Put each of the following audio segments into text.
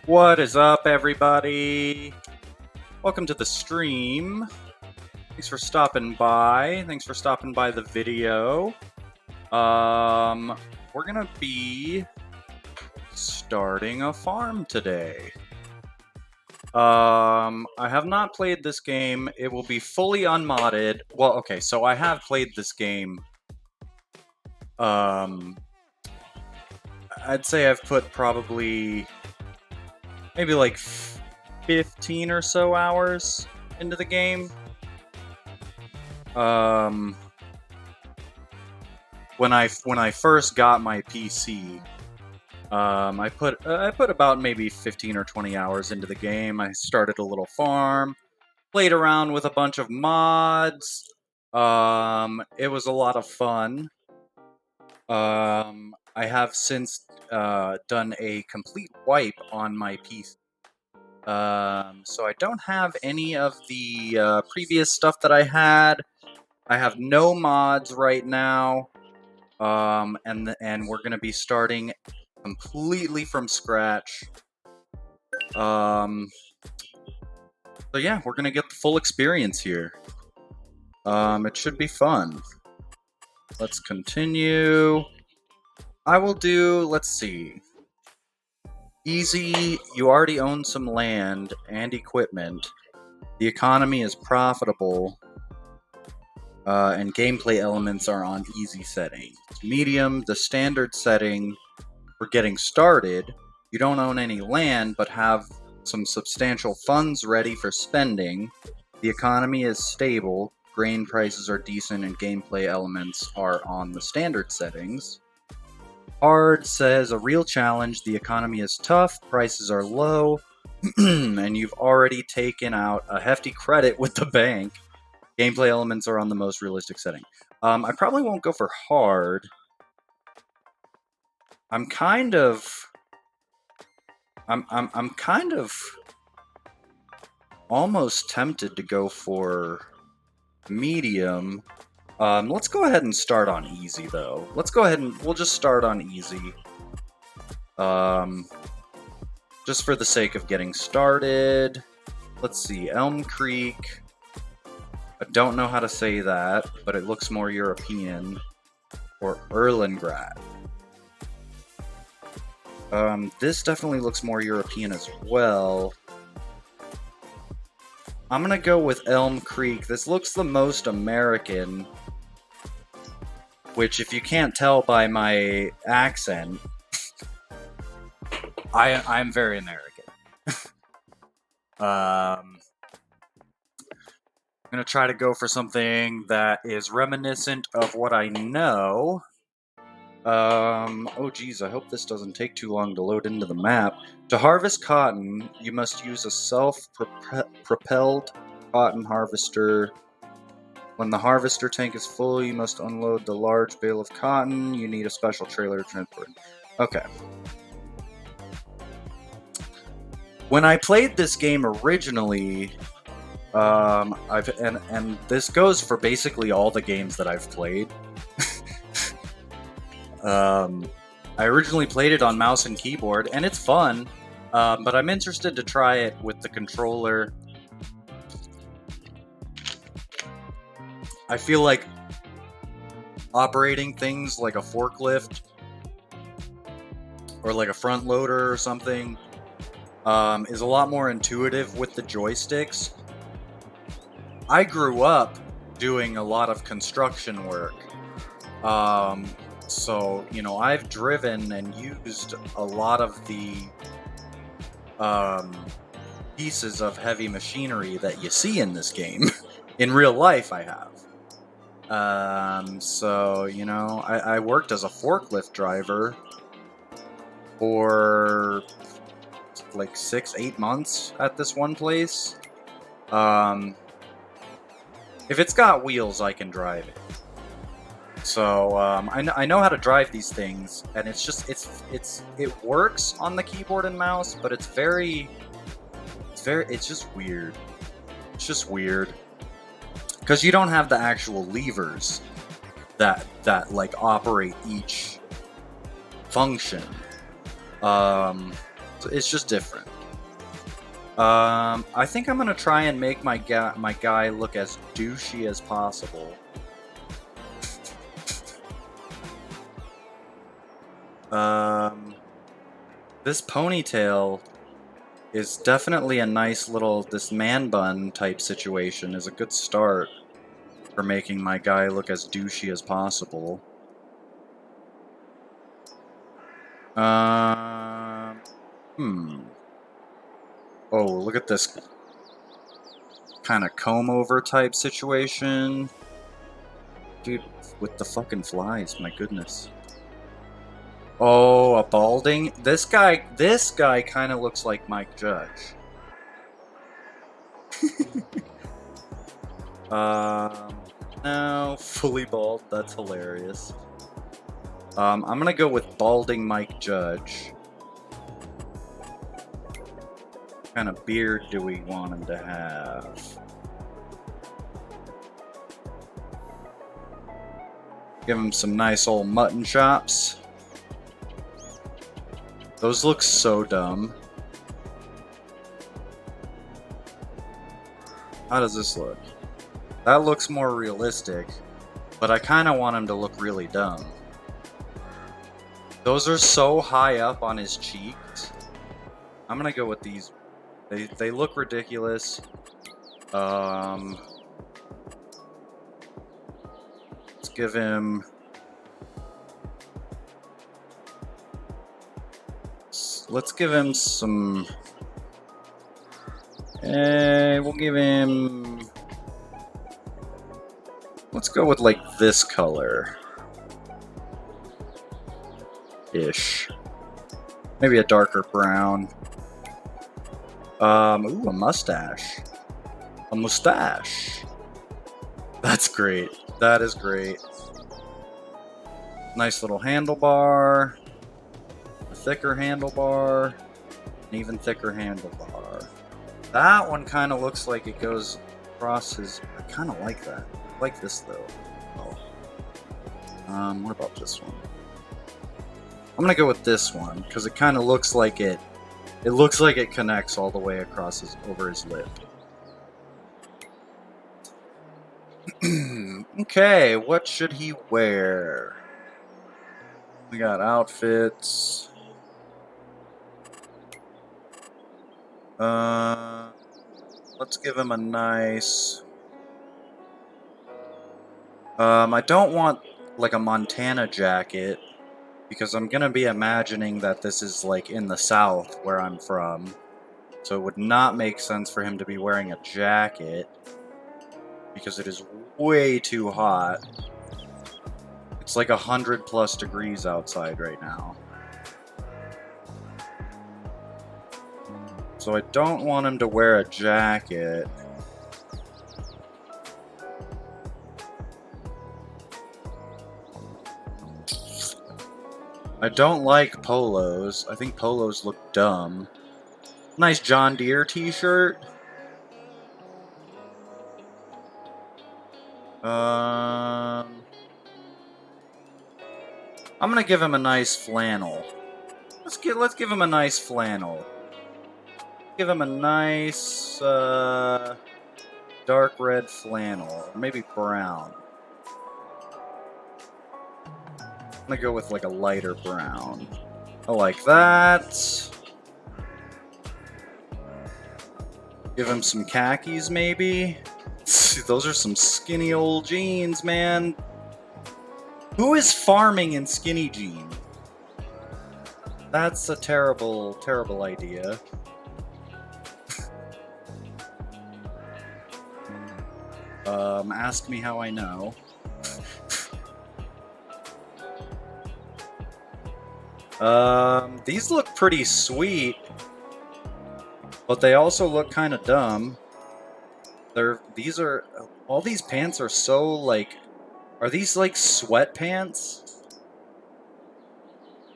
What is up, everybody? Welcome to the stream. Thanks for stopping by. Thanks for stopping by the video. We're gonna be starting a farm today. I have not played this game. It will be fully unmodded. Well, okay, so I have played this game. I'd say I've put probably maybe like 15 or so hours into the game. When I first got my PC, I put about maybe 15 or 20 hours into the game. I started a little farm, played around with a bunch of mods. It was a lot of fun. I have since done a complete wipe on my PC. So I don't have any of the previous stuff that I had. I have no mods right now. And we're gonna be starting completely from scratch. So yeah, we're gonna get the full experience here. It should be fun. Let's continue. I will do, let's see. Easy, you already own some land and equipment. The economy is profitable. And gameplay elements are on easy settings. Medium, the standard setting for getting started. You don't own any land, but have some substantial funds ready for spending. The economy is stable. Grain prices are decent, and gameplay elements are on the standard settings. Hard says a real challenge. The economy is tough. Prices are low. And you've already taken out a hefty credit with the bank. Gameplay elements are on the most realistic setting. I probably won't go for hard. I'm kind of almost tempted to go for medium. Let's go ahead and start on easy, though. We'll just start on easy. Just for the sake of getting started. Let's see, Elm Creek. I don't know how to say that, but it looks more European. Or Erlengrad. This definitely looks more European as well. I'm gonna go with Elm Creek. This looks the most American. Which, if you can't tell by my accent, I'm very American. I'm gonna try to go for something that is reminiscent of what I know. Oh geez, I hope this doesn't take too long to load into the map. To harvest cotton, you must use a self-propelled cotton harvester. When the harvester tank is full, you must unload the large bale of cotton. You need a special trailer to transport. Okay. When I played this game originally, and this goes for basically all the games that I've played. I originally played it on mouse and keyboard, and it's fun, but I'm interested to try it with the controller I feel like operating things like a forklift or like a front loader or something is a lot more intuitive with the joysticks. I grew up doing a lot of construction work. So, you know, I've driven and used a lot of the pieces of heavy machinery that you see in this game. In real life, I have. So, you know, I worked as a forklift driver for like 6-8 months at this one place. If it's got wheels, I can drive it. So I know how to drive these things, and it's just it works on the keyboard and mouse, but it's just weird. It's just weird because you don't have the actual levers that like operate each function. So it's just different. I think I'm gonna try and make my guy look as douchey as possible. This ponytail is definitely a nice little, this man bun type situation is a good start for making my guy look as douchey as possible. Oh, look at this kind of comb over type situation. Dude, with the fucking flies, my goodness. Oh, a balding? This guy kind of looks like Mike Judge. No, fully bald. That's hilarious. I'm gonna go with balding Mike Judge. What kind of beard do we want him to have? Give him some nice old mutton chops. Those look so dumb. How does this look? That looks more realistic, but I kind of want him to look really dumb. Those are so high up on his cheeks. I'm gonna go with these. They look ridiculous. Let's give him. Let's give him some. We'll give him. Let's go with like this color. Ish. Maybe a darker brown. Ooh, a mustache. A mustache. That's great. That is great. Nice little handlebar. A thicker handlebar. An even thicker handlebar. That one kind of looks like it goes across his... I kind of like that. I like this though. Oh. What about this one? I'm gonna go with this one because it kind of looks like it. It looks like it connects all the way across over his lip. Okay, what should he wear? We got outfits. Let's give him a nice. I don't want like a Montana jacket because I'm gonna be imagining that this is like in the South where I'm from. So it would not make sense for him to be wearing a jacket because it is way too hot. It's like 100+ degrees outside right now. So I don't want him to wear a jacket. I don't like polos. I think polos look dumb. Nice John Deere t-shirt. I'm gonna give him a nice flannel. Let's give him a nice flannel. Give him a nice dark red flannel, or maybe brown. gonna go with like a lighter brown. I like that. Give him some khakis, maybe. Those are some skinny old jeans, man. Who is farming in skinny jeans? That's a terrible, terrible idea. Ask me how I know. These look pretty sweet, but they also look kind of dumb. All these pants are so like, are these like sweatpants?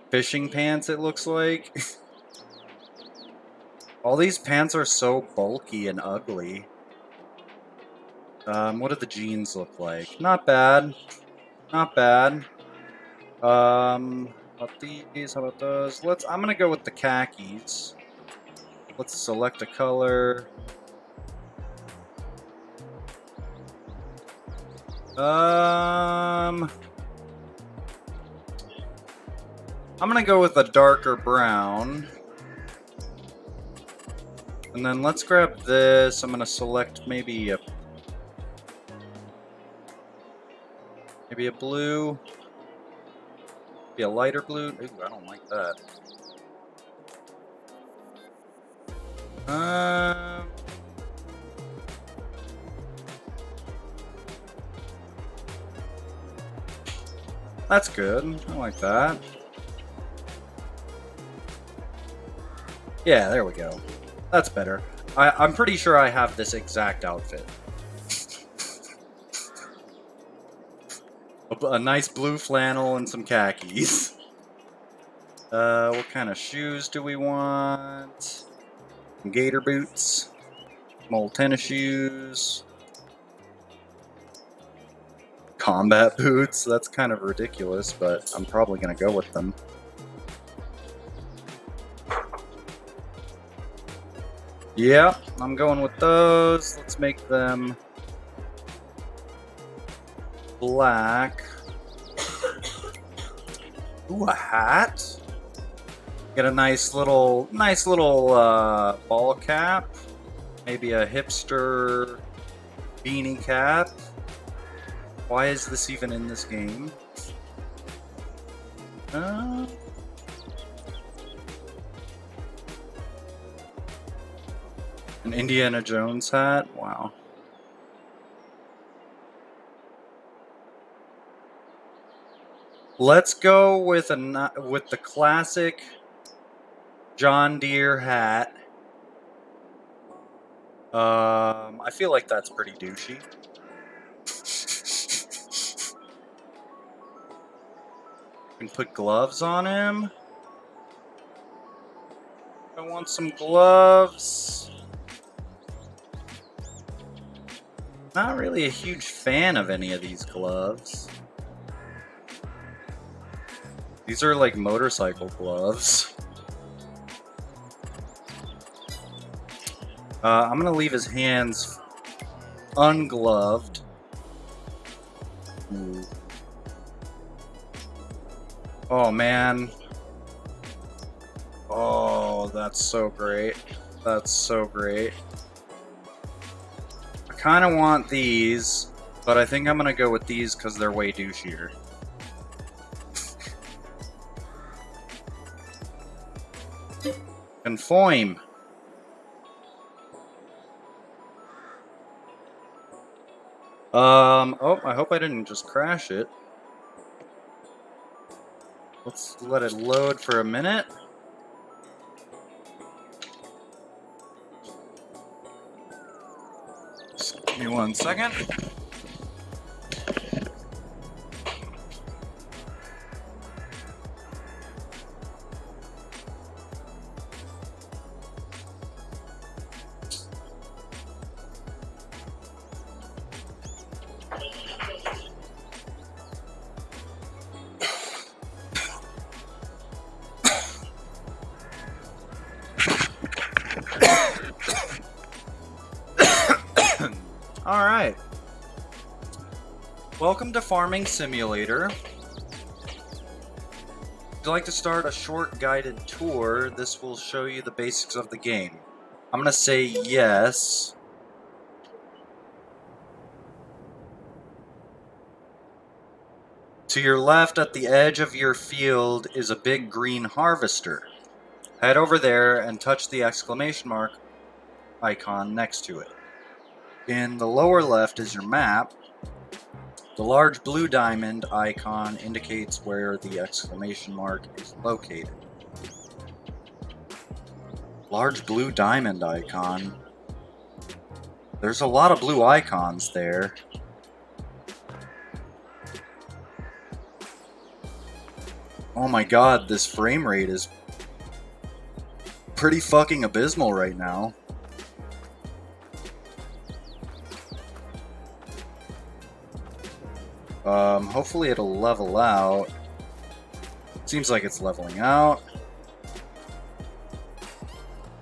Fishing pants, it looks like. All these pants are so bulky and ugly. What do the jeans look like? Not bad. Not bad. How about these? How about those? I'm gonna go with the khakis. Let's select a color. I'm gonna go with a darker brown. And then let's grab this. I'm gonna select maybe a blue. Maybe a lighter blue. Ooh, I don't like that. That's good. I like that. Yeah, there we go. That's better. I'm pretty sure I have this exact outfit. A nice blue flannel and some khakis. What kind of shoes do we want? Some gator boots. Some old tennis shoes. Combat boots. That's kind of ridiculous, but I'm probably gonna go with them. Yeah, I'm going with those. Let's make them black. Ooh, a hat. Get a nice little ball cap. Maybe a hipster beanie cap. Why is this even in this game? An Indiana Jones hat? Wow. Let's go with the classic John Deere hat. I feel like that's pretty douchey. Can put gloves on him. I want some gloves. Not really a huge fan of any of these gloves. These are like motorcycle gloves. I'm gonna leave his hands ungloved. Ooh. Oh man. Oh, that's so great. That's so great. I kind of want these, but I think I'm gonna go with these because they're way douchier. Conform. Oh, I hope I didn't just crash it. Let's let it load for a minute. Just give me 1 second. Alright. Welcome to Farming Simulator. Would you like to start a short guided tour? This will show you the basics of the game. I'm gonna say yes. To your left at the edge of your field is a big green harvester. Head over there and touch the exclamation mark icon next to it. In the lower left is your map. The large blue diamond icon indicates where the exclamation mark is located. Large blue diamond icon. There's a lot of blue icons there. Oh my god, this frame rate is pretty fucking abysmal right now. Hopefully it'll level out. Seems like it's leveling out.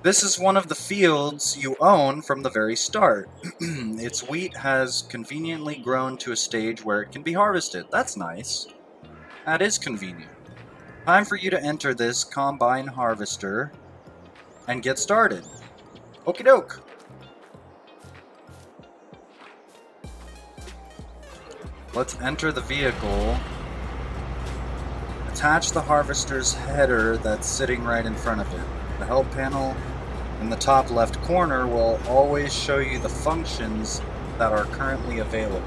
This is one of the fields you own from the very start. Its wheat has conveniently grown to a stage where it can be harvested. That's nice. That is convenient. Time for you to enter this combine harvester and get started. Okie doke. Let's enter the vehicle. Attach the harvester's header that's sitting right in front of it. The help panel in the top left corner will always show you the functions that are currently available.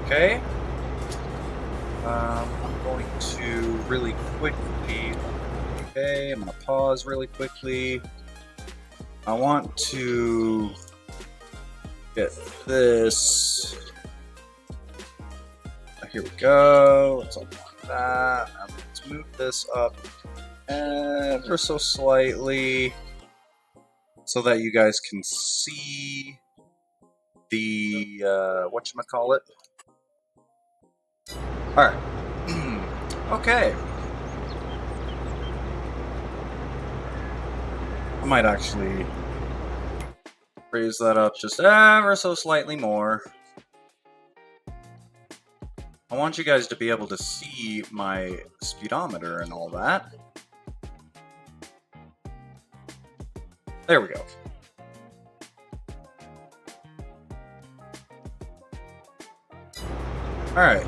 Okay? I'm going to really quickly... Okay, I'm going to pause really quickly. I want to get this... Here we go. Let's unlock that. And let's move this up ever so slightly so that you guys can see the whatchamacallit. Alright. Okay. I might actually raise that up just ever so slightly more. I want you guys to be able to see my speedometer and all that. There we go. Alright.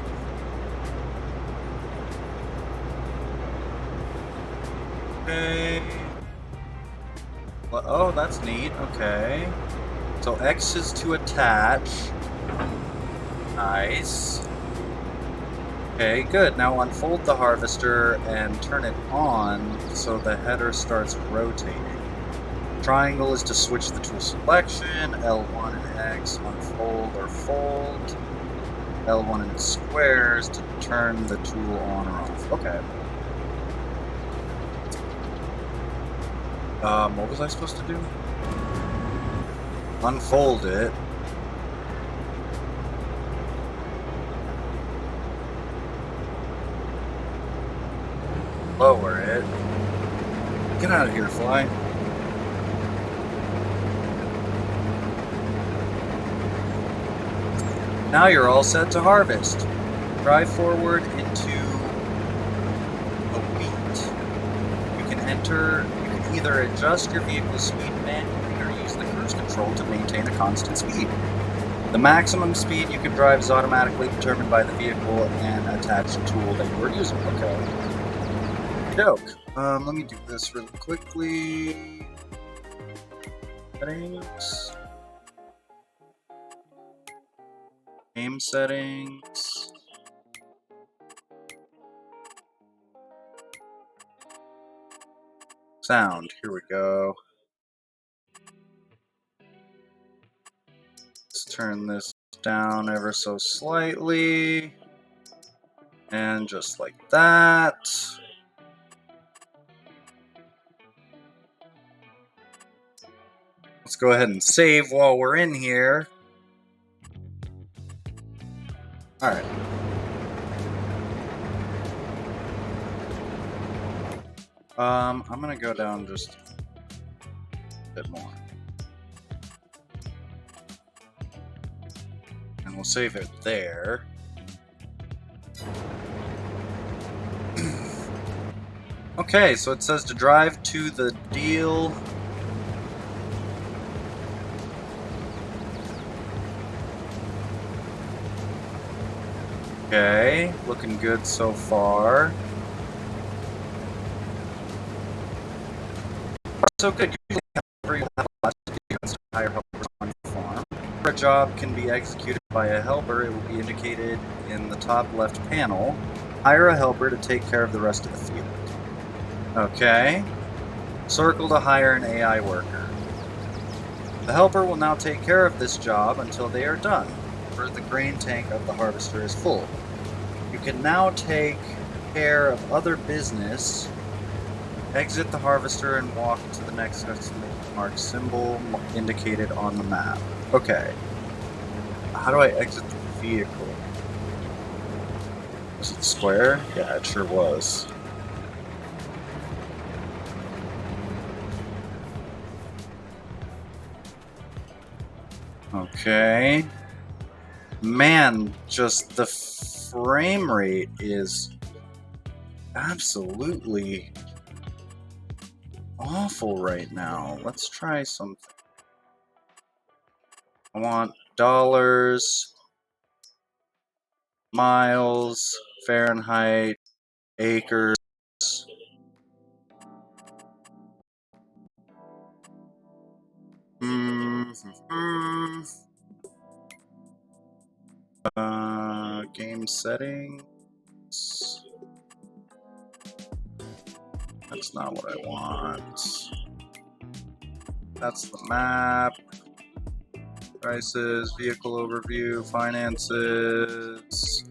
Okay. Well, oh, that's neat. Okay. So X is to attach. Nice. Okay, good. Now unfold the harvester and turn it on so the header starts rotating. Triangle is to switch the tool selection, L1 and X, unfold or fold, L1 and squares to turn the tool on or off. Okay. What was I supposed to do? Unfold it. Lower it. Get out of here, fly. Now you're all set to harvest. Drive forward into the wheat. You can either adjust your vehicle's speed manually or use the cruise control to maintain a constant speed. The maximum speed you can drive is automatically determined by the vehicle and attached tool that you are using. Okay. Doke. Let me do this really quickly. Settings. Game settings. Sound. Here we go. Let's turn this down ever so slightly. And just like that. Let's go ahead and save while we're in here. Alright. I'm gonna go down just a bit more. And we'll save it there. Okay, so it says to drive to the deal. Okay, looking good so far. So good. Usually, you'll have lots to do to hire helpers on your farm. If a job can be executed by a helper, it will be indicated in the top left panel. Hire a helper to take care of the rest of the field. Okay. Circle to hire an AI worker. The helper will now take care of this job until they are done, or the grain tank of the harvester is full. You can now take care of other business. Exit the harvester and walk to the next exclamation mark symbol indicated on the map. Okay. How do I exit the vehicle? Was it square? Yeah, it sure was. Okay. Man, just the frame rate is absolutely awful right now. Let's try something. I want dollars, miles, Fahrenheit, acres. Game settings. That's not what I want. That's the map. Prices, vehicle overview, finances,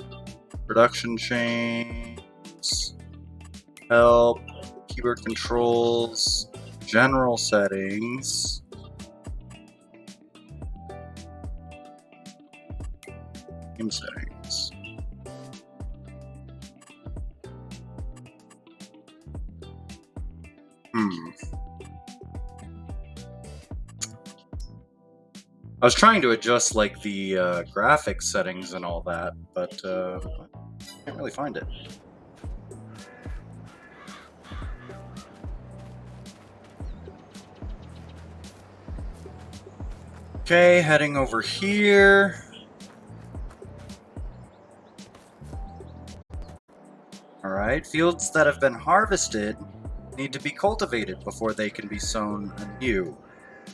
production chains, help, keyboard controls, general settings. Game settings. I was trying to adjust like the graphics settings and all that, but I can't really find it. Okay, heading over here. Alright, fields that have been harvested need to be cultivated before they can be sown anew.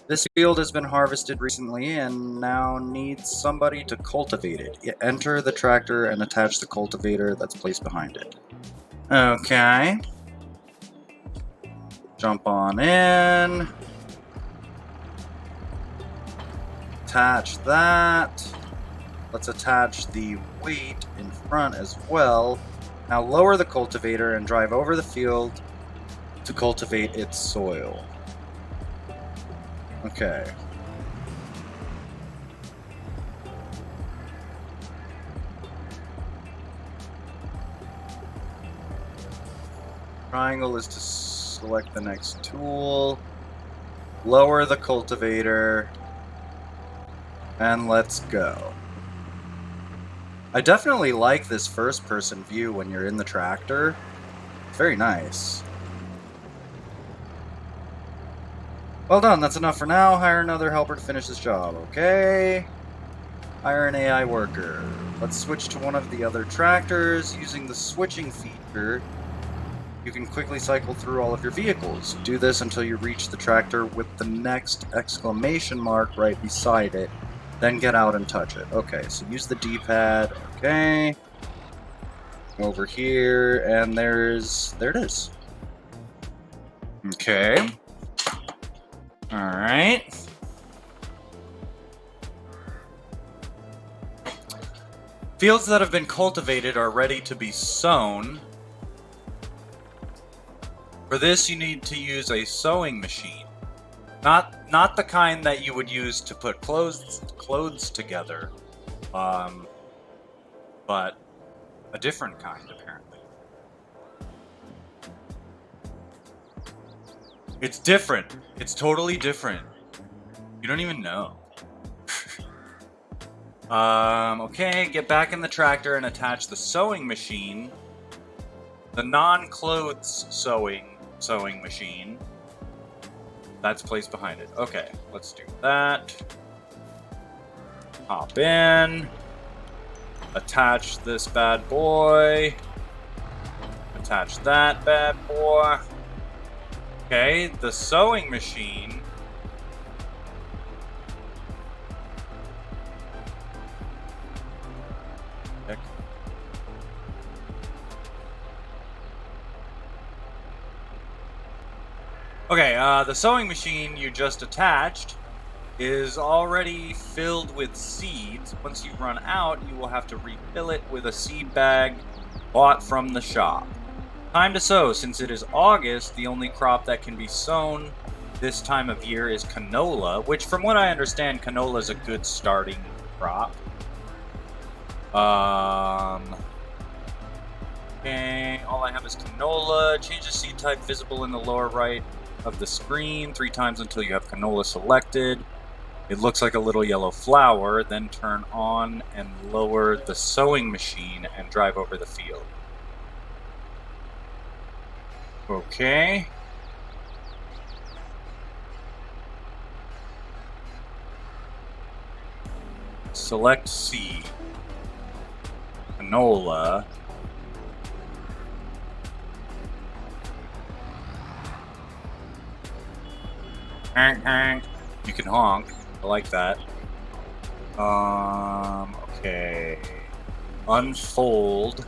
This field has been harvested recently and now needs somebody to cultivate it. Enter the tractor and attach the cultivator that's placed behind it. Okay. Jump on in. Attach that. Let's attach the weight in front as well. Now lower the cultivator and drive over the field to cultivate its soil. Okay. Triangle is to select the next tool. Lower the cultivator. And let's go. I definitely like this first-person view when you're in the tractor. It's very nice. Well done, that's enough for now. Hire another helper to finish this job, okay? Hire an AI worker. Let's switch to one of the other tractors. Using the switching feature, you can quickly cycle through all of your vehicles. Do this until you reach the tractor with the next exclamation mark right beside it. Then get out and touch it. Okay, so use the D-pad. Okay. Over here, and there it is. Okay. Alright. Fields that have been cultivated are ready to be sown. For this, you need to use a sewing machine. Not the kind that you would use to put clothes together, but a different kind, apparently. It's different. It's totally different. You don't even know. Okay, get back in the tractor and attach the sewing machine The non-clothes sewing machine. That's placed behind it. Okay, let's do that. Hop in. Attach this bad boy. Attach that bad boy. Okay, the sewing machine. Okay, the sewing machine you just attached is already filled with seeds. Once you run out, you will have to refill it with a seed bag bought from the shop. Time to sow. Since it is August, the only crop that can be sown this time of year is canola, which from what I understand, canola is a good starting crop. Okay, all I have is canola. Change the seed type visible in the lower right of the screen 3 times until you have canola selected. It looks like a little yellow flower. Then turn on and lower the sewing machine and drive over the field. Okay. Select seed. Canola. Honk, honk. You can honk. I like that. Okay. Unfold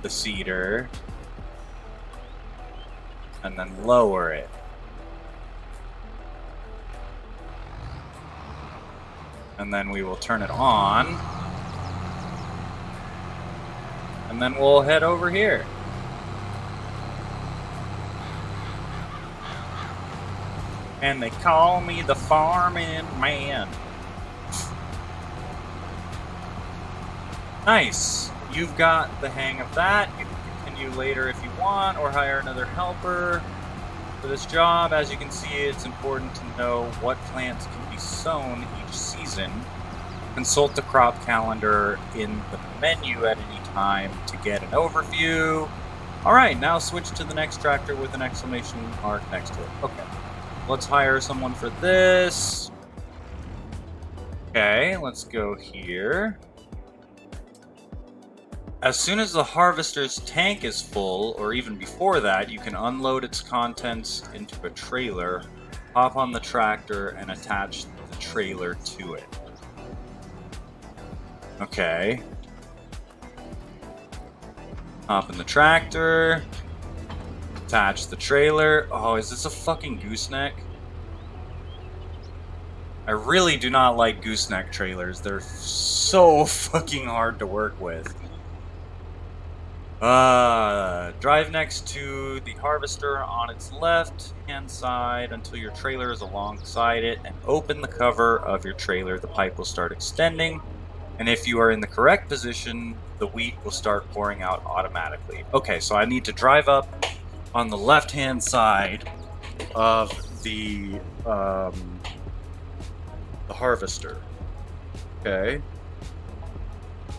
the seeder. And then lower it. And then we will turn it on. And then we'll head over here. And they call me the farming man. Nice. You've got the hang of that. You can continue later if you want, or hire another helper for this job. As you can see, it's important to know what plants can be sown each season. Consult the crop calendar in the menu at any time to get an overview. Alright, now switch to the next tractor with an exclamation mark next to it. Okay. Let's hire someone for this. Okay, let's go here. As soon as the harvester's tank is full, or even before that, you can unload its contents into a trailer, hop on the tractor, and attach the trailer to it. Okay. Hop in the tractor. Attach the trailer. Oh, is this a fucking gooseneck? I really do not like gooseneck trailers. They're so fucking hard to work with. Drive next to the harvester on its left-hand side until your trailer is alongside it, and open the cover of your trailer. The pipe will start extending, and if you are in the correct position, the wheat will start pouring out automatically. Okay, so I need to drive up on the left-hand side of the harvester. Okay.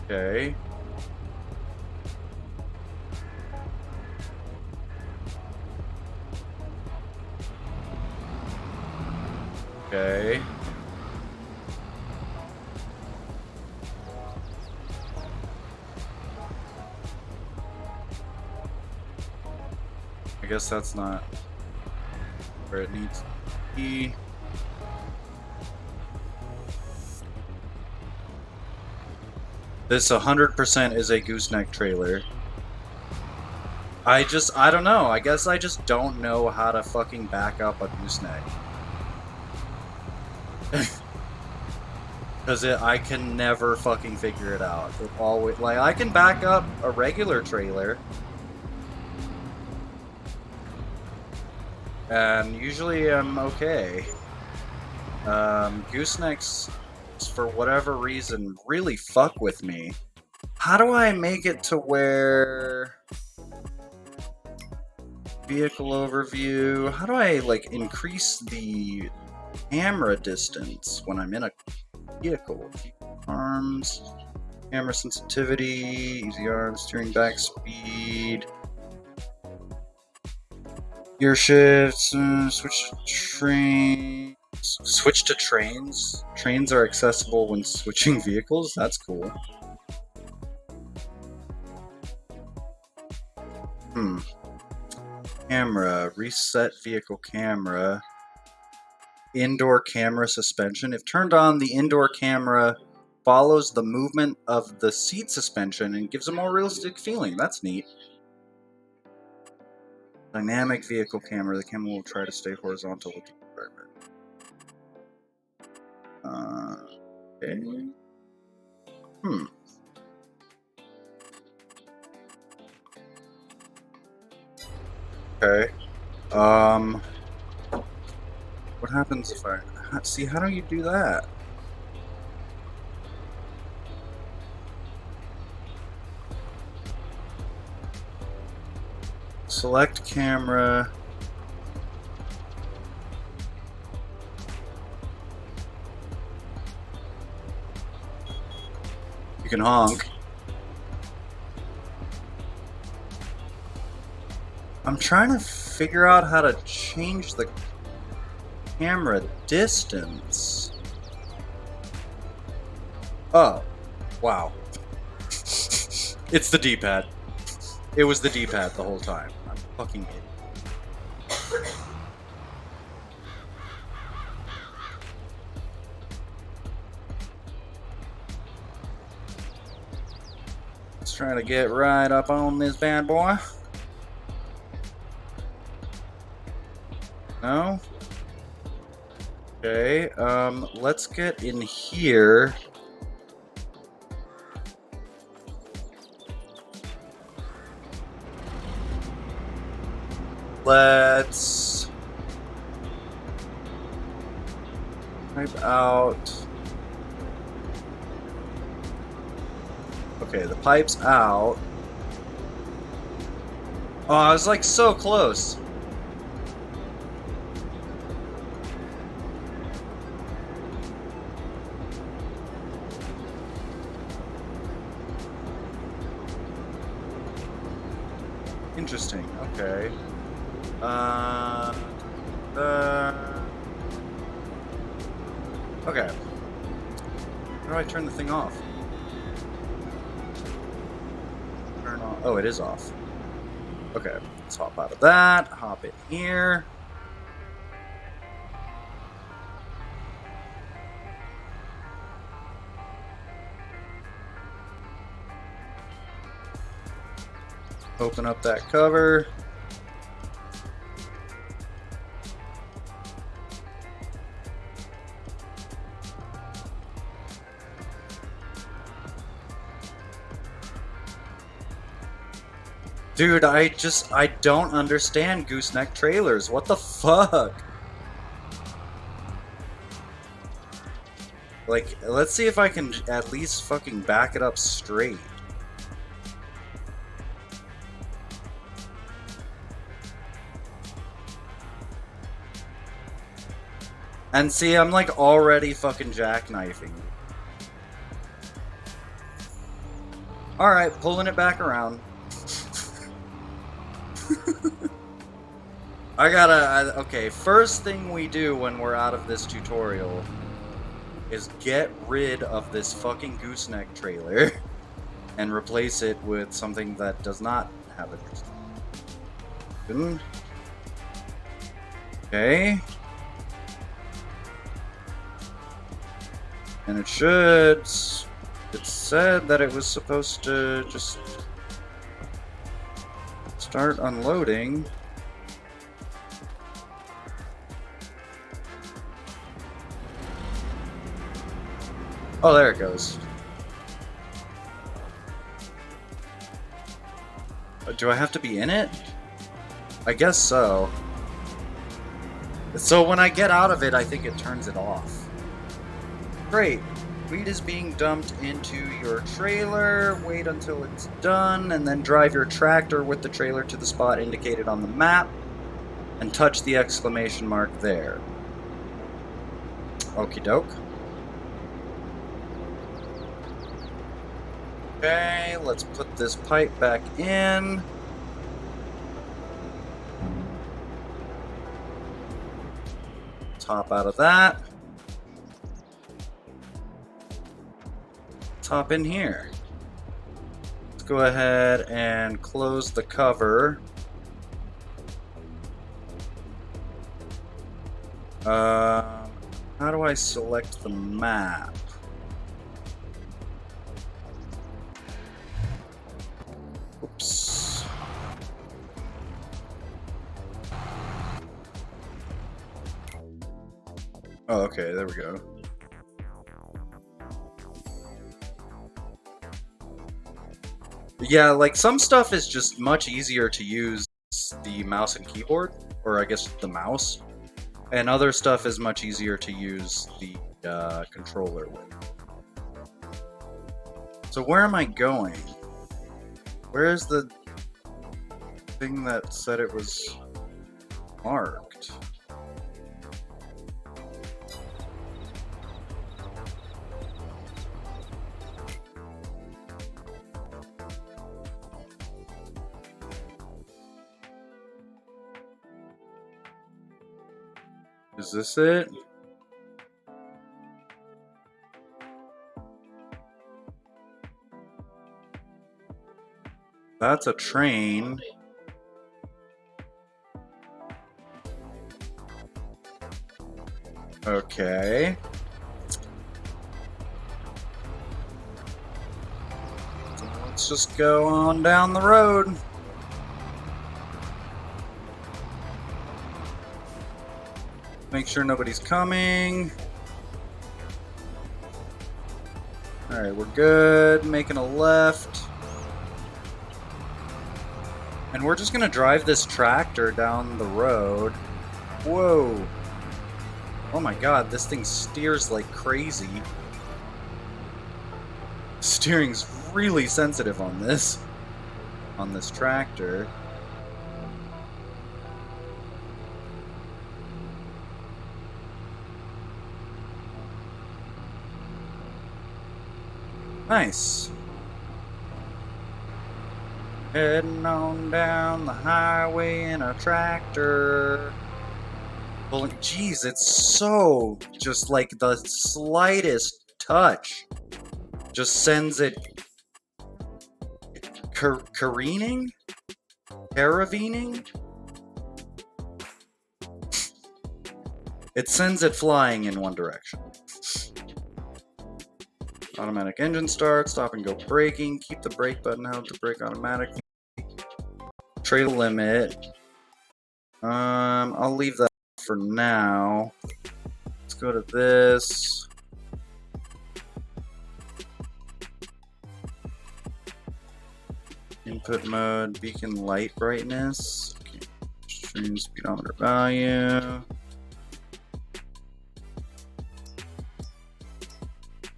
Okay. Okay. I guess that's not where it needs to be. This 100% is a gooseneck trailer. I don't know. I guess I just don't know how to fucking back up a gooseneck. Because I can never fucking figure it out. It always, like, I can back up a regular trailer. And usually I'm okay. Goosenecks, for whatever reason, really fuck with me. How do I make it to where... Vehicle overview. How do I, like, increase the camera distance when I'm in a vehicle? Arms, camera sensitivity, easy arms, steering back speed. Gear shifts, switch to trains. Switch to trains? Trains are accessible when switching vehicles? That's cool. Camera. Reset vehicle camera. Indoor camera suspension. If turned on, the indoor camera follows the movement of the seat suspension and gives a more realistic feeling. That's neat. Dynamic vehicle camera. The camera will try to stay horizontal with the environment. Okay. Okay. What happens if I... See, how do you do that? Select camera. You can honk. I'm trying to figure out how to change the camera distance. Oh, wow. It's the D-pad. It was the D-pad the whole time. I'm fucking idiot. Let's try to get right up on this bad boy. No? Okay, let's get in here. Let's type out. Okay, the pipe's out. Oh, I was like so close. Interesting. Okay. Okay. How do I turn the thing off? Turn off. Oh, it is off. Okay. Let's hop out of that. Hop in here. Open up that cover. Dude, I don't understand gooseneck trailers. What the fuck? Like, let's see if I can at least fucking back it up straight. And see, I'm like already fucking jackknifing. Alright, pulling it back around. Okay, first thing we do when we're out of this tutorial is get rid of this fucking gooseneck trailer and replace it with something that does not have a gooseneck. Okay. And it should... It said that it was supposed to just start unloading. Oh, there it goes. Do I have to be in it? I guess so. So when I get out of it, I think it turns it off. Great. Wheat is being dumped into your trailer. Wait until it's done, and then drive your tractor with the trailer to the spot indicated on the map, and touch the exclamation mark there. Okie doke. Okay, let's put this pipe back in. Let's hop out of that. Let's hop in here. Let's go ahead and close the cover. How do I select the map? Oops. Oh, okay, there we go. Yeah, like some stuff is just much easier to use the mouse and keyboard, or I guess the mouse, and other stuff is much easier to use the controller with. So where am I going? Where's the thing that said it was marked? Is this it? That's a train. Okay. So let's just go on down the road. Make sure nobody's coming. Alright, we're good. Making a left. And we're just gonna drive this tractor down the road. Whoa. Oh my god, this thing steers like crazy. Steering's really sensitive on this tractor. Nice. Heading on down the highway in a tractor. Well, geez, it's so just like the slightest touch just sends it careening? Caravening? It sends it flying in one direction. Automatic engine start, stop and go braking, keep the brake button held to brake automatically. Trailer limit. I'll leave that for now. Let's go to this. Input mode, beacon light brightness. Okay. Extreme speedometer value.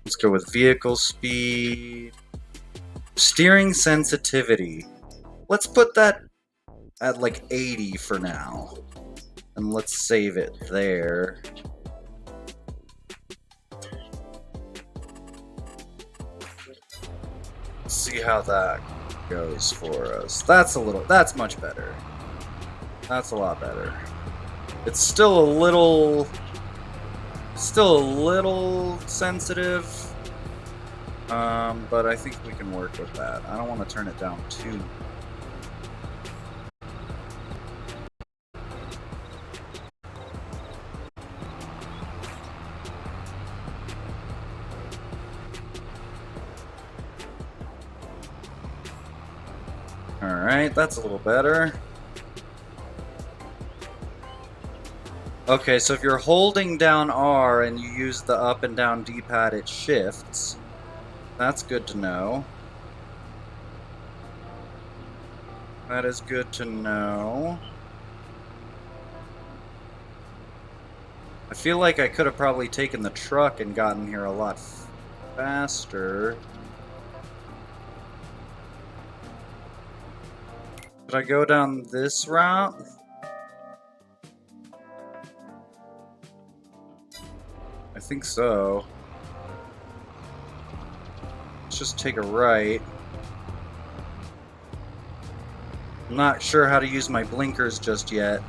Let's go with vehicle speed. Steering sensitivity. Let's put that at like 80 for now. And let's save it there. Let's see how that goes for us. That's much better. That's a lot better. It's still a little sensitive, but I think we can work with that. I don't want to turn it down too. Alright, that's a little better. Okay, so if you're holding down R and you use the up and down D-pad, it shifts. That's good to know. That is good to know. I feel like I could have probably taken the truck and gotten here a lot faster. Should I go down this route? I think so. Let's just take a right. I'm not sure how to use my blinkers just yet.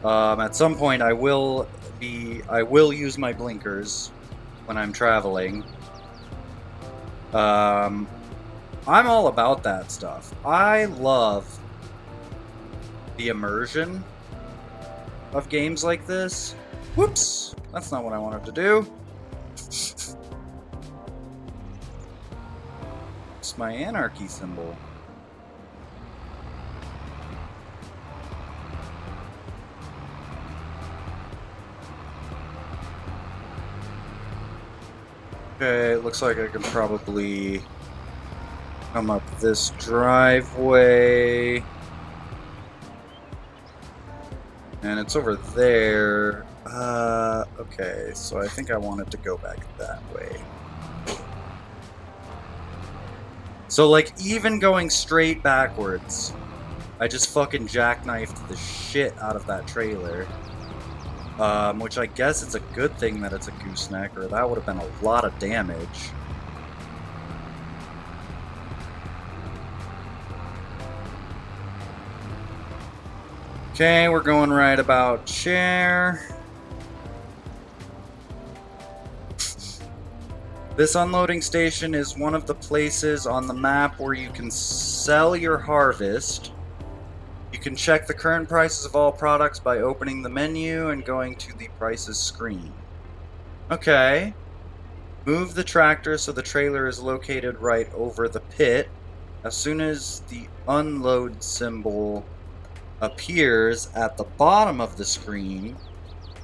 At some point, I will use my blinkers when I'm traveling. I'm all about that stuff. I love the immersion of games like this. Whoops! That's not what I wanted to do. It's my anarchy symbol. Okay, it looks like I can probably come up this driveway. And it's over there. Okay, so I think I wanted to go back that way. So, like, even going straight backwards, I just fucking jackknifed the shit out of that trailer. Which I guess it's a good thing that it's a gooseneck, or that would have been a lot of damage. Okay, we're going right about here. This unloading station is one of the places on the map where you can sell your harvest. You can check the current prices of all products by opening the menu and going to the prices screen. Okay. Move the tractor so the trailer is located right over the pit. As soon as the unload symbol appears at the bottom of the screen,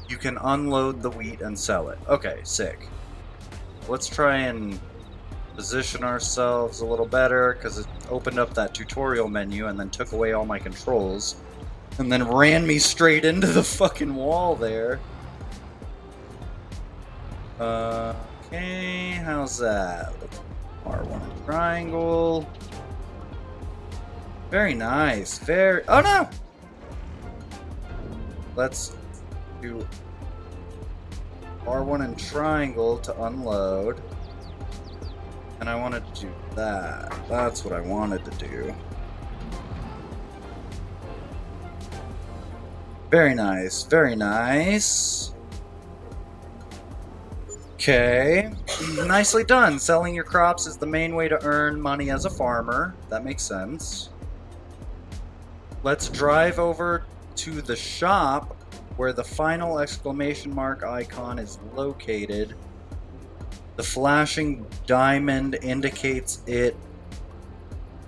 you can unload the wheat and sell it. Okay, sick. Let's try and position ourselves a little better, because it opened up that tutorial menu and then took away all my controls and then ran me straight into the fucking wall there. Okay, how's that? R1 triangle. Very nice. Oh no! Let's do R1 and triangle to unload. And I wanted to do that. That's what I wanted to do. Very nice. Very nice. Okay. Nicely done. Selling your crops is the main way to earn money as a farmer. That makes sense. Let's drive over to the shop where the final exclamation mark icon is located. The flashing diamond indicates it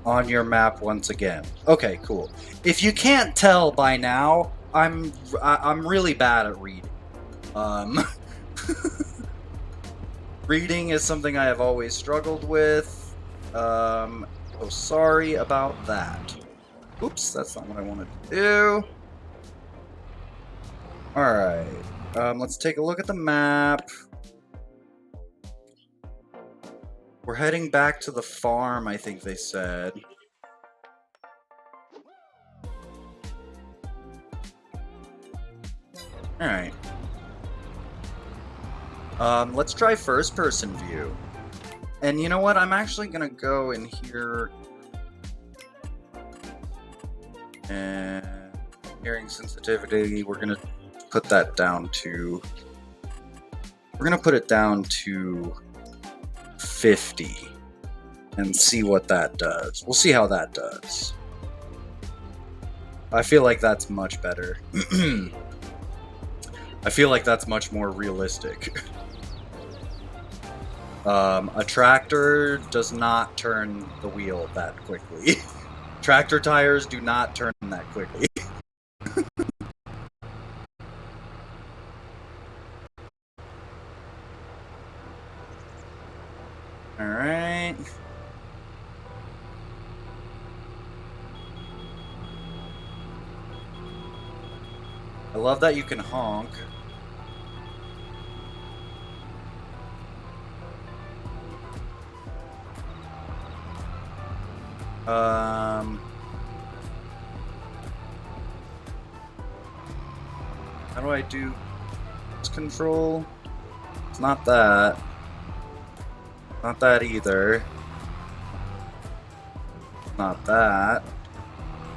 on your map once again. Okay, cool. If you can't tell by now, I'm really bad at reading. Reading is something I have always struggled with. So sorry about that. Oops, that's not what I wanted to do. Alright, let's take a look at the map. We're heading back to the farm, I think they said. Alright. Let's try first-person view. And you know what? I'm actually gonna go in here and hearing sensitivity, we're gonna put that down to... We're gonna put it down to 50 and see what that does. We'll see how that does. I feel like that's much better. I feel like that's much more realistic. A tractor does not turn the wheel that quickly. Tractor tires do not turn that quickly. Alright. I love that you can honk. How do I do this control? It's not that. Not that either. Not that.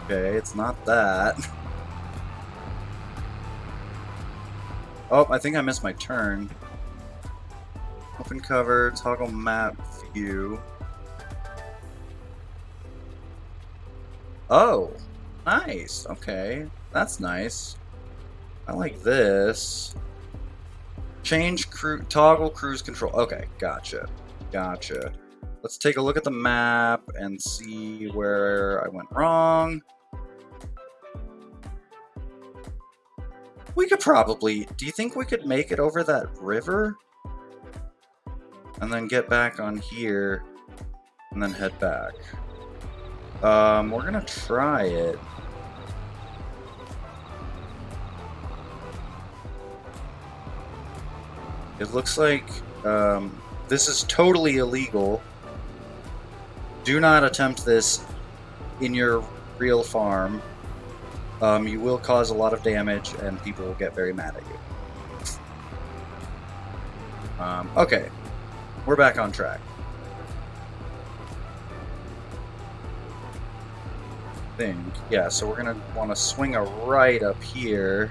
Okay, it's not that. Oh, I think I missed my turn. Open cover, toggle map view. Oh, nice. Okay, that's nice. I like this. Change toggle cruise control. Okay, gotcha. Gotcha. Let's take a look at the map and see where I went wrong. We could probably... Do you think we could make it over that river? And then get back on here and then head back. We're gonna try it. It looks like this is totally illegal. Do not attempt this in your real farm. You will cause a lot of damage and people will get very mad at you. Okay, we're back on track. Yeah, so we're gonna want to swing a right up here.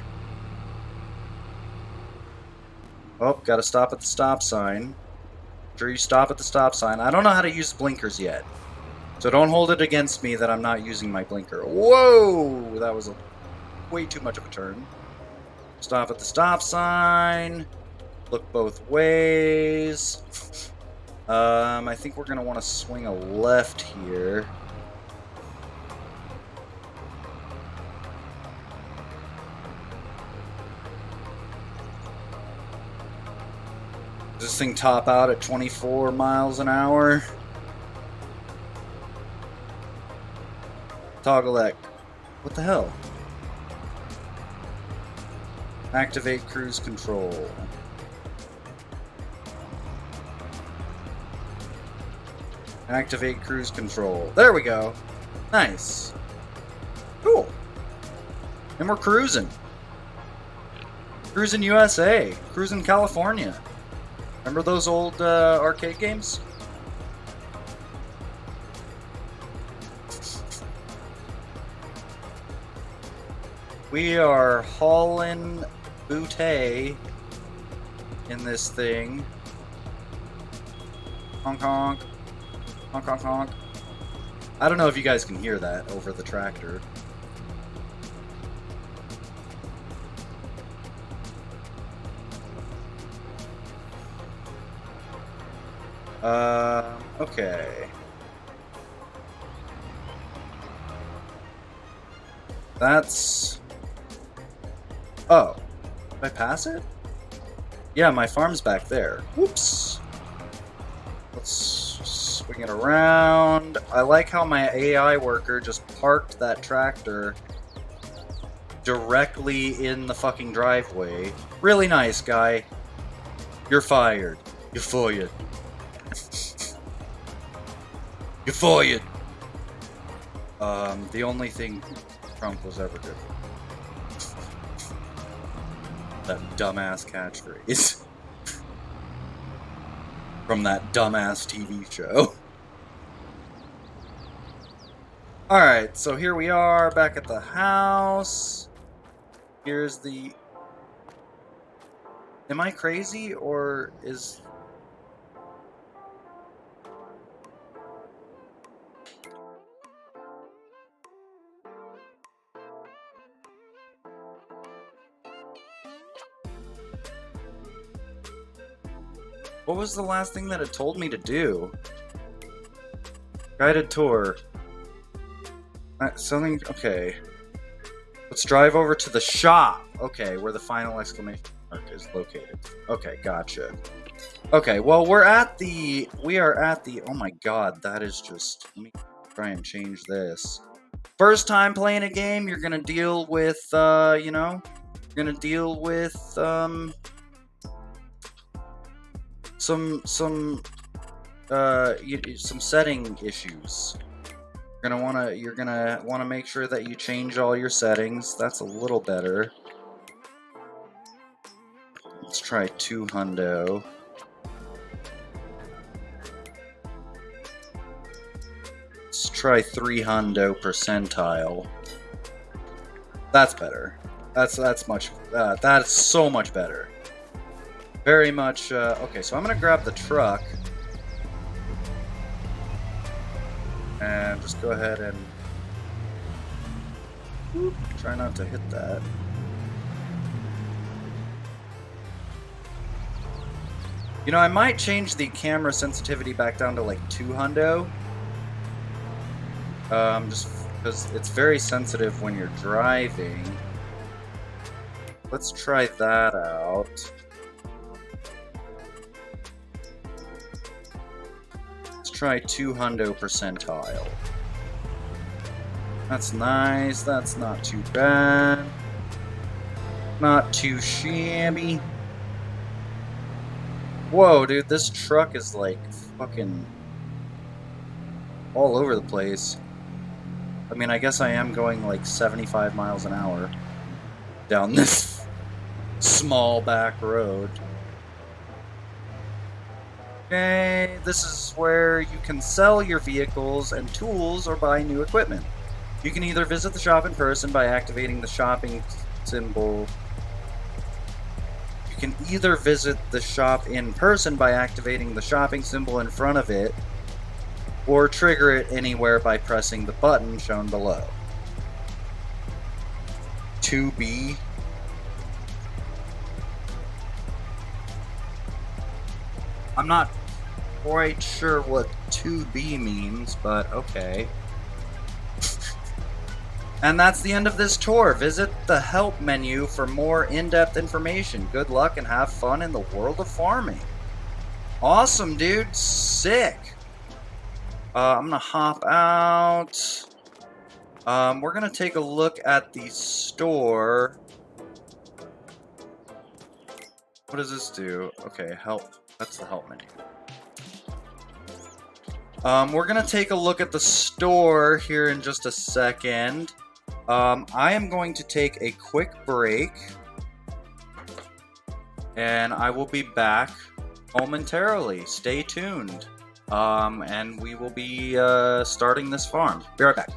Oh, gotta stop at the stop sign. Make sure you stop at the stop sign. I don't know how to use blinkers yet, so don't hold it against me that I'm not using my blinker. Whoa, that was way too much of a turn. Stop at the stop sign. Look both ways. I think we're gonna want to swing a left here. Does this thing top out at 24 miles an hour? Toggle that. What the hell? Activate cruise control. Activate cruise control. There we go. Nice. Cool. And we're cruising. Cruising USA. Cruising California. Remember those old arcade games? We are hauling booty in this thing. Honk honk. Honk honk honk. I don't know if you guys can hear that over the tractor. Okay. That's... Oh. Did I pass it? Yeah, my farm's back there. Whoops. Let's swing it around. I like how my AI worker just parked that tractor directly in the fucking driveway. Really nice, guy. You're fired. You're fired. You're fired. The only thing Trump was ever good. That dumbass catchphrase. From that dumbass TV show. Alright, so here we are, back at the house. Here's the... Am I crazy, or is... What was the last thing that it told me to do? Guided tour. Something... Okay. Let's drive over to the shop. Okay, where the final exclamation mark is located. Okay, gotcha. Okay, well, we are at the... Oh my god, that is just... Let me try and change this. First time playing a game, you're gonna deal with, you know... You're gonna deal with, some setting issues. You're gonna wanna make sure that you change all your settings. That's a little better. Let's try 2 hundo. Let's try 3 hundo percentile. That's better. That's much. That's so much better. Very much. Okay, so I'm gonna grab the truck and just go ahead and try not to hit that. You know, I might change the camera sensitivity back down to like 200. Just because it's very sensitive when you're driving. Let's try that out. Let's try 200 percentile. That's nice. That's not too bad. Not too shabby. Whoa, dude, this truck is like fucking all over the place. I mean, I guess I am going like 75 miles an hour down this small back road. Okay, this is where you can sell your vehicles and tools or buy new equipment. You can either visit the shop in person by activating the shopping symbol. You can either visit the shop in person by activating the shopping symbol in front of it, or trigger it anywhere by pressing the button shown below. 2B. I'm not quite sure what 2B means, but okay. And that's the end of this tour. Visit the help menu for more in-depth information. Good luck and have fun in the world of farming. Awesome, dude. Sick. I'm gonna hop out. We're gonna take a look at the store. What does this do? Okay, help. That's the help menu. We're gonna take a look at the store here in just a second. I am going to take a quick break, and I will be back momentarily. Stay tuned. And we will be starting this farm. Be right back.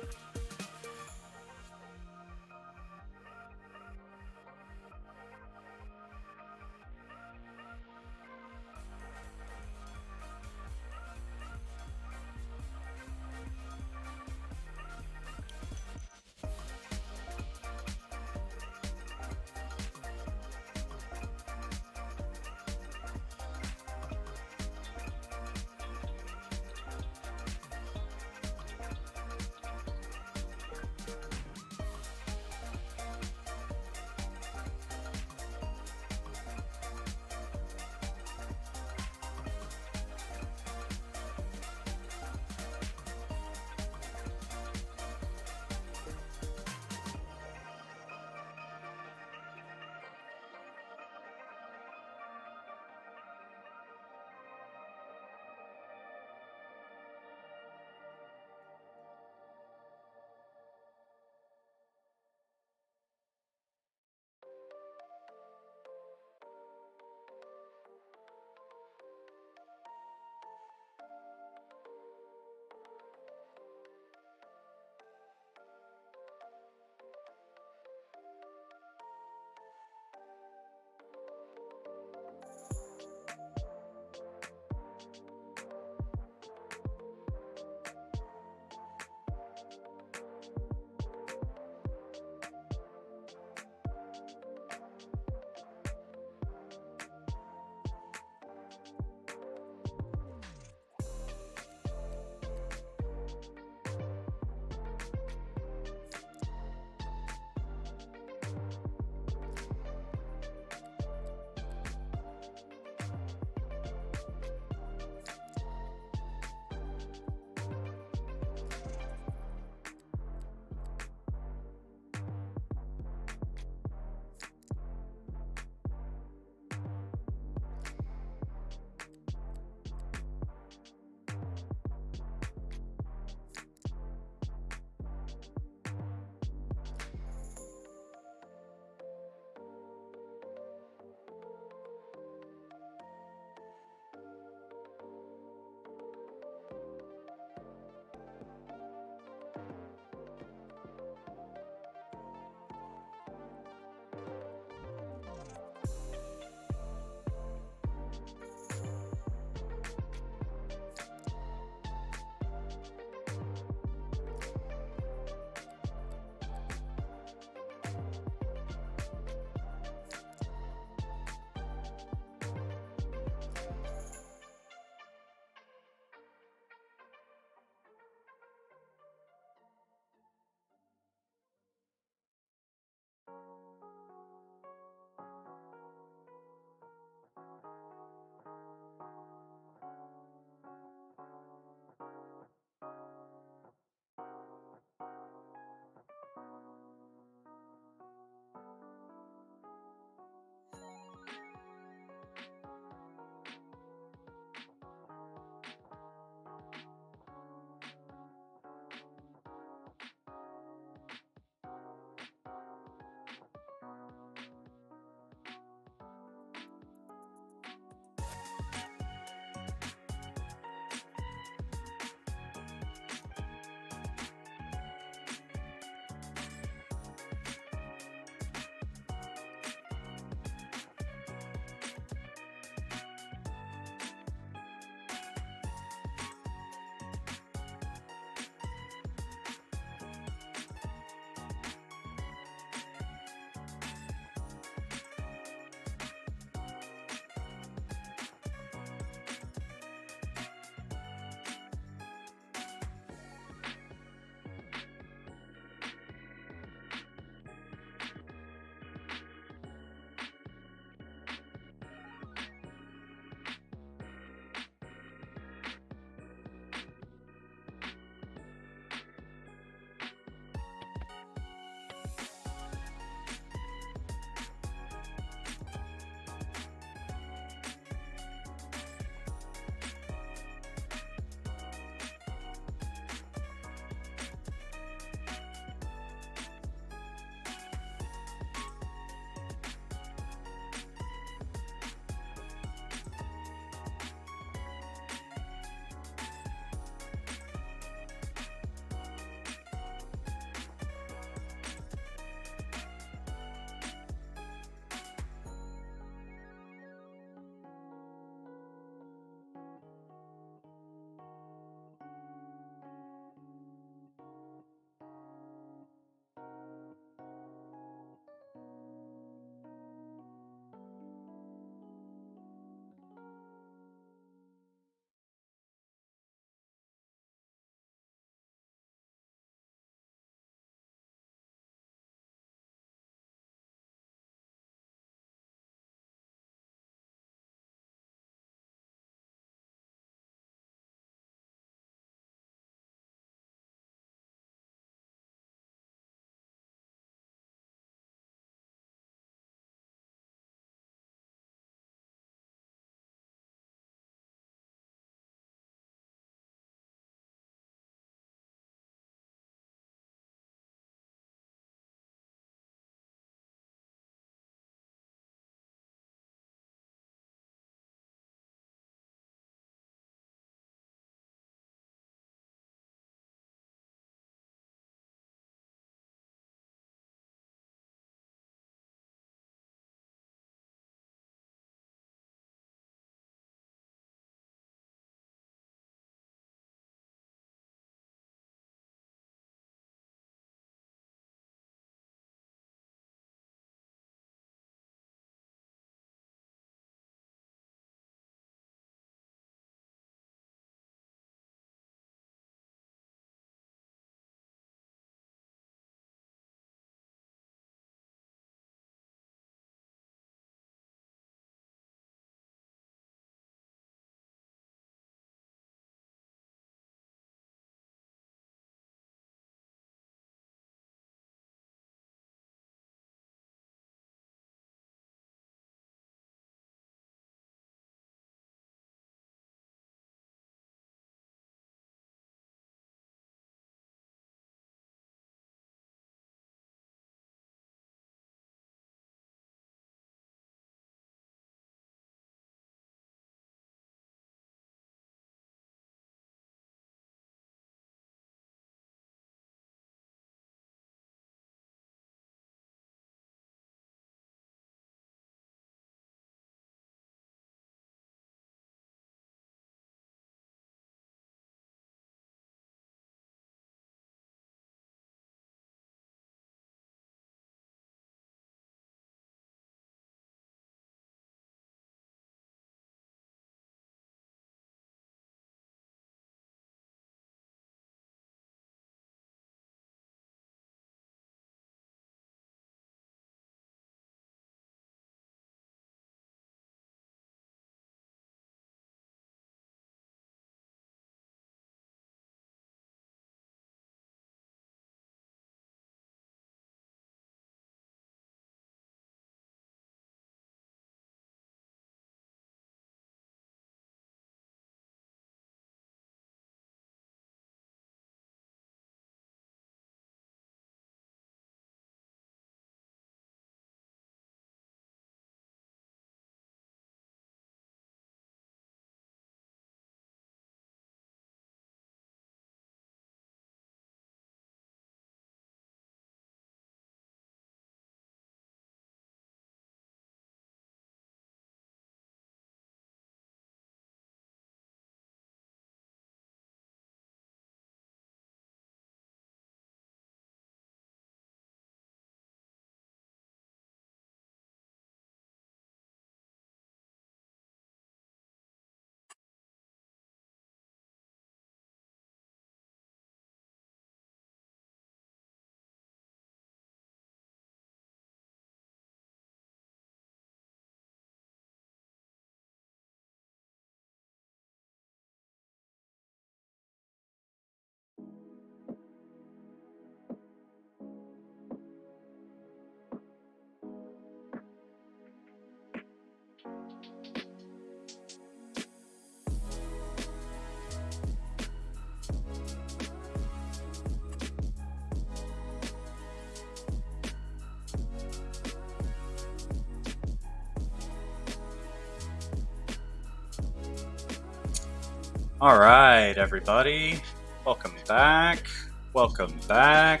All right, everybody. Welcome back. Welcome back.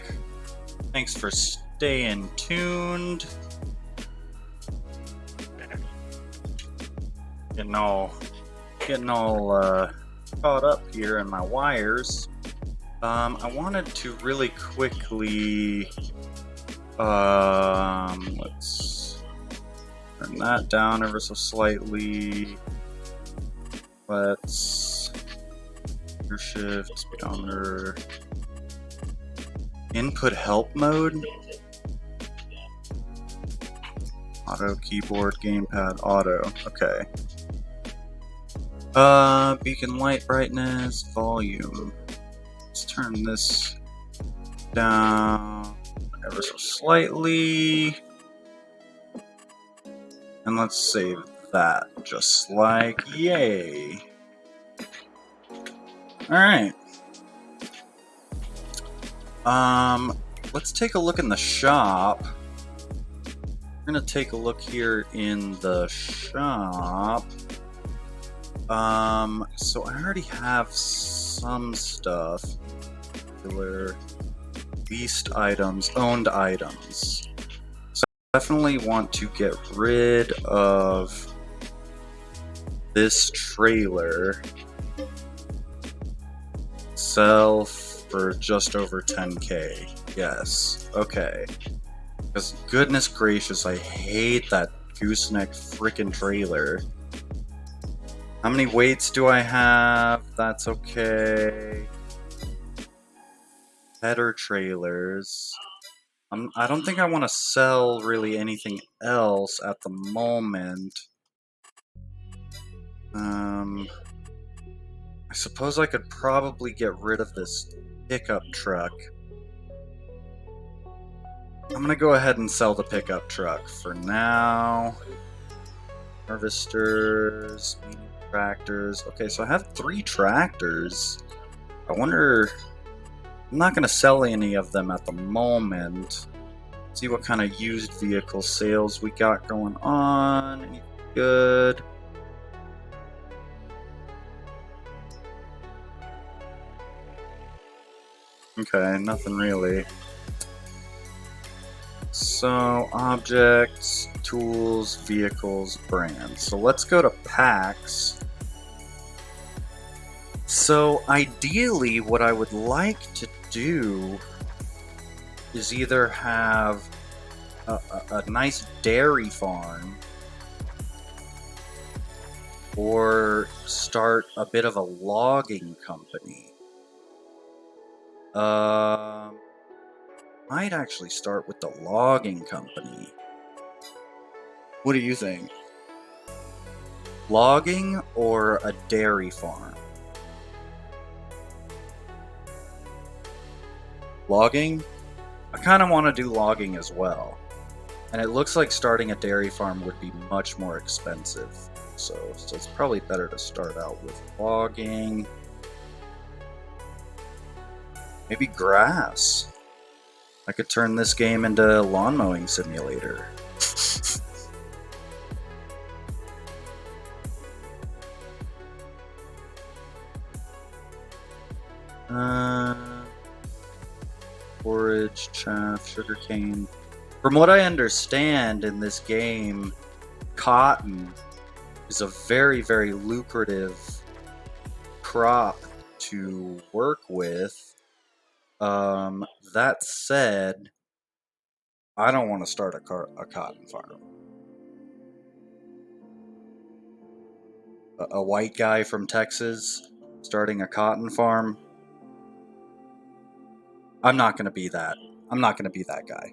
Thanks for staying tuned. Getting all caught up here in my wires. I wanted to really quickly let's turn that down ever so slightly. Let's shift speedometer input help mode, auto keyboard gamepad auto. Okay. Beacon light brightness volume. Let's turn this down ever so slightly, and let's save that just like yay. All right. Let's take a look in the shop. We're gonna take a look here in the shop. So I already have some stuff. Leased items, owned items. So I definitely want to get rid of this trailer. Sell for just over 10k. Yes. Okay. Because goodness gracious, I hate that gooseneck frickin' trailer. How many weights do I have? That's okay. Header trailers. I don't think I want to sell really anything else at the moment. I suppose I could probably get rid of this pickup truck. I'm gonna go ahead and sell the pickup truck for now. Harvesters, tractors. Okay, so I have 3 tractors. I wonder... I'm not going to sell any of them at the moment. See what kind of used vehicle sales we got going on. Anything good? Okay, nothing really. So, objects, tools, vehicles, brands. So let's go to packs. So ideally, what I would like to do is either have a nice dairy farm or start a bit of a logging company. Might actually start with the logging company. What do you think? Logging or a dairy farm? Logging? I kind of want to do logging as well. And it looks like starting a dairy farm would be much more expensive. So it's probably better to start out with logging. Maybe grass. I could turn this game into a lawn mowing simulator. Forage, chaff, sugarcane. From what I understand in this game, cotton is a very, very lucrative crop to work with. That said, I don't want to start a cotton farm. A white guy from Texas starting a cotton farm. I'm not going to be that. I'm not going to be that guy.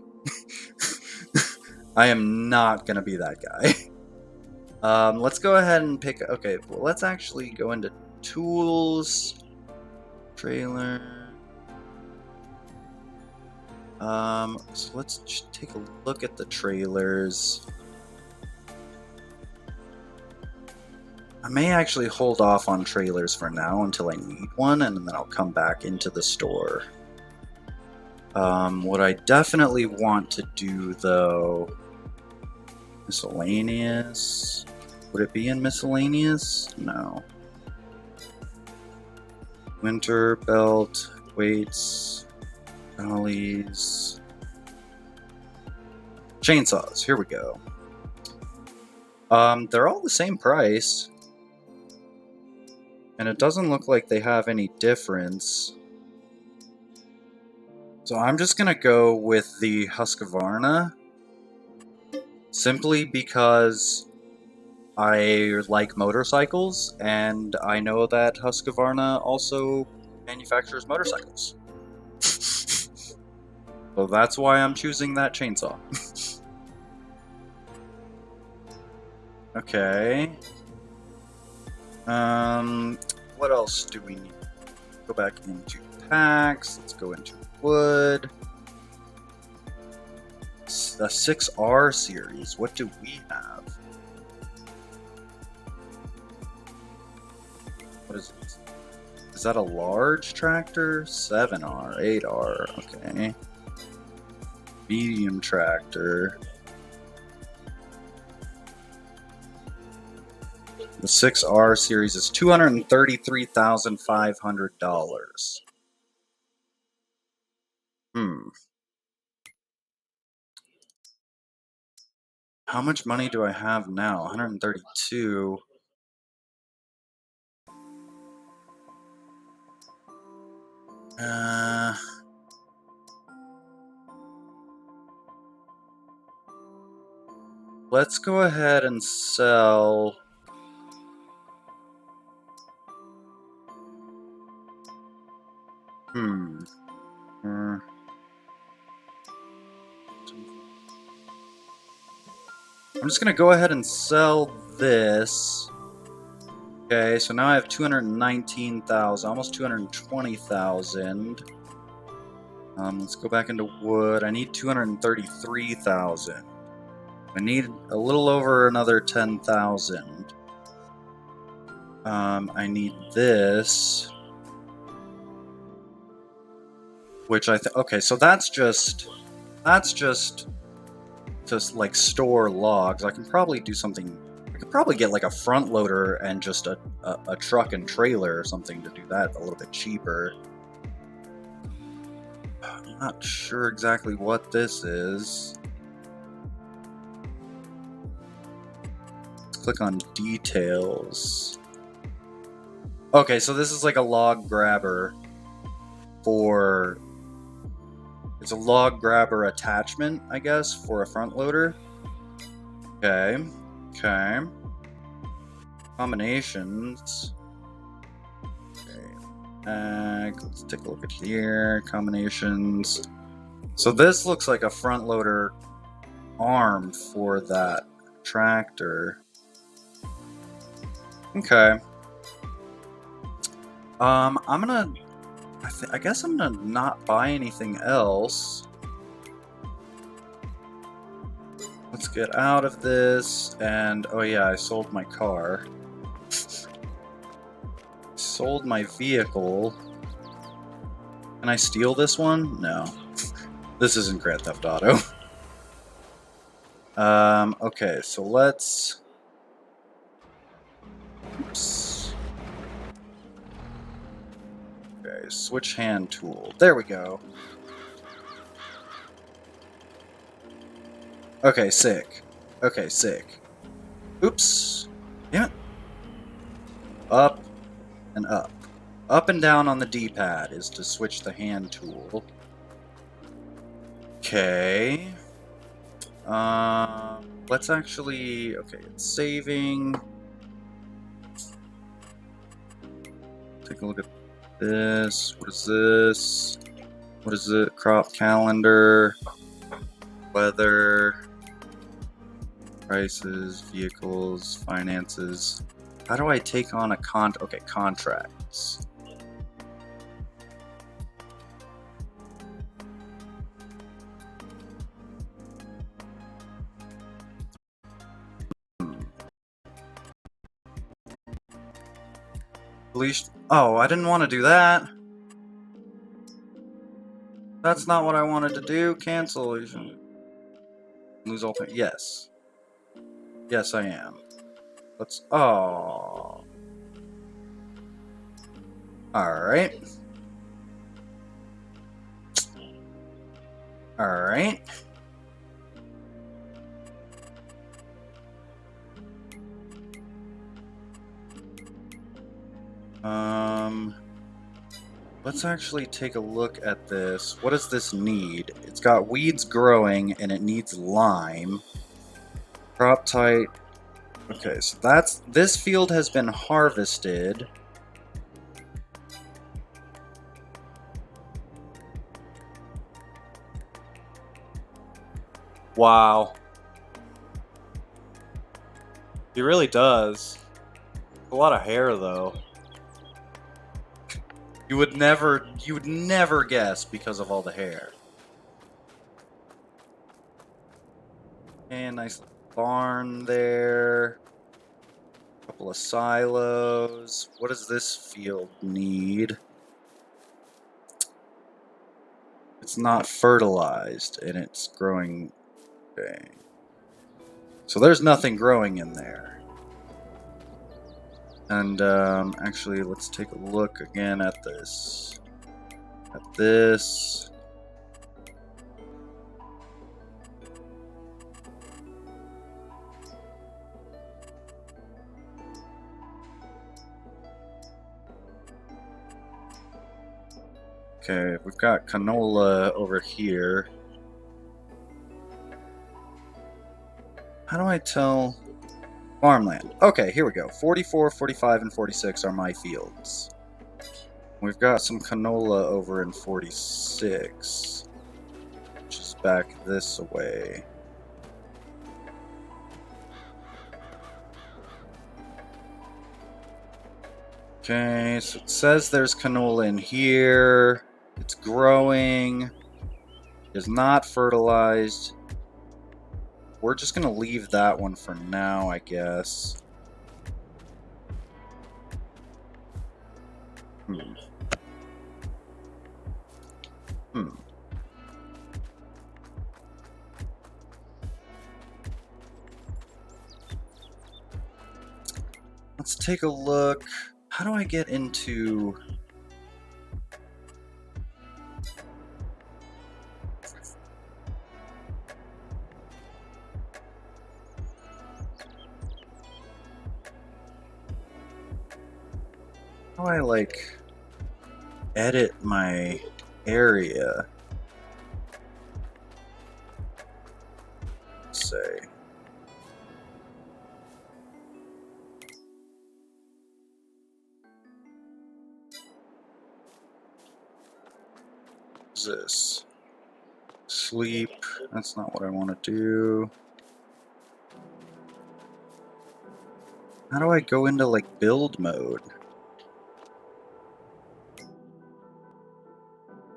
I am not going to be that guy. Let's go ahead and pick... Okay, well, let's actually go into tools. Trailer. So let's just take a look at the trailers. I may actually hold off on trailers for now until I need one, and then I'll come back into the store. What I definitely want to do, though... Miscellaneous... Would it be in miscellaneous? No. Winter belt, weights, dollies, chainsaws. Here we go. They're all the same price, and it doesn't look like they have any difference. So I'm just gonna go with the Husqvarna, simply because I like motorcycles, and I know that Husqvarna also manufactures motorcycles. So that's why I'm choosing that chainsaw. Okay. What else do we need? Go back into packs. Let's go into wood. The 6R series. What do we have? What is it? Is that a large tractor? 7R, 8R. Okay. Medium tractor. The 6R series is $233,500. How much money do I have now? 132. Let's go ahead and sell. I'm just gonna go ahead and sell this. Okay, so now I have 219,000, almost 220,000. Let's go back into wood. I need 233,000. I need a little over another 10,000. I need this, which okay, so that's just to like store logs. I can probably do something. I could probably get like a front loader and just a truck and trailer or something to do that a little bit cheaper. I'm not sure exactly what this is. Let's click on details. Okay, so this is like a log grabber for... It's a log grabber attachment, I guess, for a front loader. Okay. Okay. Combinations. Okay. Let's take a look at here. Combinations. So this looks like a front loader arm for that tractor. Okay. I'm gonna... I guess I'm gonna not buy anything else. Let's get out of this, and oh yeah, I sold my car. Sold my vehicle. Can I steal this one? No. This isn't Grand Theft Auto. Okay, so let's... Oops. Okay, switch hand tool. There we go. Okay, sick. Okay, sick. Oops. Yeah. Up and up. Up and down on the D-pad is to switch the hand tool. Okay. Let's actually... Okay, it's saving. Take a look at this. What is this? What is it? Crop calendar. Weather. Prices. Vehicles. Finances. How do I take on a okay, contracts. Oh, I didn't want to do that. That's not what I wanted to do. Cancel. Lose all pay. Yes. Yes, I am. Let's... Oh. Alright. Alright. Let's actually take a look at this. What does this need? It's got weeds growing and it needs lime. Crop type. Okay, so this field has been harvested. Wow. He really does. A lot of hair though. You would never guess because of all the hair. And nice barn there. Couple of silos. What does this field need? It's not fertilized and it's growing. Okay. So there's nothing growing in there. And actually, let's take a look again at this. At this. Okay, we've got canola over here. How do I tell? Farmland. Okay, here we go. 44, 45, and 46 are my fields. We've got some canola over in 46, which is back this way. Okay, so it says there's canola in here. It's growing. It is not fertilized. We're just going to leave that one for now, I guess. Let's take a look. How do I get into... How do I, like, edit my area? Let's say. What's this? Sleep. That's not what I want to do. How do I go into, like, build mode?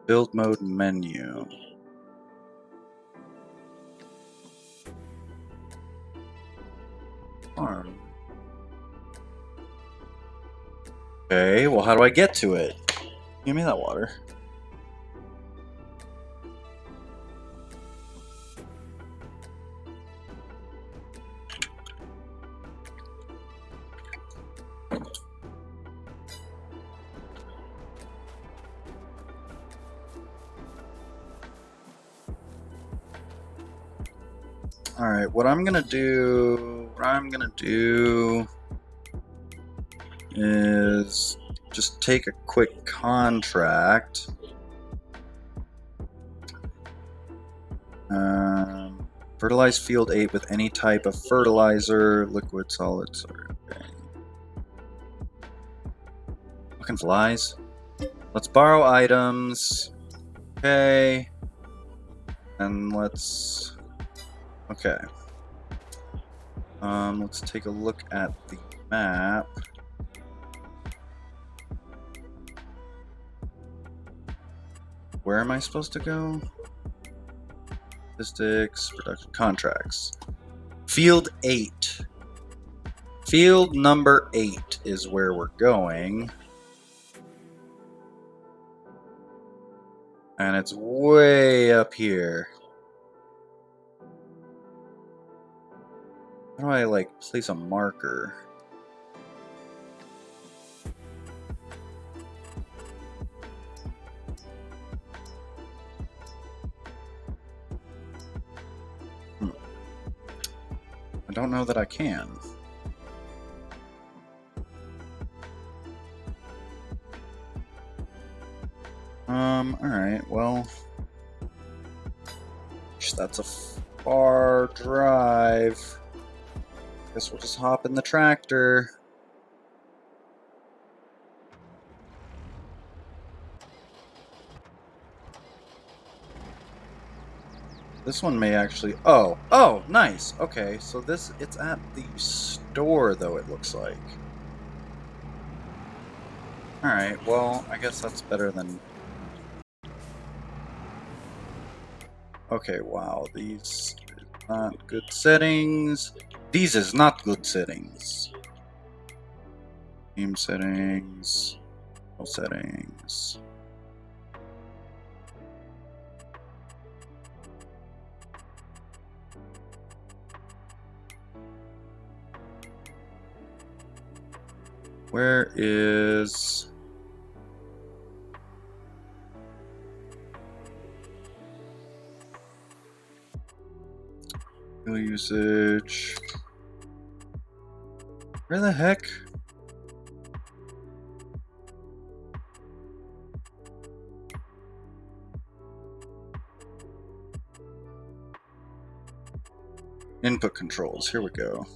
Build mode menu. Farm. Okay, well, how do I get to it? Give me that water. Alright, what I'm gonna do is just take a quick contract. Fertilize field 8 with any type of fertilizer, liquid, solid, sorry, okay. Fucking flies. Let's borrow items. Okay. And let's... Okay. Let's take a look at the map. Where am I supposed to go? Statistics, production, contracts. Field 8. Field number 8 is where we're going. And it's way up here. How do I, like, place a marker? don't know that I can. Alright, well... That's a far drive. Guess we'll just hop in the tractor. This one may actually... Oh, nice. Okay, so it's at the store, though, it looks like. Alright, well, I guess that's better than... Okay, wow, these are not good settings. These is not good settings. Game settings. No settings. Where is... fuel usage? Where the heck? Input controls, here we go.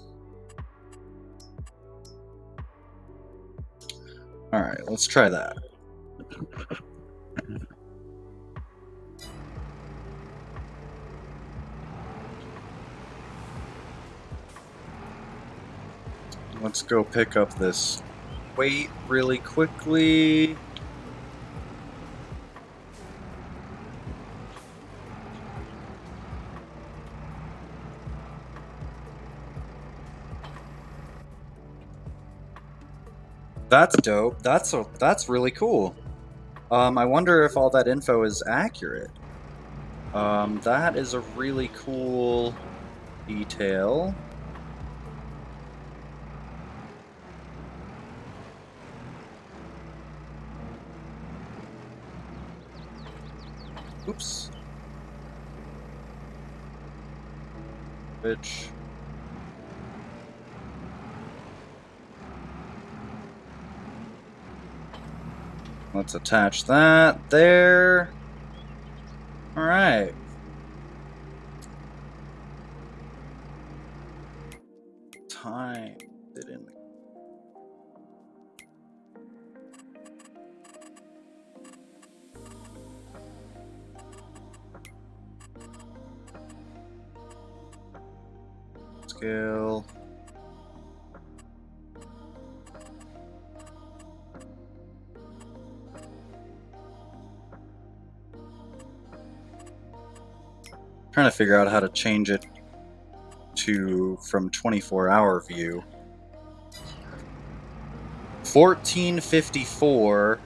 Alright, let's try that. Let's go pick up this weight really quickly. That's dope. That's really cool. I wonder if all that info is accurate. That is a really cool detail. Oops. Which... let's attach that there. Alright. Time it in the... scale. Trying to figure out how to change it to from 24-hour view. 1454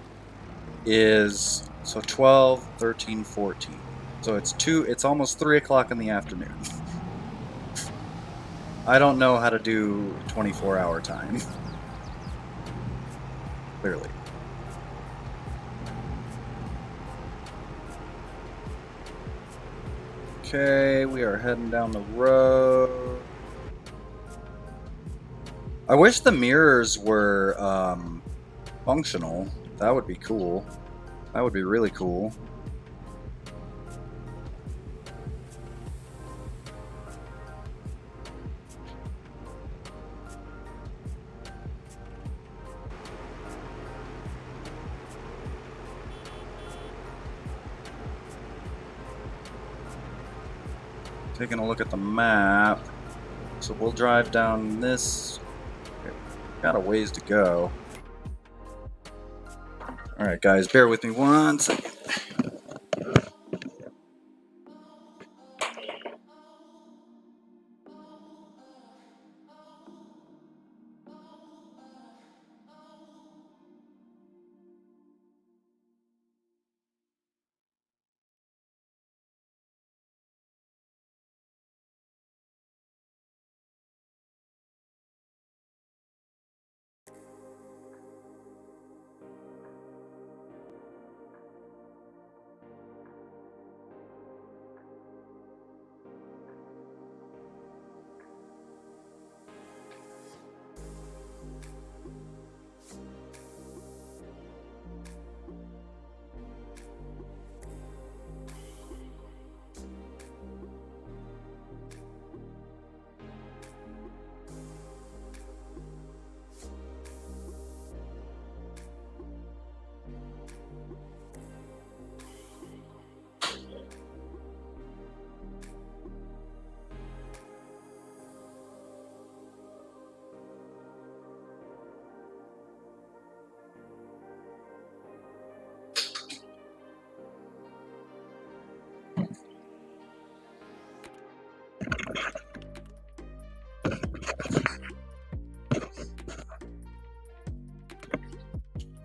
is so 12, 13, 14. So it's almost 3 o'clock in the afternoon. I don't know how to do 24-hour time. Clearly. Okay, we are heading down the road. I wish the mirrors were functional. That would be cool. That would be really cool. Taking a look at the map. So we'll drive down this. Got a ways to go. Alright guys, bear with me one second.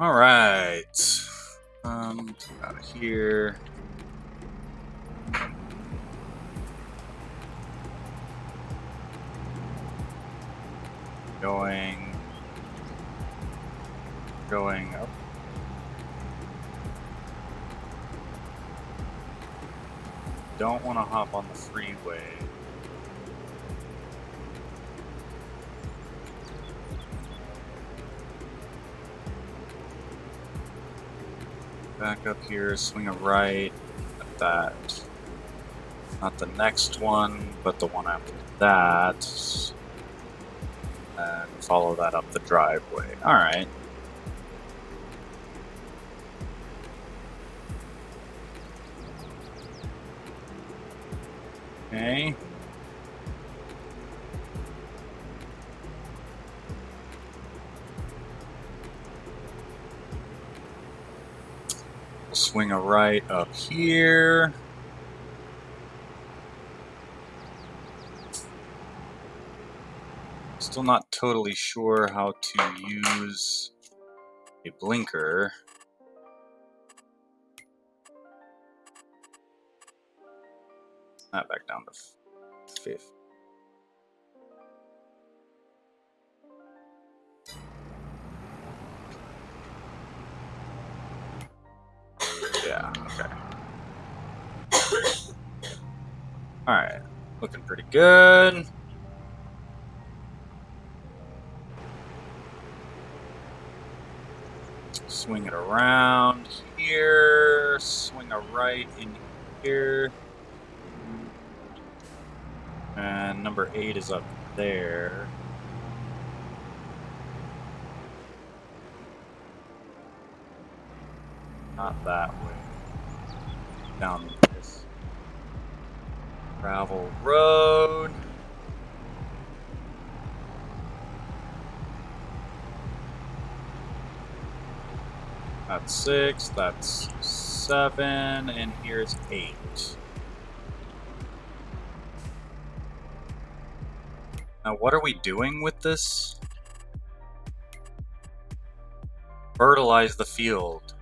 Alright. Out of here. Going up. Don't want to hop on the freeway. Back up here, swing a right at that. Not the next one, but the one after that. And follow that up the driveway. Alright. Okay. We'll swing a right up here. Still not totally sure how to use a blinker. That back down to 5th. Yeah, okay. Alright, looking pretty good. Swing it around here, swing a right in here. And number 8 is up there. Not that way. Down this gravel road. That's 6, that's 7, and here's 8. Now what are we doing with this? Fertilize the field.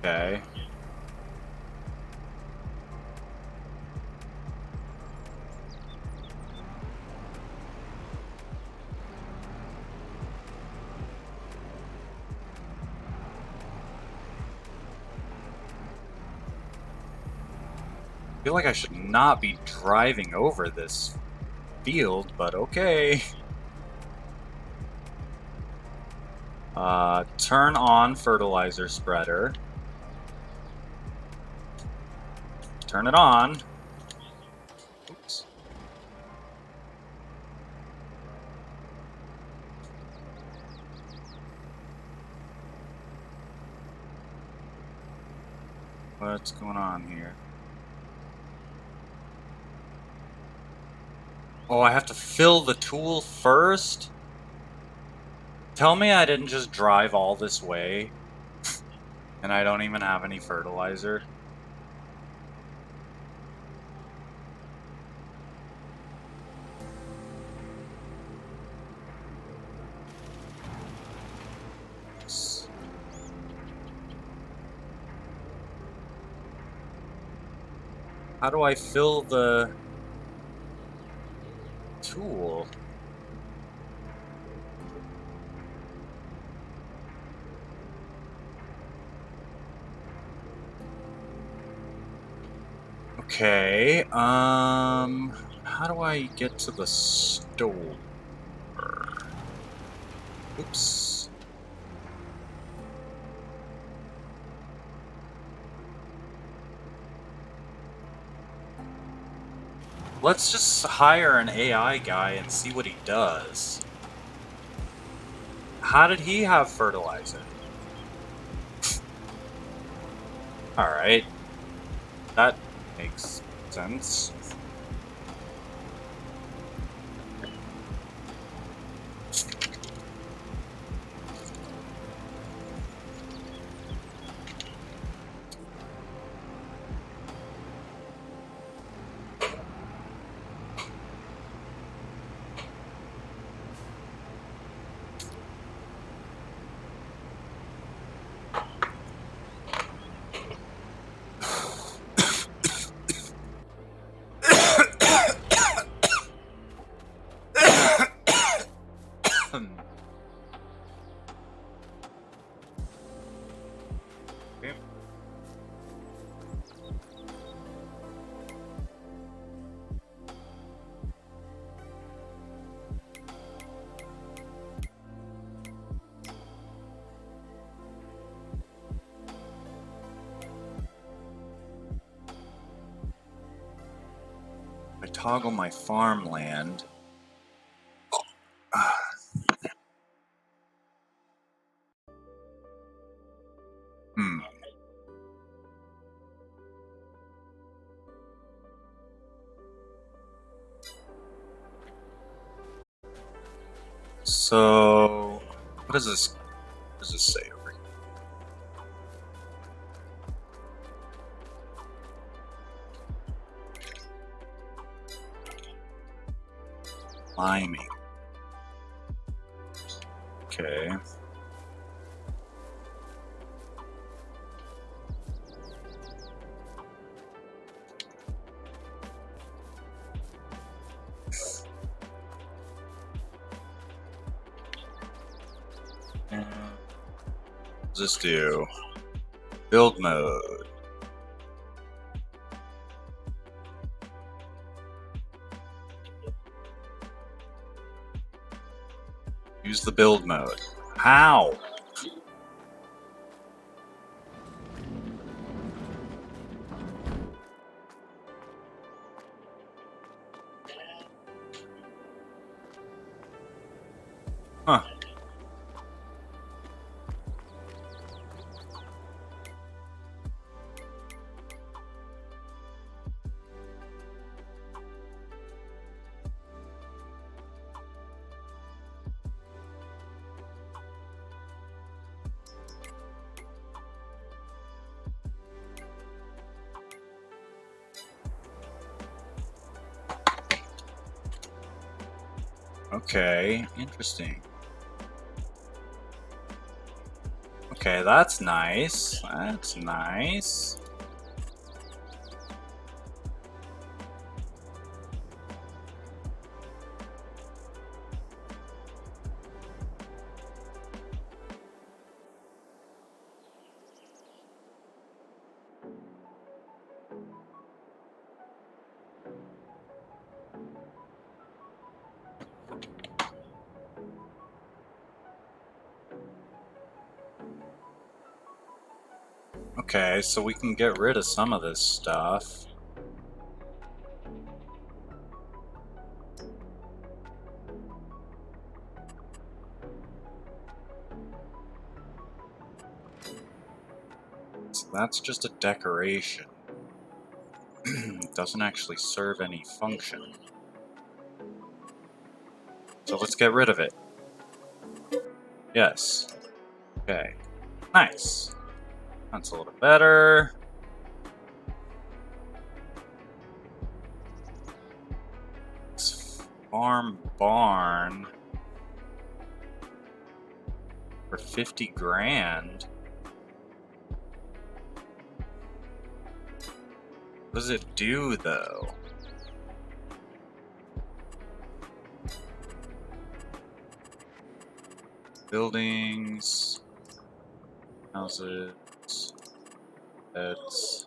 Okay. I feel like I should not be driving over this field, but okay. Turn on fertilizer spreader. Turn it on. Oops. What's going on here? Oh, I have to fill the tool first? Tell me I didn't just drive all this way and I don't even have any fertilizer. How do I fill the tool? Okay, how do I get to the store? Oops. Let's just hire an AI guy and see what he does. How did he have fertilizer? Alright. That makes sense. toggle my farmland. So, what does this say over here? Liming. Okay. What does this do? Build mode. Use the build mode. How? Huh. Okay, interesting. Okay, that's nice. That's nice. Okay, so we can get rid of some of this stuff. So that's just a decoration. It doesn't actually serve any function. So let's get rid of it. Yes. Okay. Nice. That's a little better. This farm barn for 50 grand. What does it do though? Buildings, houses, beds,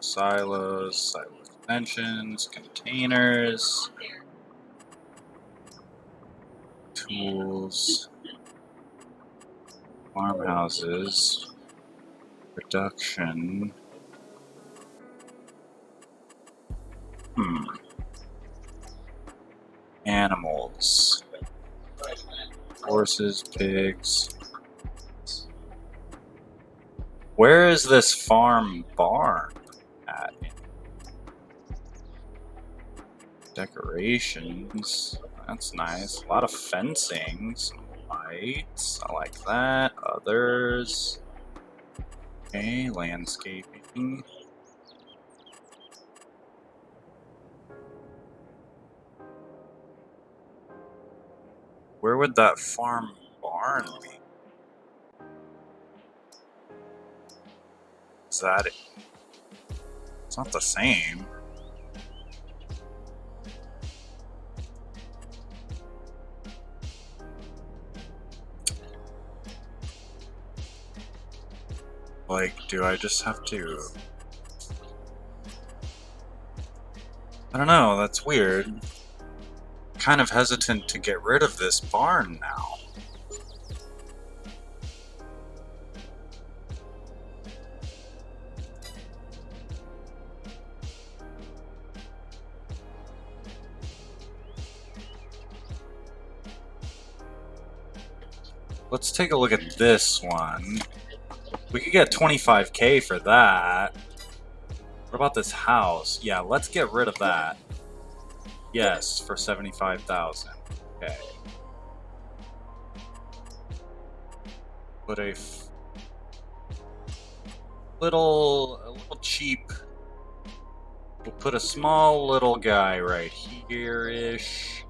silos, silo extensions, containers, tools, farmhouses, production. Animals. Horses, pigs. Where is this farm barn at? Decorations. That's nice. A lot of fencing. Some lights. I like that. Others. Okay, landscaping. Where would that farm barn be? Is that it? It's not the same. Like, do I just have to... I don't know, that's weird. Kind of hesitant to get rid of this barn now. let's take a look at this one. We could get 25K for that. What about this house? Yeah, let's get rid of that. Yes, for 75,000. Okay. Put a little cheap. We'll put a small little guy right here-ish.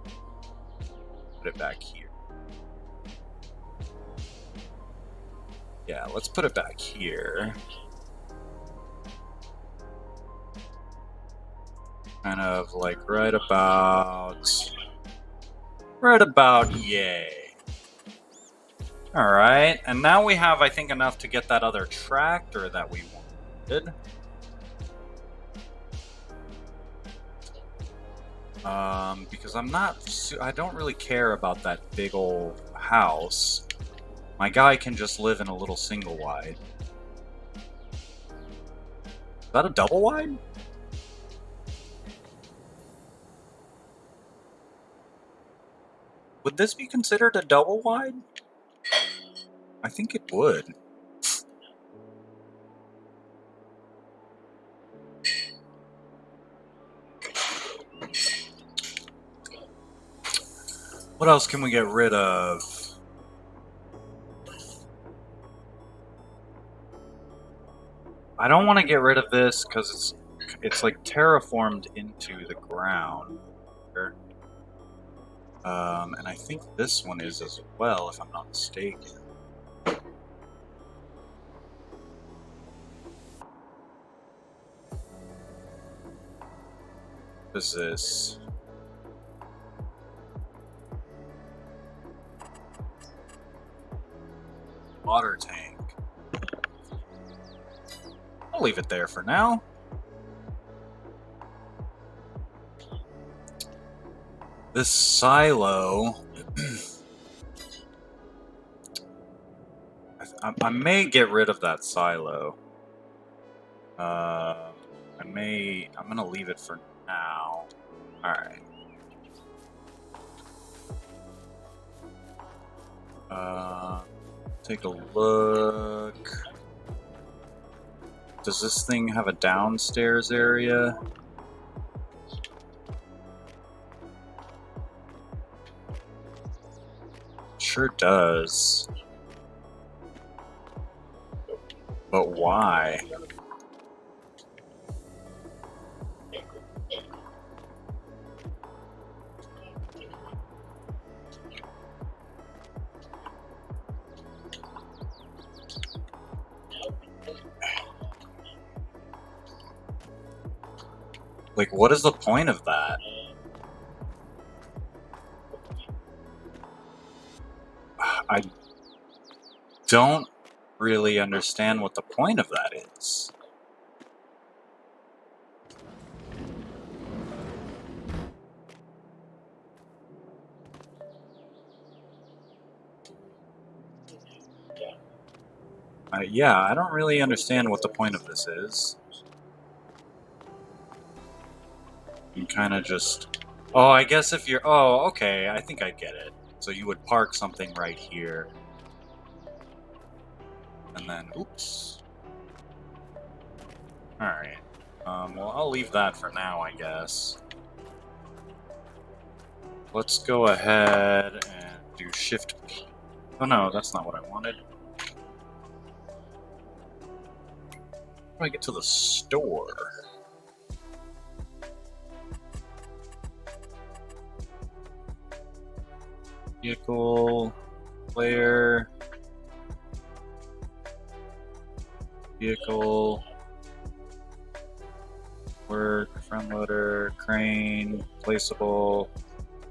Put it back here. Yeah, let's put it back here. Kind of like right about yay. Alright, and now we have, I think, enough to get that other tractor that we wanted. Because I don't really care about that big old house. My guy can just live in a little single wide. Is that a double wide? Would this be considered a double wide? I think it would. What else can we get rid of? I don't want to get rid of this because it's like terraformed into the ground. And I think this one is as well, if I'm not mistaken. What is this? Water tank. I'll leave it there for now. This silo... I may get rid of that silo. I'm gonna leave it for now. Alright. Take a look. Does this thing have a downstairs area? Sure does. But why? Like, what is the point of that? I don't really understand what the point of that is. Yeah, I don't really understand what the point of this is. You kind of just... Oh, I guess if you're... Oh, okay, I think I get it. So you would park something right here. And then... Oops. Alright. Well, I'll leave that for now, I guess. Let's go ahead and do Shift P. Oh no, that's not what I wanted. How do I get to the store? Vehicle, player, vehicle, work, front loader, crane, placeable,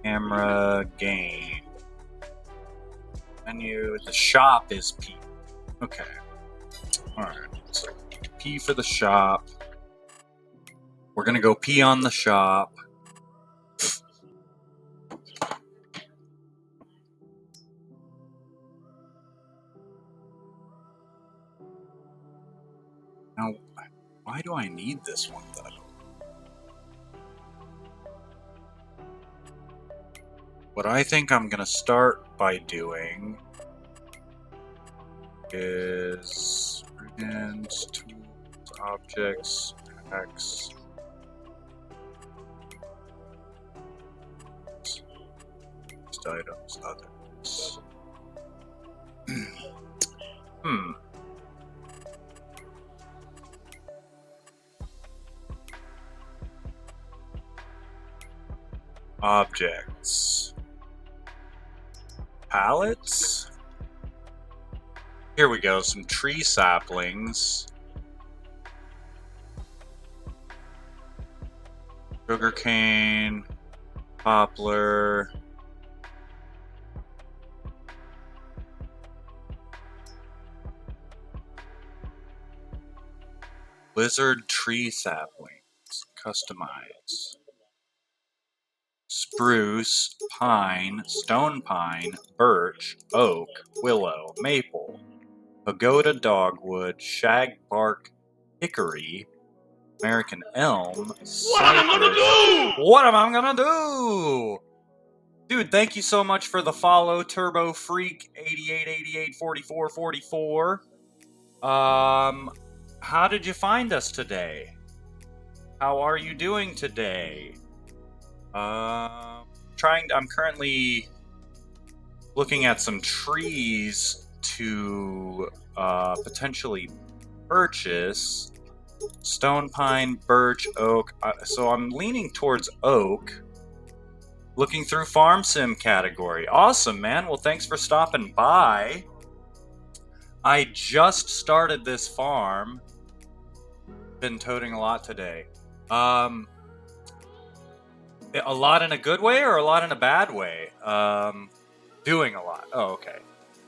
camera, game. Menu, the shop is P. Okay. Alright, so P for the shop. We're gonna go P on the shop. Now, why do I need this one, though? What I think I'm gonna start by doing is hands, tools, objects, packs. Items, others. Objects. Pallets? Here we go, some tree saplings. Sugarcane. Poplar. Lizard tree saplings. Customize. Spruce, pine, stone pine, birch, oak, willow, maple, pagoda dogwood, shagbark, hickory, American elm, cypress. What am I gonna do? What am I gonna do? Dude, thank you so much for the follow, Turbo Freak 88884444. How did you find us today? How are you doing today? I'm currently looking at some trees to potentially purchase. Stone pine, birch, oak. So I'm leaning towards oak. Looking through farm sim category. Awesome, man. Well, thanks for stopping by. I just started this farm. Been toting a lot today. A lot in a good way or a lot in a bad way? Doing a lot. Oh, okay.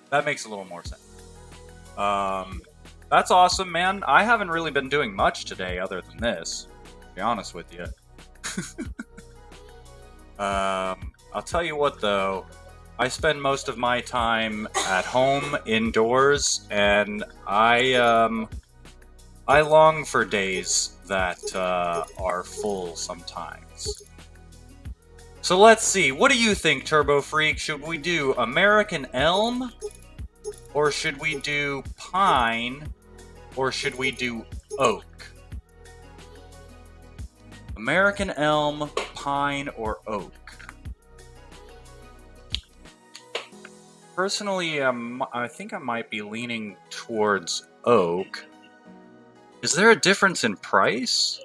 That makes a little more sense. That's awesome, man. I haven't really been doing much today other than this, to be honest with you. I'll tell you what, though. I spend most of my time at home, indoors, and I long for days that are full sometimes. So let's see. What do you think, Turbo Freak? Should we do American elm? Or should we do pine? Or should we do oak? American elm, pine, or oak? Personally, I think I might be leaning towards oak. Is there a difference in price?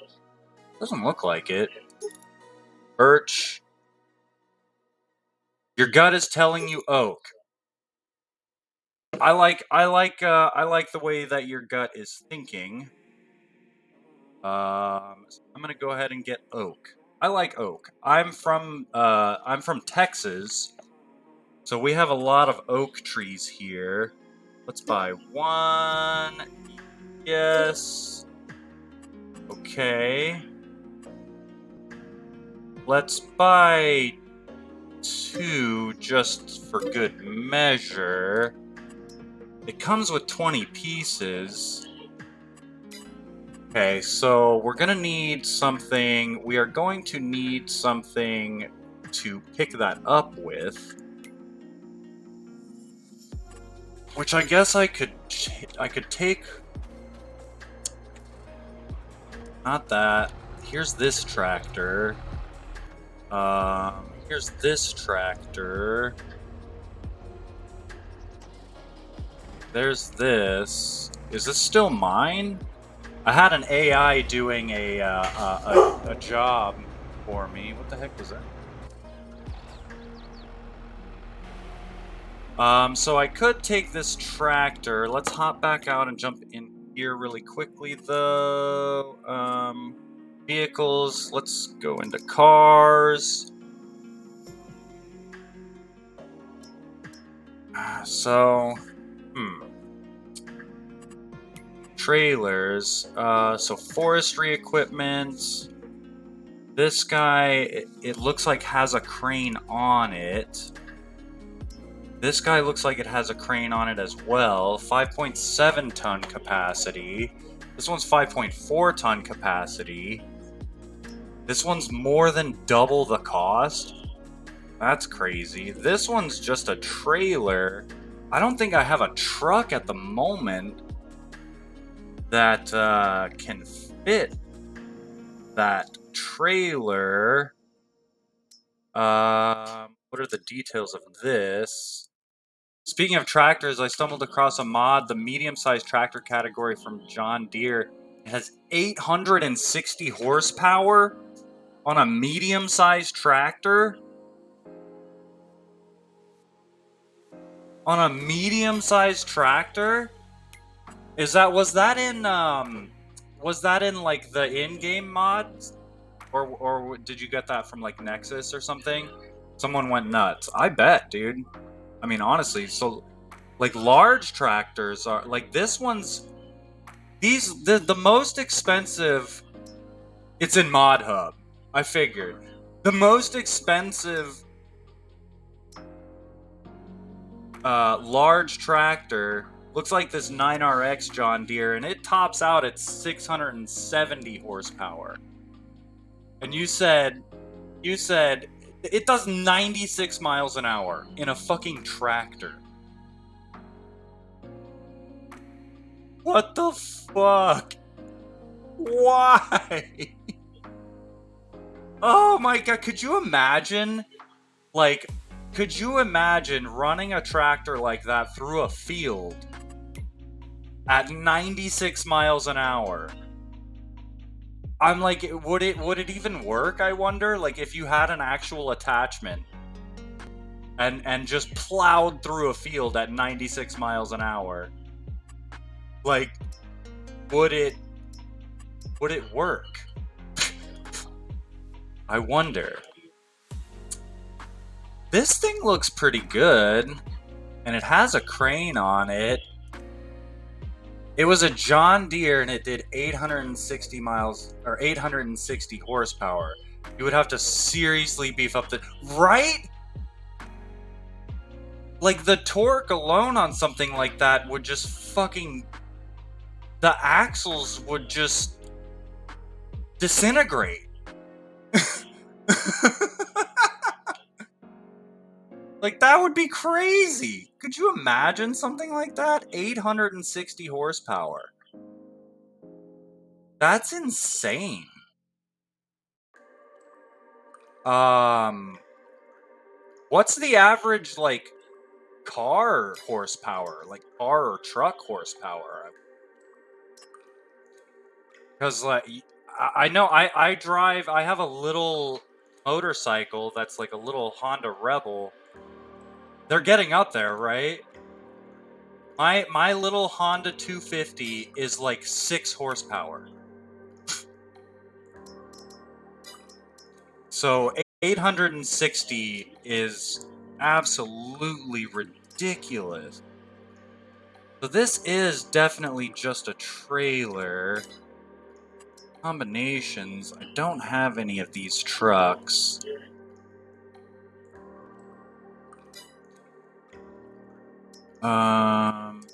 Doesn't look like it. Birch. Your gut is telling you oak. I like the way that your gut is thinking. I'm gonna go ahead and get oak. I like oak. I'm from Texas, so we have a lot of oak trees here. Let's buy one. Yes. Okay. Let's buy two just for good measure. It comes with 20 pieces. Okay, so we're gonna need something. We are going to need something to pick that up with. Which I guess I could take. Not that. Here's this tractor. Here's this tractor. There's this. Is this still mine? I had an AI doing a job for me. What the heck was that? So I could take this tractor. Let's hop back out and jump in here really quickly, though. Vehicles. Let's go into cars. Trailers. So forestry equipment. This guy, it looks like has a crane on it. This guy looks like it has a crane on it as well. 5.7 ton capacity. This one's 5.4 ton capacity. This one's more than double the cost. That's crazy. This one's just a trailer. I don't think I have a truck at the moment that can fit that trailer. What are the details of this? Speaking of tractors, I stumbled across a mod, the medium-sized tractor category from John Deere. It has 860 horsepower on a medium-sized tractor. On a medium-sized tractor? Was that in like the in-game mods? Or did you get that from like Nexus or something? Someone went nuts. I bet, dude. I mean, honestly, so like large tractors are like this one's the most expensive. It's in Mod Hub. I figured the most expensive large tractor looks like this 9RX John Deere, and it tops out at 670 horsepower. And you said it does 96 miles an hour in a fucking tractor. What the fuck? Why? Oh my god, could you imagine? Like, could you imagine running a tractor like that through a field at 96 miles an hour? I'm like, would it even work, I wonder? Like, if you had an actual attachment and just plowed through a field at 96 miles an hour, like, would it work? I wonder. This thing looks pretty good, and it has a crane on it. It was a John Deere, and it did 860 miles, or 860 horsepower. You would have to seriously beef up the... Right? Like, the torque alone on something like that would just fucking... The axles would just... disintegrate. Like, that would be crazy. Could you imagine something like that? 860 horsepower. That's insane. What's the average, like, car horsepower? Like, car or truck horsepower? Because, like, I know I drive... I have a little motorcycle that's like a little Honda Rebel. They're getting up there, right? My little Honda 250 is like 6 horsepower. So 860 is absolutely ridiculous. So this is definitely just a trailer. Combinations. I don't have any of these trucks.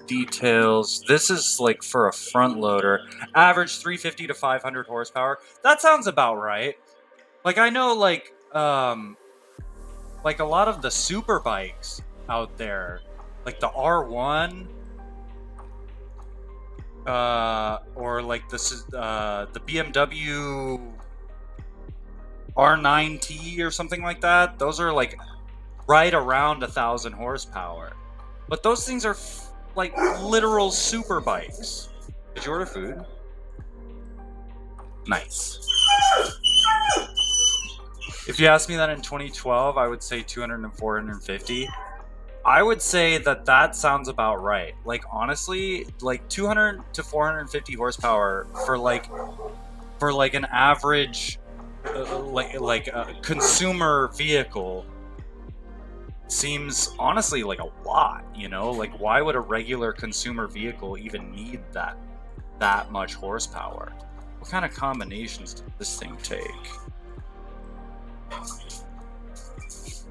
Details. This is like for a front loader. Average 350 to 500 horsepower. That sounds about right. Like, I know, like a lot of the super bikes out there, like the R1, or like the BMW R9T or something like that. Those are like right around 1,000 horsepower. But those things are like literal super bikes. Did you order food? Nice. If you asked me that in 2012, I would say 200 and 450. I would say that sounds about right. Like, honestly, like 200 to 450 horsepower for like an average like a consumer vehicle seems honestly like a lot, you know? Like, why would a regular consumer vehicle even need that much horsepower? What kind of combinations does this thing take?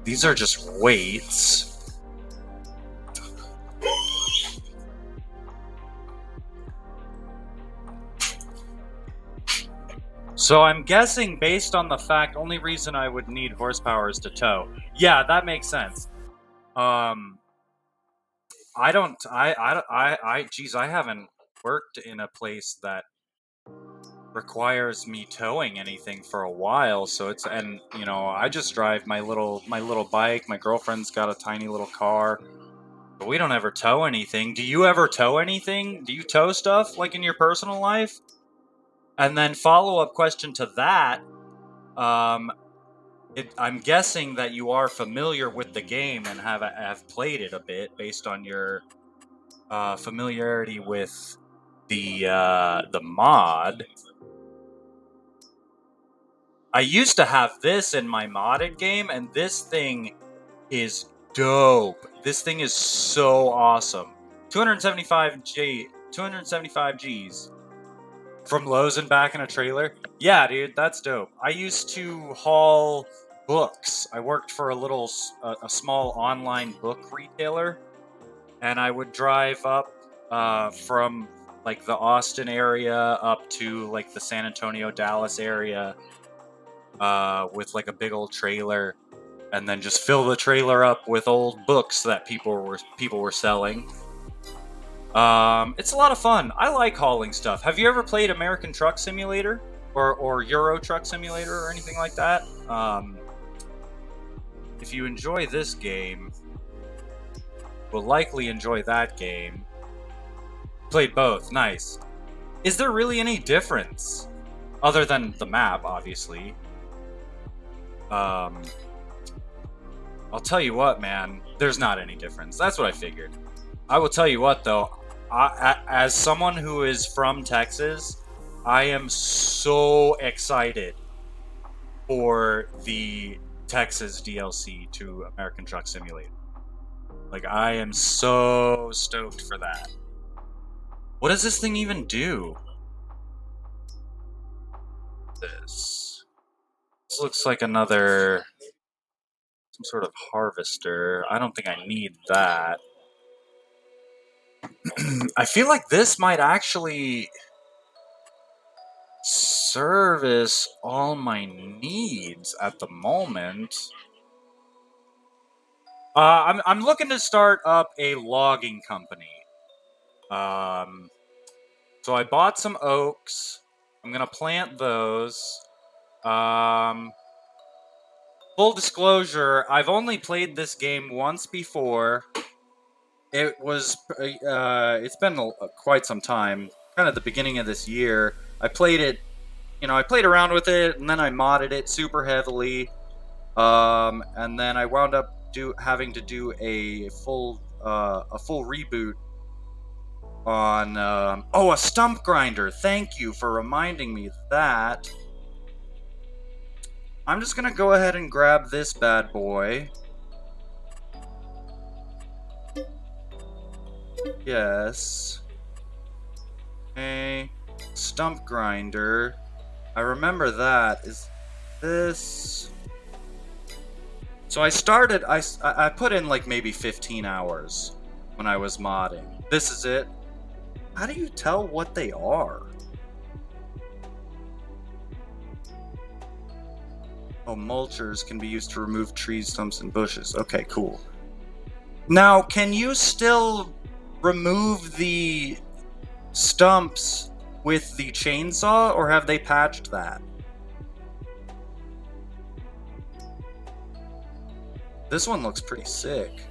These are just weights. So I'm guessing, based on the fact, only reason I would need horsepower is to tow. Yeah, that makes sense. geez, I haven't worked in a place that requires me towing anything for a while, so it's, and you know, I just drive my little bike. My girlfriend's got a tiny little car, but we don't ever tow anything. Do you ever tow anything? Do you tow stuff like in your personal life? And then follow-up question to that, um, I'm guessing that you are familiar with the game and have played it a bit based on your familiarity with the mod. I used to have this in my modded game, and this thing is dope. This thing is so awesome. 275 G's from Lowe's and back in a trailer. Yeah, dude, that's dope. I used to haul books. I worked for a small online book retailer, and I would drive up from like the Austin area up to like the San Antonio, Dallas area with like a big old trailer, and then just fill the trailer up with old books that people were selling. It's a lot of fun. I like hauling stuff. Have you ever played American Truck Simulator or Euro Truck Simulator or anything like that? If you enjoy this game, will likely enjoy that game. Played both. Nice. Is there really any difference other than the map, obviously? Um, I'll tell you what, man. There's not any difference. That's what I figured. I will tell you what, though. As someone who is from Texas, I am so excited for the Texas DLC to American Truck Simulator. Like, I am so stoked for that. What does this thing even do? This looks like another, some sort of harvester. I don't think I need that. I feel like this might actually service all my needs at the moment. I'm looking to start up a logging company. So I bought some oaks. I'm gonna plant those. Um, Full disclosure, I've only played this game once before. It's been quite some time, kind of the beginning of this year. I played it, I played around with it, and then I modded it super heavily. And then I wound up having to do a full reboot on a stump grinder. Thank you for reminding me of that. I'm just gonna go ahead and grab this bad boy. Yes. Okay. Stump grinder. I remember that. Is this... So I put in like maybe 15 hours when I was modding. This is it. How do you tell what they are? Oh, mulchers can be used to remove trees, stumps, and bushes. Okay, cool. Now, can you still remove the stumps with the chainsaw, or have they patched that? This one looks pretty sick.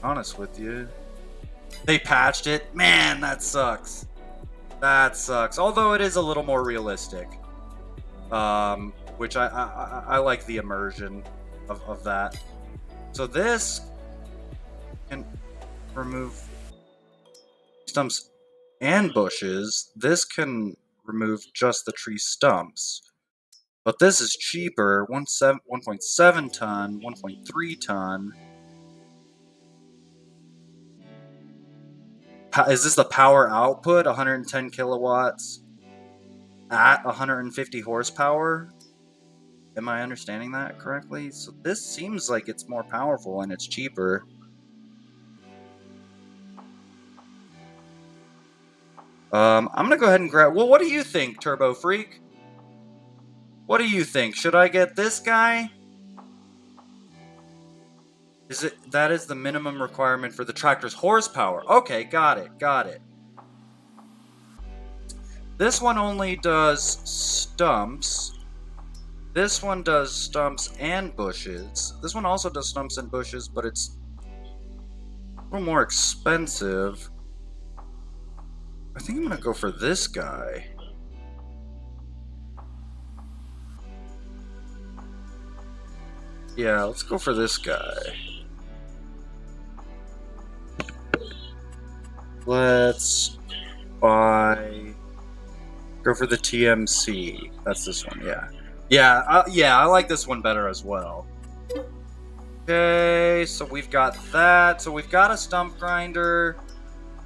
Honest with you. They patched it? Man, that sucks. That sucks. Although it is a little more realistic. Which I like the immersion of that. So this can remove stumps and bushes. This can remove just the tree stumps. But this is cheaper. 1.7 ton, 1.3 ton. Is this the power output? 110 kilowatts at 150 horsepower? Am I understanding that correctly? So this seems like it's more powerful and it's cheaper. I'm gonna go ahead and grab... Well, what do you think, Turbo Freak? What do you think? Should I get this guy? That is the minimum requirement for the tractor's horsepower. Okay, got it. This one only does stumps. This one does stumps and bushes. This one also does stumps and bushes, but it's a little more expensive. I think I'm gonna go for this guy. Yeah, let's go for this guy. Let's go for the TMC. That's this one, yeah. Yeah, I like this one better as well. Okay, so we've got that. So we've got a stump grinder.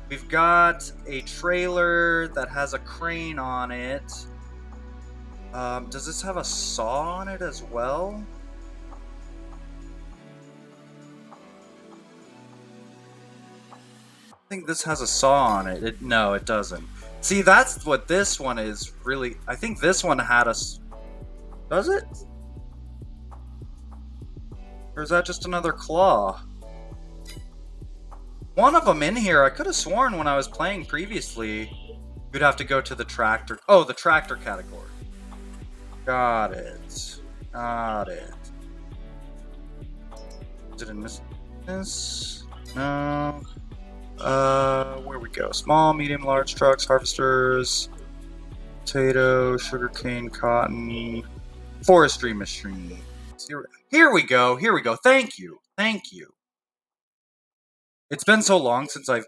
We've got a trailer that has a crane on it. Does this have a saw on it as well? I think this has a saw on it. No, it doesn't. See, that's what this one is really. I think this one had a. Does it? Or is that just another claw? One of them in here, I could have sworn when I was playing previously, you'd have to go to the tractor. Oh, the tractor category. Got it. Did I miss this? No. Where we go? Small, medium, large trucks, harvesters, potato, sugarcane, cotton, forestry machine. Here we go. Thank you. It's been so long since I've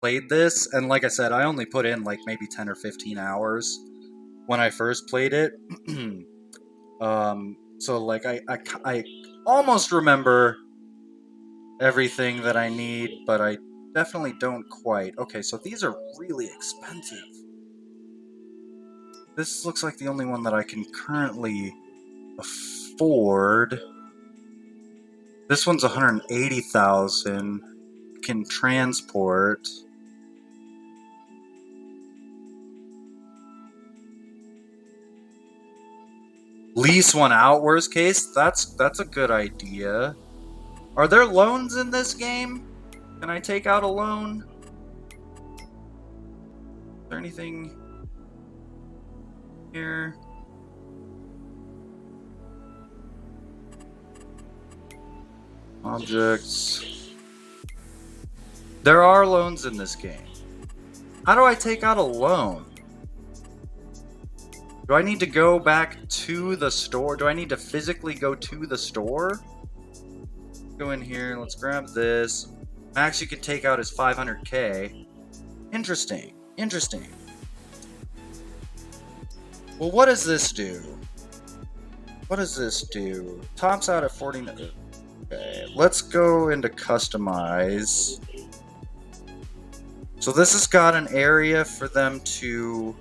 played this, and like I said, I only put in like maybe 10 or 15 hours when I first played it. So like I almost remember everything that I need, but I definitely don't quite. Okay, so these are really expensive. This looks like the only one that I can currently afford. This one's 180,000. Can transport. Lease one out, worst case. That's a good idea. Are there loans in this game? Can I take out a loan? Is there anything here? Objects. There are loans in this game. How do I take out a loan? Do I need to go back to the store? Do I need to physically go to the store? Go in here. Let's grab this. Max you can take out is 500k. Interesting. Well, what does this do? Tops out at 49. Okay, let's go into customize. So this has got an area for them to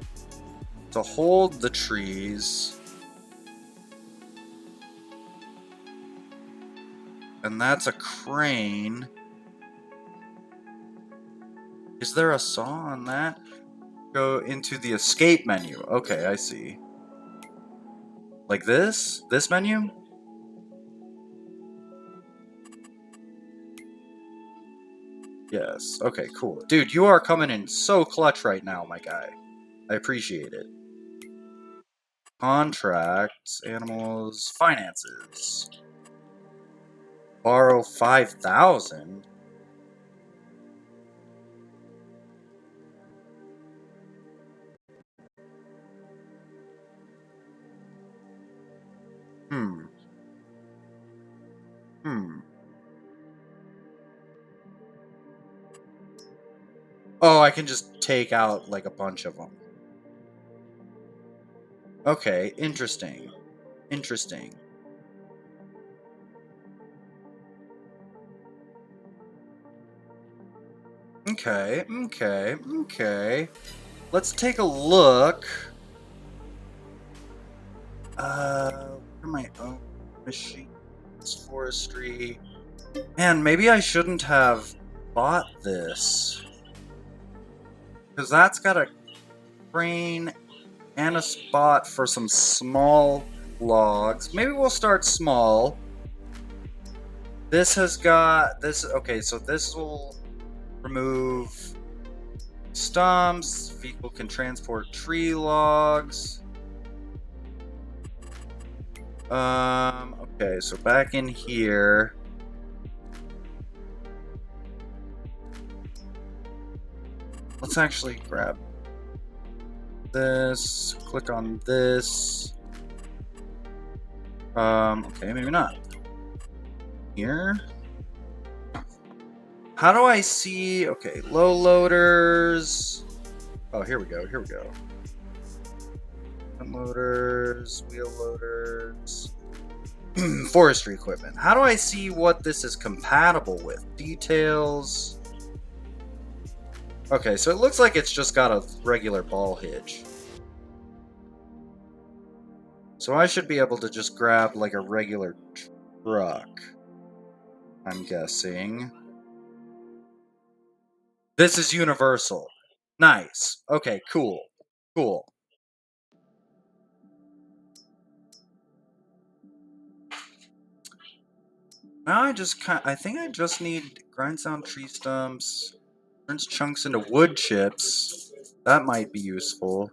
hold the trees. And that's a crane. Is there a saw on that? Go into the escape menu. Okay, I see. Like this? This menu? Yes. Okay, cool. Dude, you are coming in so clutch right now, my guy. I appreciate it. Contracts, animals, finances. Borrow 5,000. Oh, I can just take out like a bunch of them. Okay, interesting. Okay. Let's take a look. What are my own machines? Forestry. Man, maybe I shouldn't have bought this. Because that's got a crane and a spot for some small logs. Maybe we'll start small. This has got this. Okay, so this will remove stumps. Vehicle can transport tree logs. Okay, so back in here. Let's actually grab this, click on this. Okay, maybe not. Here. How do I see? Okay, low loaders. Oh, here we go. Here we go. Front loaders, wheel loaders, forestry equipment. How do I see what this is compatible with? Details. Okay, so it looks like it's just got a regular ball hitch. So I should be able to just grab like a regular truck, I'm guessing. This is universal. Nice. Okay, cool. Cool. Now I think I just need grinds down tree stumps, turns chunks into wood chips. That might be useful.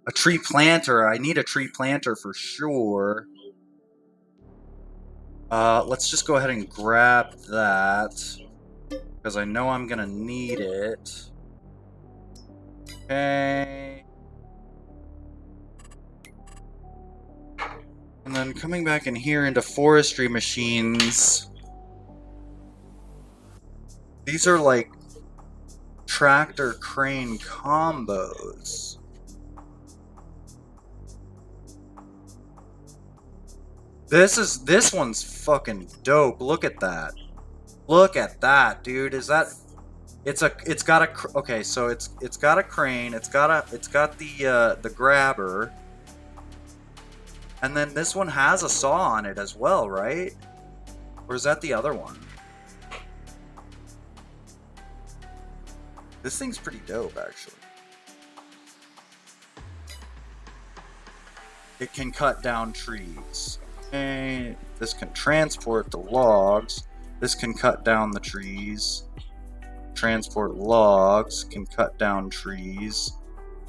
A tree planter. I need a tree planter for sure. Let's just go ahead and grab that, because I know I'm gonna need it. Okay. And then coming back in here into forestry machines. These are like tractor crane combos. This one's fucking dope. Look at that. Look at that, dude. Is that it's got a okay, so it's got a crane, it's got the grabber. And then this one has a saw on it as well, right? Or is that the other one? This thing's pretty dope, actually. It can cut down trees. Okay, this can transport the logs. This can cut down the trees. Transport logs, can cut down trees.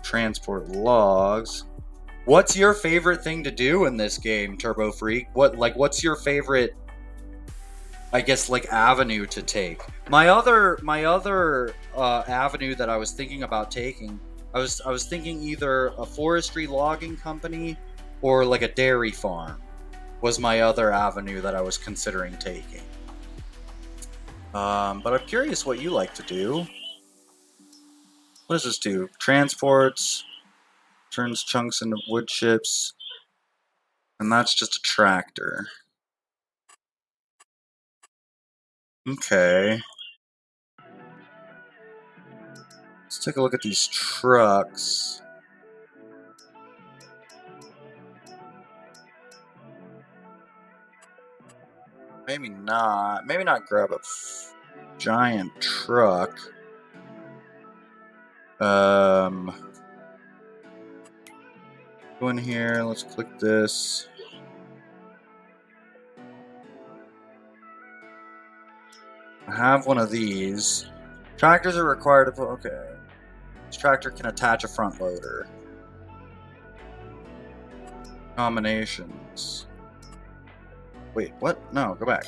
Transport logs. What's your favorite thing to do in this game, Turbo Freak? What's your favorite, I guess, like, avenue to take? My other avenue that I was thinking about taking, I was thinking either a forestry logging company or like a dairy farm was my other avenue that I was considering taking. But I'm curious what you like to do. What does this do? Transports, turns chunks into wood chips, and that's just a tractor. Okay. Let's take a look at these trucks. Maybe not. Maybe not grab a giant truck. Go in here. Let's click this. I have one of these. Tractors are required to put. Okay. This tractor can attach a front loader. Combinations. Wait, what? No, go back.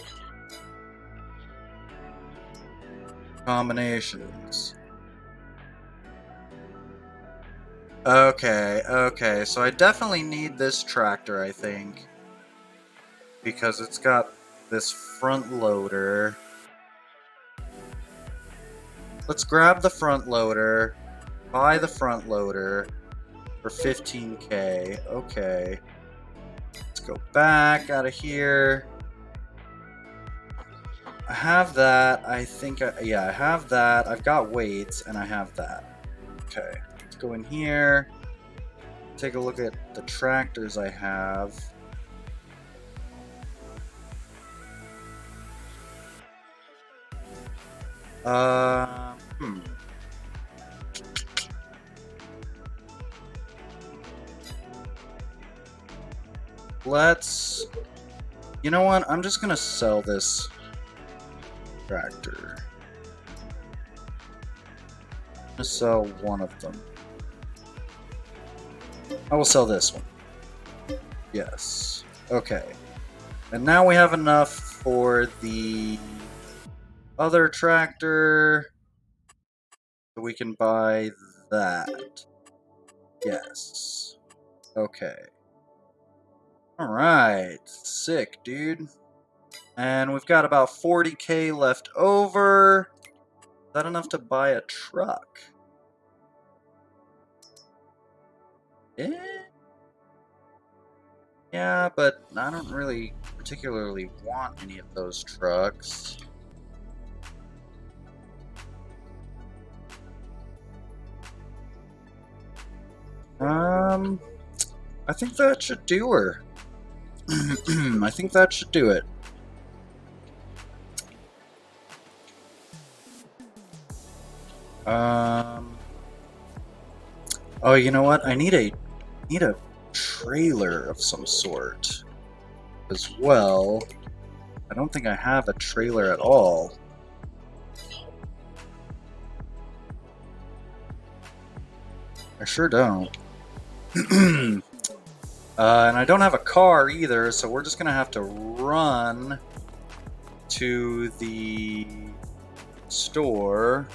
Combinations. Okay, so I definitely need this tractor, I think. Because it's got this front loader. Let's grab the front loader, buy the front loader for 15K. Okay. Let's go back out of here. I have that. I think, yeah, I have that. I've got weights, and I have that. Okay. Let's go in here. Take a look at the tractors I have. Let's You know what? I'm just gonna sell this tractor. I'm gonna sell one of them. I will sell this one. Yes. Okay. And now we have enough for the other tractor. So we can buy that. Yes. Okay. Alright. Sick, dude. And we've got about 40k left over. Is that enough to buy a truck? Yeah, but I don't really particularly want any of those trucks. I think that should do her. I think that should do it. Oh, you know what? I need a trailer of some sort as well. I don't think I have a trailer at all. I sure don't. And I don't have a car either, so we're just gonna have to run to the store.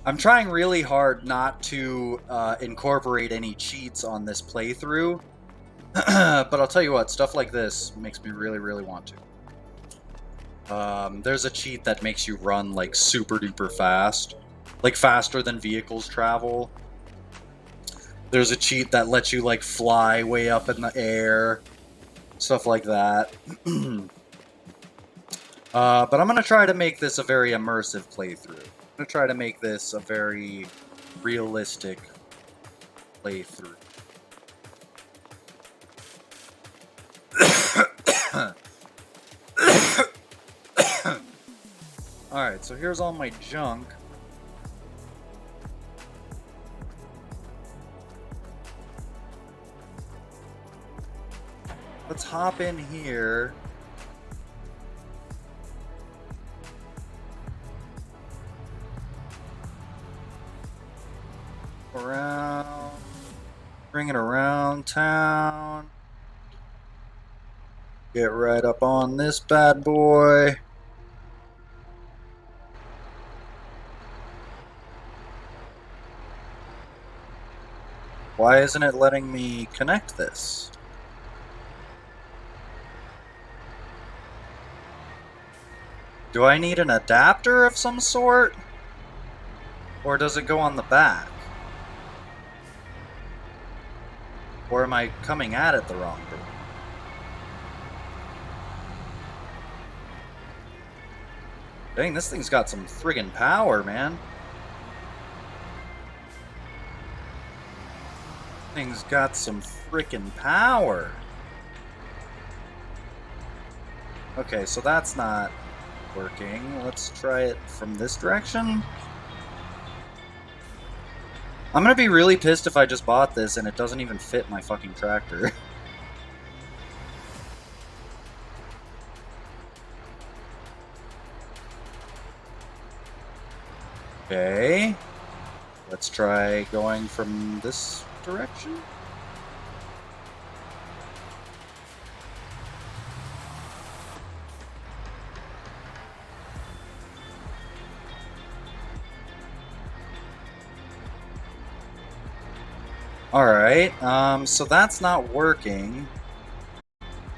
I'm trying really hard not to incorporate any cheats on this playthrough, but I'll tell you what, stuff like this makes me really, really want to. There's a cheat that makes you run like super duper fast, like faster than vehicles travel. There's a cheat that lets you like fly way up in the air, stuff like that. But I'm gonna try to make this a very immersive playthrough. I'm gonna try to make this a very realistic playthrough. Alright, so here's all my junk. Let's hop in here. Around. Bring it around town. Get right up on this bad boy. Why isn't it letting me connect this? Do I need an adapter of some sort? Or does it go on the back? Or am I coming at it the wrong way? Dang, this thing's got some friggin' power, man. This thing's got some frickin' power. Okay, so that's not working. Let's try it from this direction. I'm gonna be really pissed if I just bought this and it doesn't even fit my fucking tractor. Okay. Let's try going from this direction. Alright, so that's not working.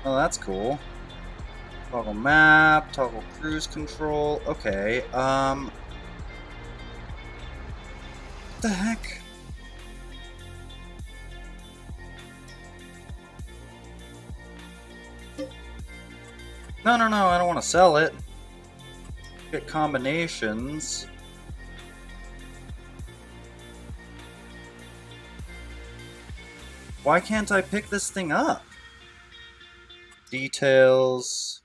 Oh, that's cool. Toggle map, toggle cruise control. Okay, what the heck? No, I don't want to sell it. Get combinations. Why can't I pick this thing up? Details.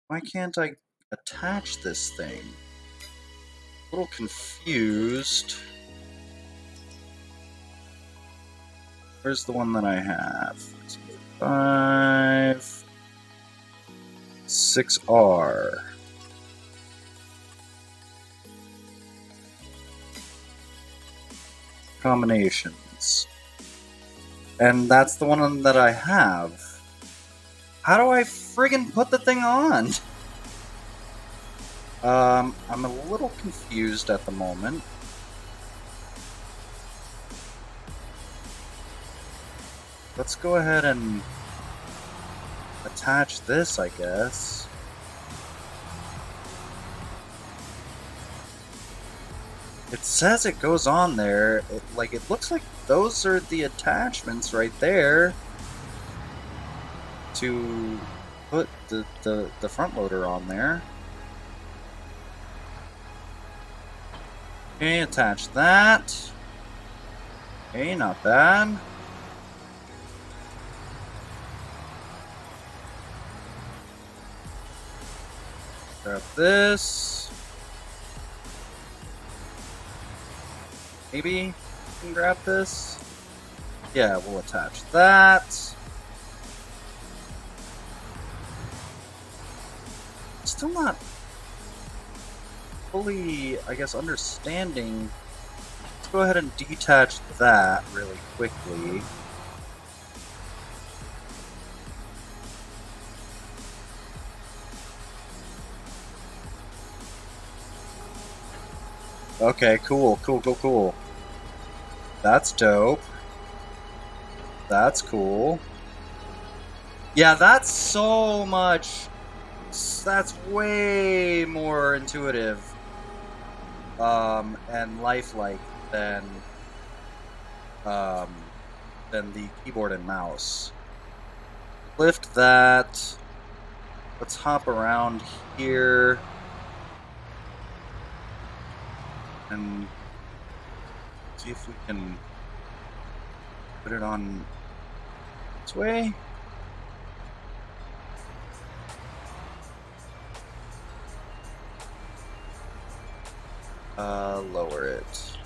Why can't I attach this thing? A little confused. Where's the one that I have? 5, 6R. Combinations. And that's the one that I have. How do I friggin' put the thing on? I'm a little confused at the moment. Let's go ahead and attach this, I guess. It says it goes on there. It looks like those are the attachments right there to put the front loader on there. Okay, attach that. Okay, not bad. Grab this. Maybe you can grab this. Yeah, we'll attach that. Still not fully, I guess, understanding. Let's go ahead and detach that really quickly. Okay, cool. That's dope. That's cool. Yeah, that's so much. That's way more intuitive and lifelike than the keyboard and mouse. Lift that. Let's hop around here and see if we can put it on this way. Lower it.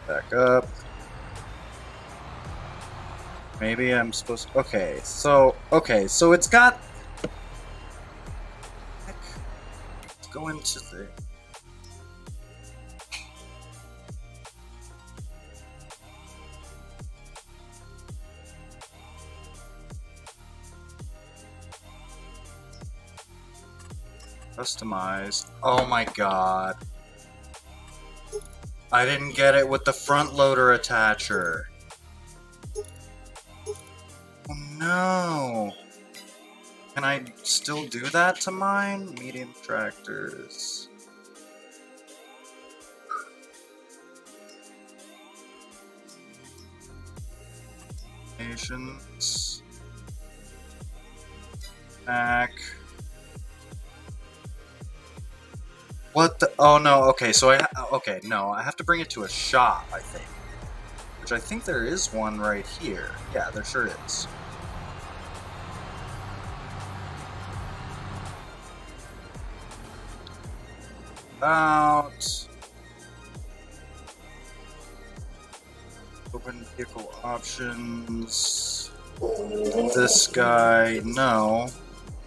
Back up. Maybe I'm supposed to... Okay, so it's got... Let's go into the... Customized. Oh my god. I didn't get it with the front loader attacher. Oh no. Can I still do that to mine? Medium tractors. Nations. Back. What the? Oh no, okay, so okay, no, I have to bring it to a shop, I think. Which I think there is one right here. Yeah, there sure is. About... Open vehicle options. This guy, no.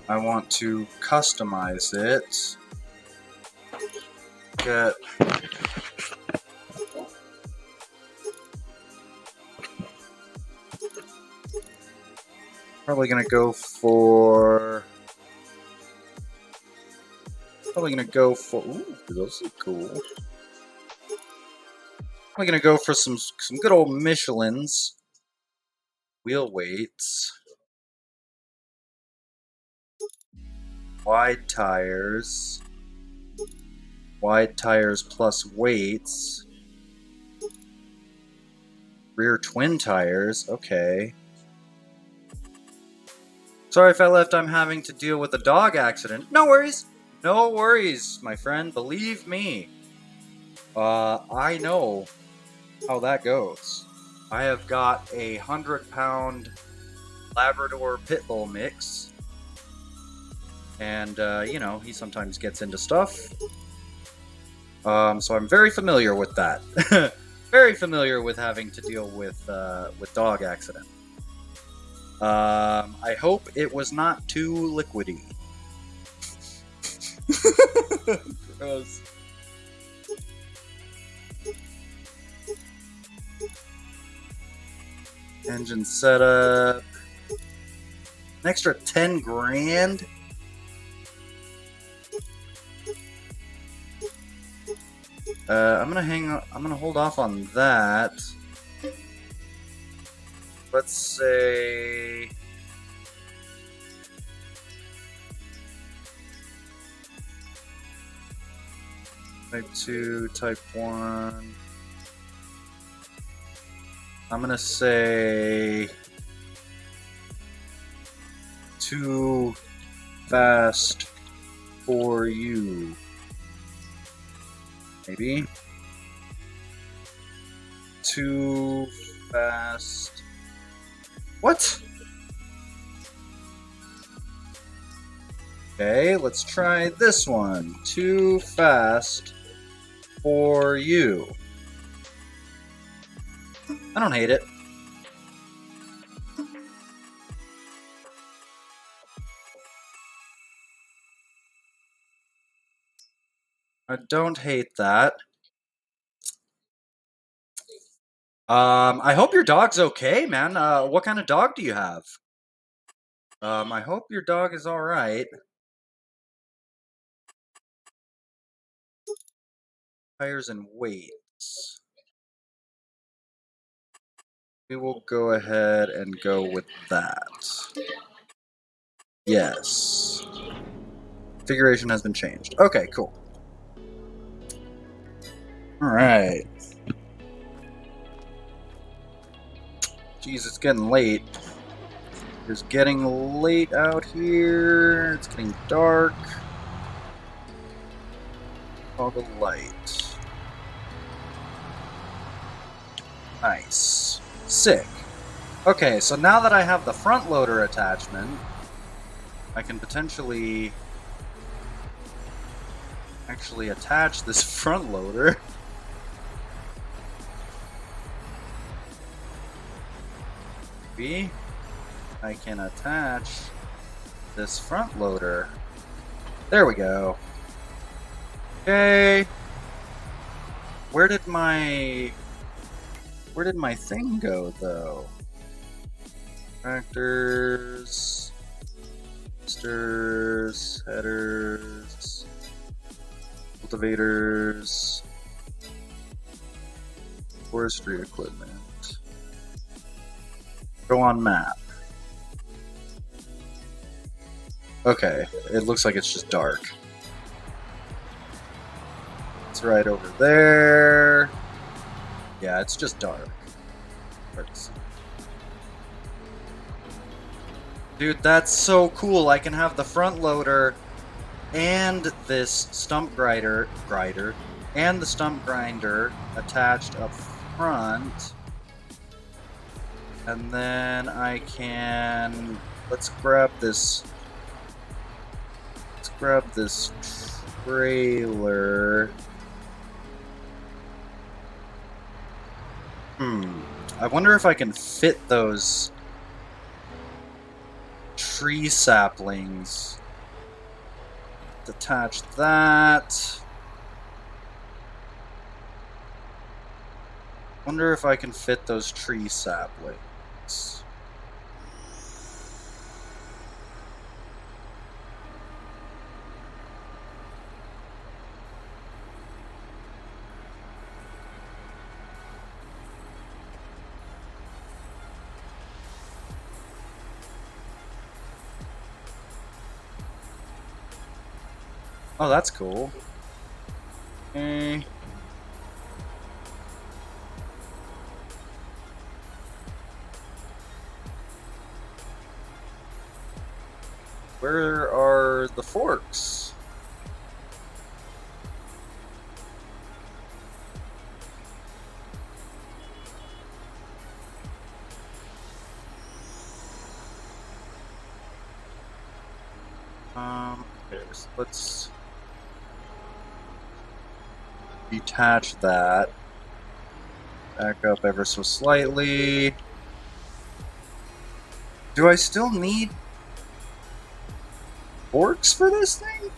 I want to customize it. Get probably gonna go for ooh, those look cool. Probably gonna go for some good old Michelin's wheel weights. Wide tires plus weights. Rear twin tires, okay. Sorry if I left, I'm having to deal with a dog accident. No worries, my friend, believe me. I know how that goes. I have got a 100-pound Labrador Pit Bull mix. And, you know, he sometimes gets into stuff. So I'm very familiar with that. Very familiar with having to deal with dog accident. I hope it was not too liquidy. Gross. Engine setup. An extra 10 grand? I'm gonna hold off on that. Let's say Type 2, Type 1. I'm gonna say too fast for you. Maybe. Too fast. What? Okay, let's try this one. Too fast for you. I don't hate it. I don't hate that. I hope your dog's okay, man. What kind of dog do you have? I hope your dog is alright. Tires and weights. We will go ahead and go with that. Yes. Configuration has been changed. Okay, cool. Alright. Jeez, it's getting late. It's getting late out here. It's getting dark. All the light. Nice. Sick. Okay, so now that I have the front loader attachment, I can potentially actually attach this front loader. Maybe I can attach this front loader. There we go. Okay. Where did my thing go though? Tractors, boosters, headers, cultivators, forestry equipment. Go on map. Okay, it looks like it's just dark. It's right over there. Yeah, it's just dark. Hard to see. Dude, that's so cool. I can have the front loader and this stump grinder and the stump grinder attached up front. And then I can let's grab this trailer. I wonder if I can fit those tree saplings. Detach that. Wonder if I can fit those tree saplings. Oh, that's cool. Okay. Where are the forks? Okay, so let's detach that. Back up ever so slightly. Do I still need forks for this thing?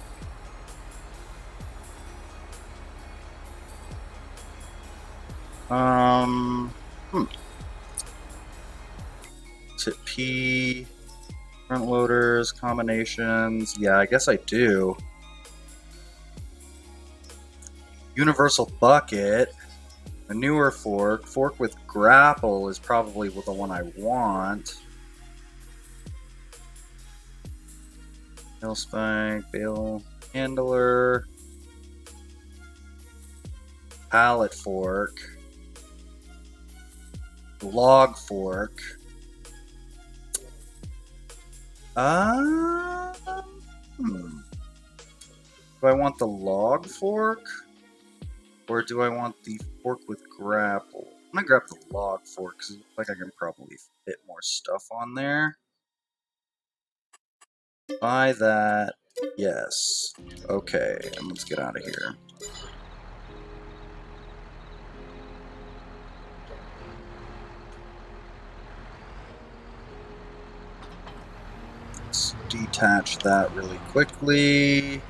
Hmm. Is it P? Front loaders, combinations. Yeah, I guess I do. Universal bucket. A newer fork. Fork with grapple is probably the one I want. Bale spike, bale handler. Pallet fork. Log fork. Um, hmm. Do I want the log fork? Or do I want the fork with grapple? I'm gonna grab the log fork because it looks like I can probably fit more stuff on there. Buy that. Yes. Okay, and let's get out of here. Let's detach that really quickly.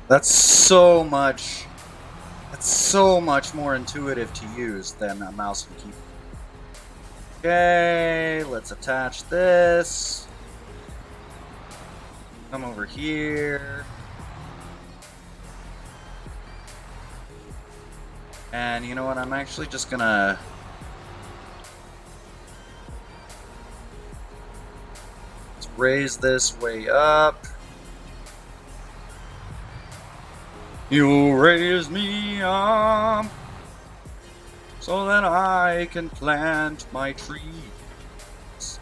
That's so much more intuitive to use than a mouse and keyboard. Okay, let's attach this. Come over here. And you know what? I'm actually just gonna raise this way up. You raise me up so that I can plant my trees.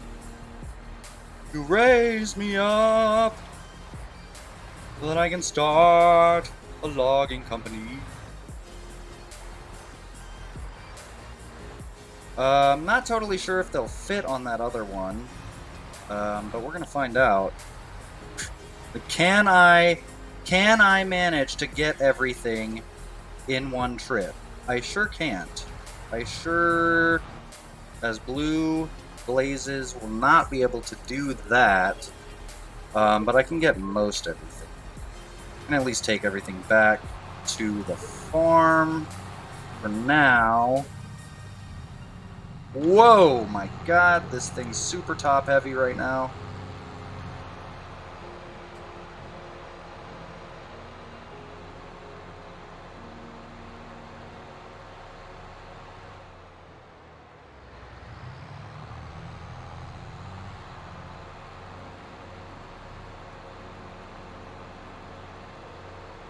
You raise me up so that I can start a logging company. I'm not totally sure if they'll fit on that other one, but we're gonna find out. But can I manage to get everything in one trip? I sure can't. I sure as blue blazes will not be able to do that, but I can get most everything. I can at least take everything back to the farm for now. Whoa, my god, this thing's super top heavy right now.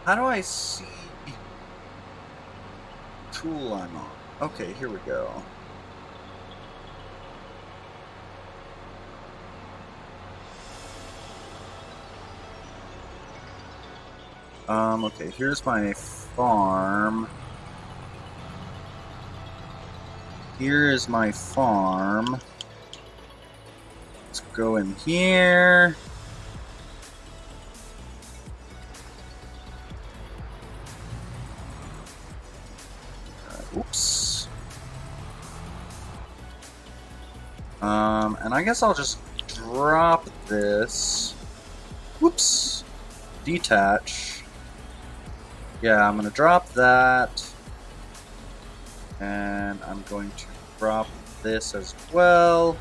How do I see tool I'm on? Okay, here we go. Okay, here's my farm. Here is my farm. Let's go in here. Oops. And I guess I'll just drop this. Whoops. Detach. Yeah, I'm gonna drop that. And I'm going to drop this as well.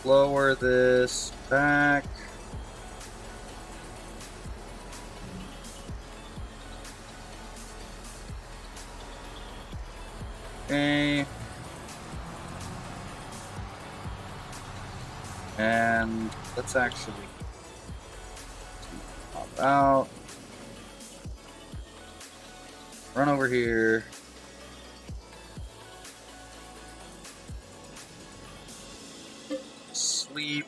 Lower this back. Okay. And let's actually pop out. Run over here. Sleep.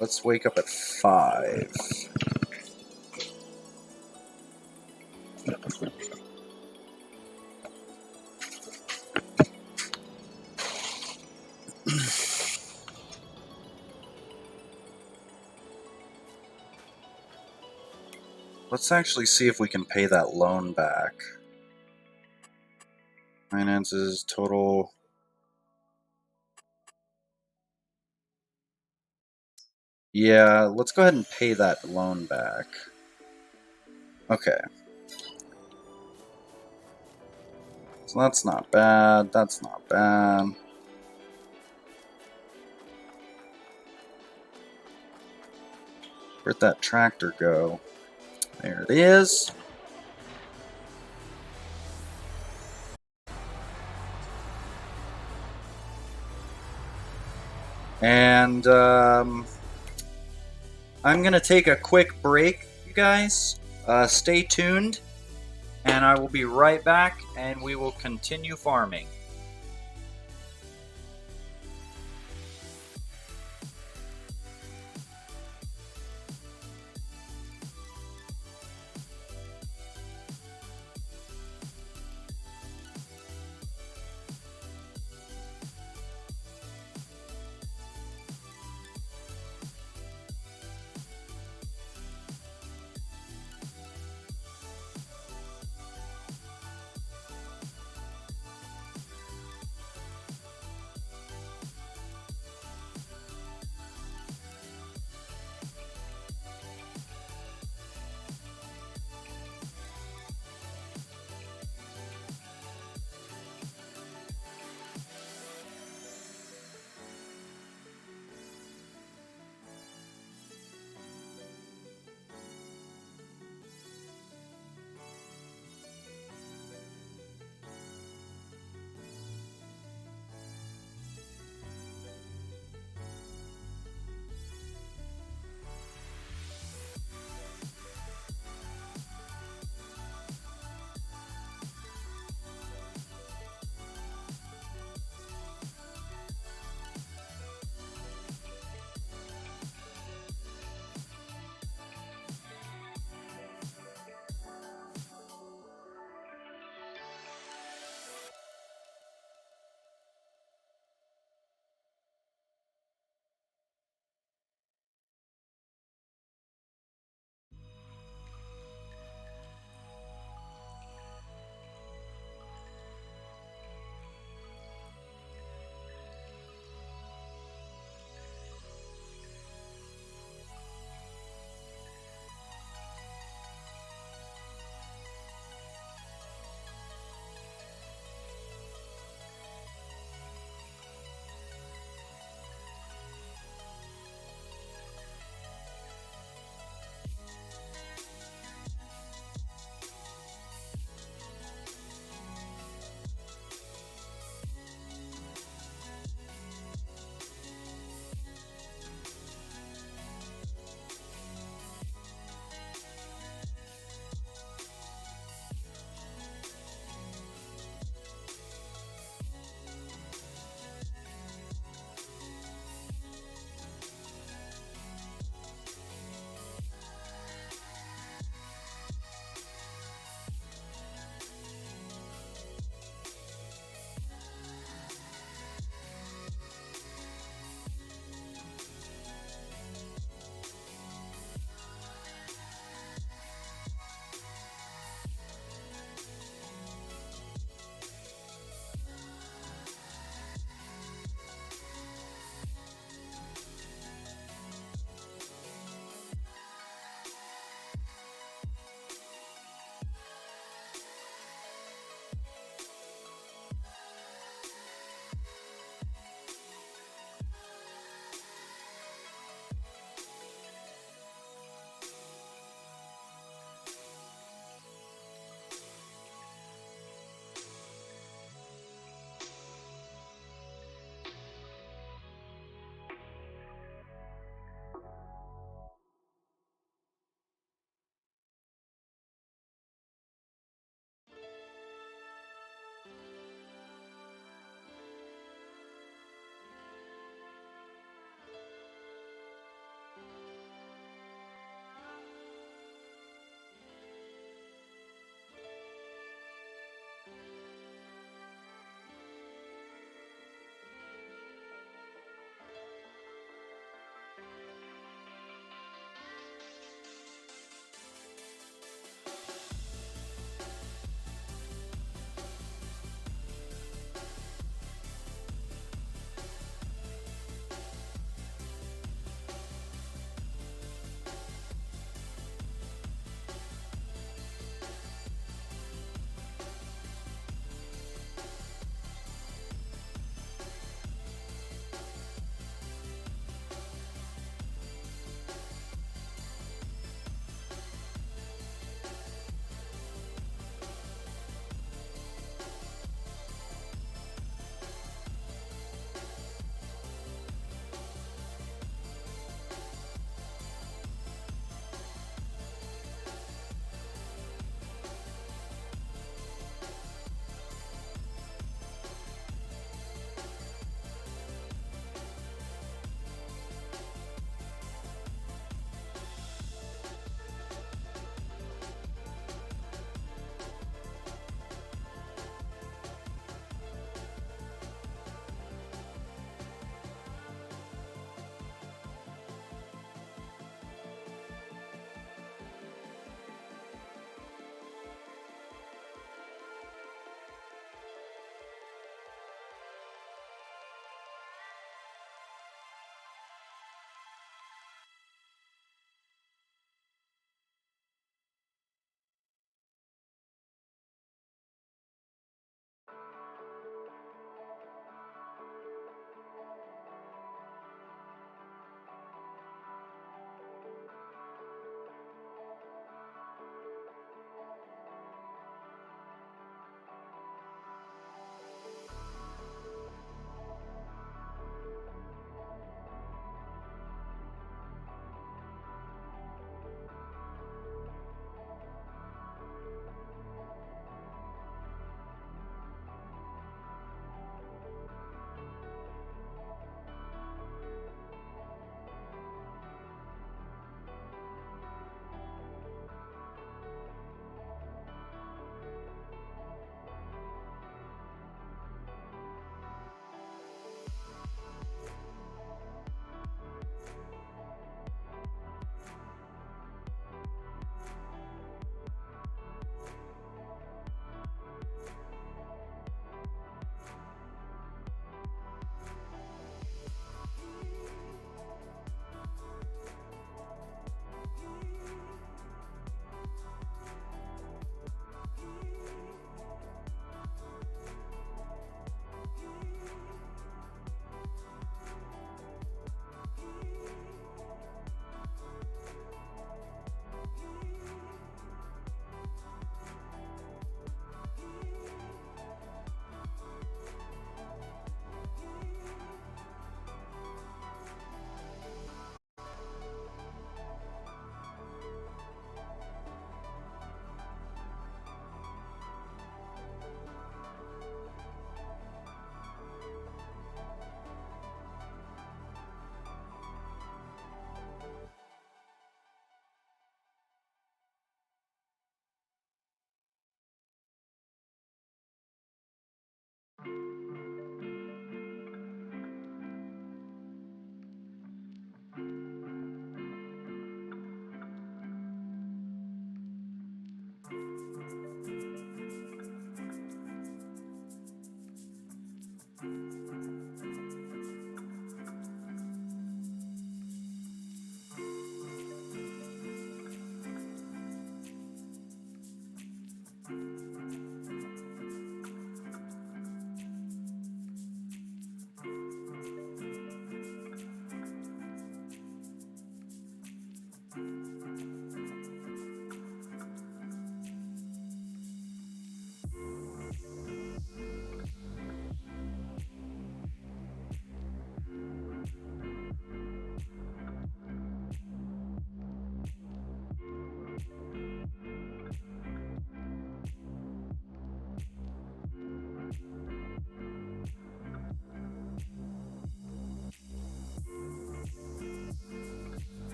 Let's wake up at 5. Let's actually see if we can pay that loan back. Finances, total. Yeah, let's go ahead and pay that loan back. Okay. So that's not bad. That's not bad. Where'd that tractor go? There it is. And I'm going to take a quick break, you guys. Stay tuned, and I will be right back, and we will continue farming.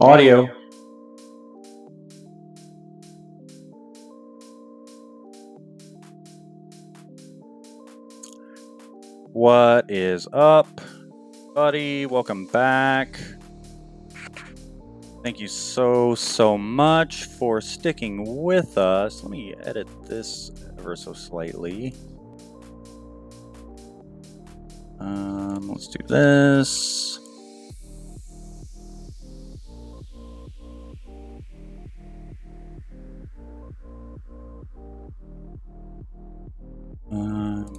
Audio. What is up, buddy? Welcome back. Thank you so much for sticking with us. Let me edit this ever so slightly. Let's do this.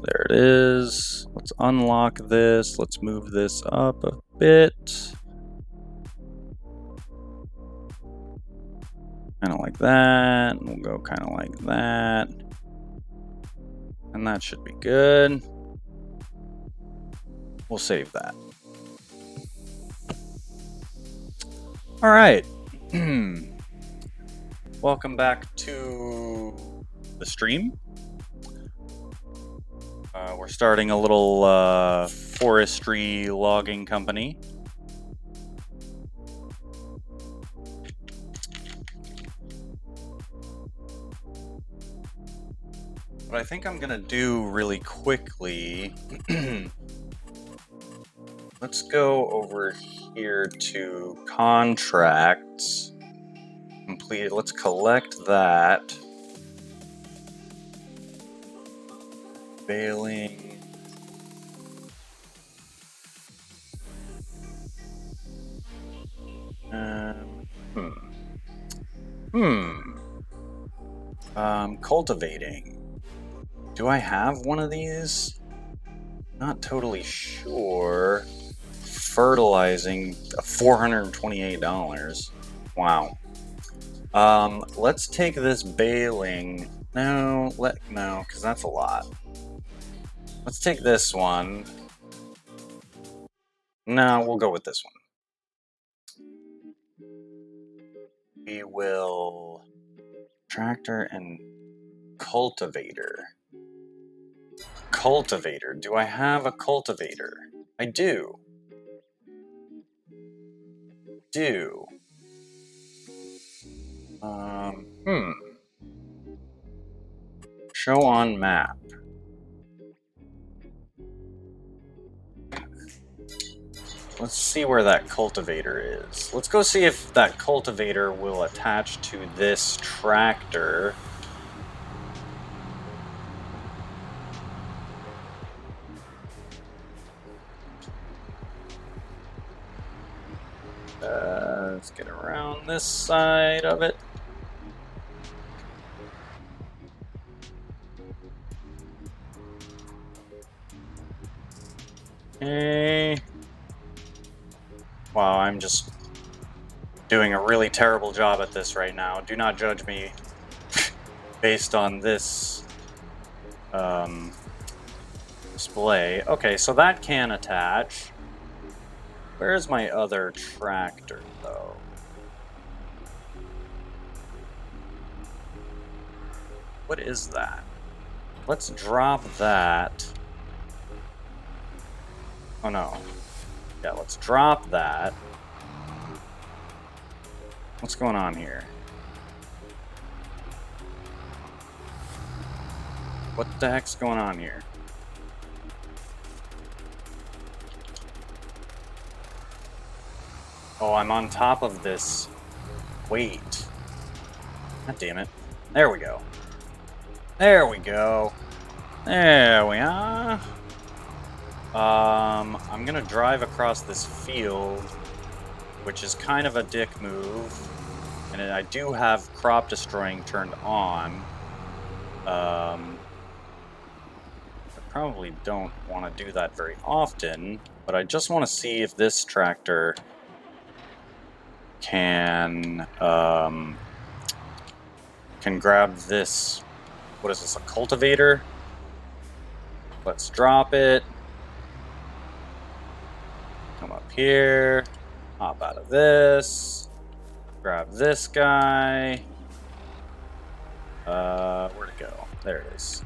There it is. Let's unlock this. Let's move this up a bit. Kind of like that. We'll go kind of like that. And that should be good. We'll save that. All right. Welcome back to the stream. We're starting a little forestry logging company. What I think I'm gonna do really quickly, let's go over here to contracts. Completed. Let's collect that. Baling. Cultivating. Do I have one of these? Not totally sure. Fertilizing, $428. Wow. Let's take this baling. No, because that's a lot. Let's take this one. No, we'll go with this one. We will tractor and cultivator. Cultivator. Do I have a cultivator? I do. Show on map. Let's see where that cultivator is. Let's go see if that cultivator will attach to this tractor. Let's get around this side of it. Okay. Wow, I'm just doing a really terrible job at this right now. Do not judge me based on this display. Okay, so that can attach. Where's my other tractor, though? What is that? Let's drop that. Oh, no. Yeah, let's drop that. What's going on here? What the heck's going on here? Oh, I'm on top of this. Wait. God damn it. There we go. There we go. There we are. I'm gonna drive across this field, which is kind of a dick move. And I do have crop destroying turned on. I probably don't want to do that very often, but I just want to see if this tractor can grab this. What is this, a cultivator? Let's drop it. Come up here, hop out of this, grab this guy. Where'd it go? There it is.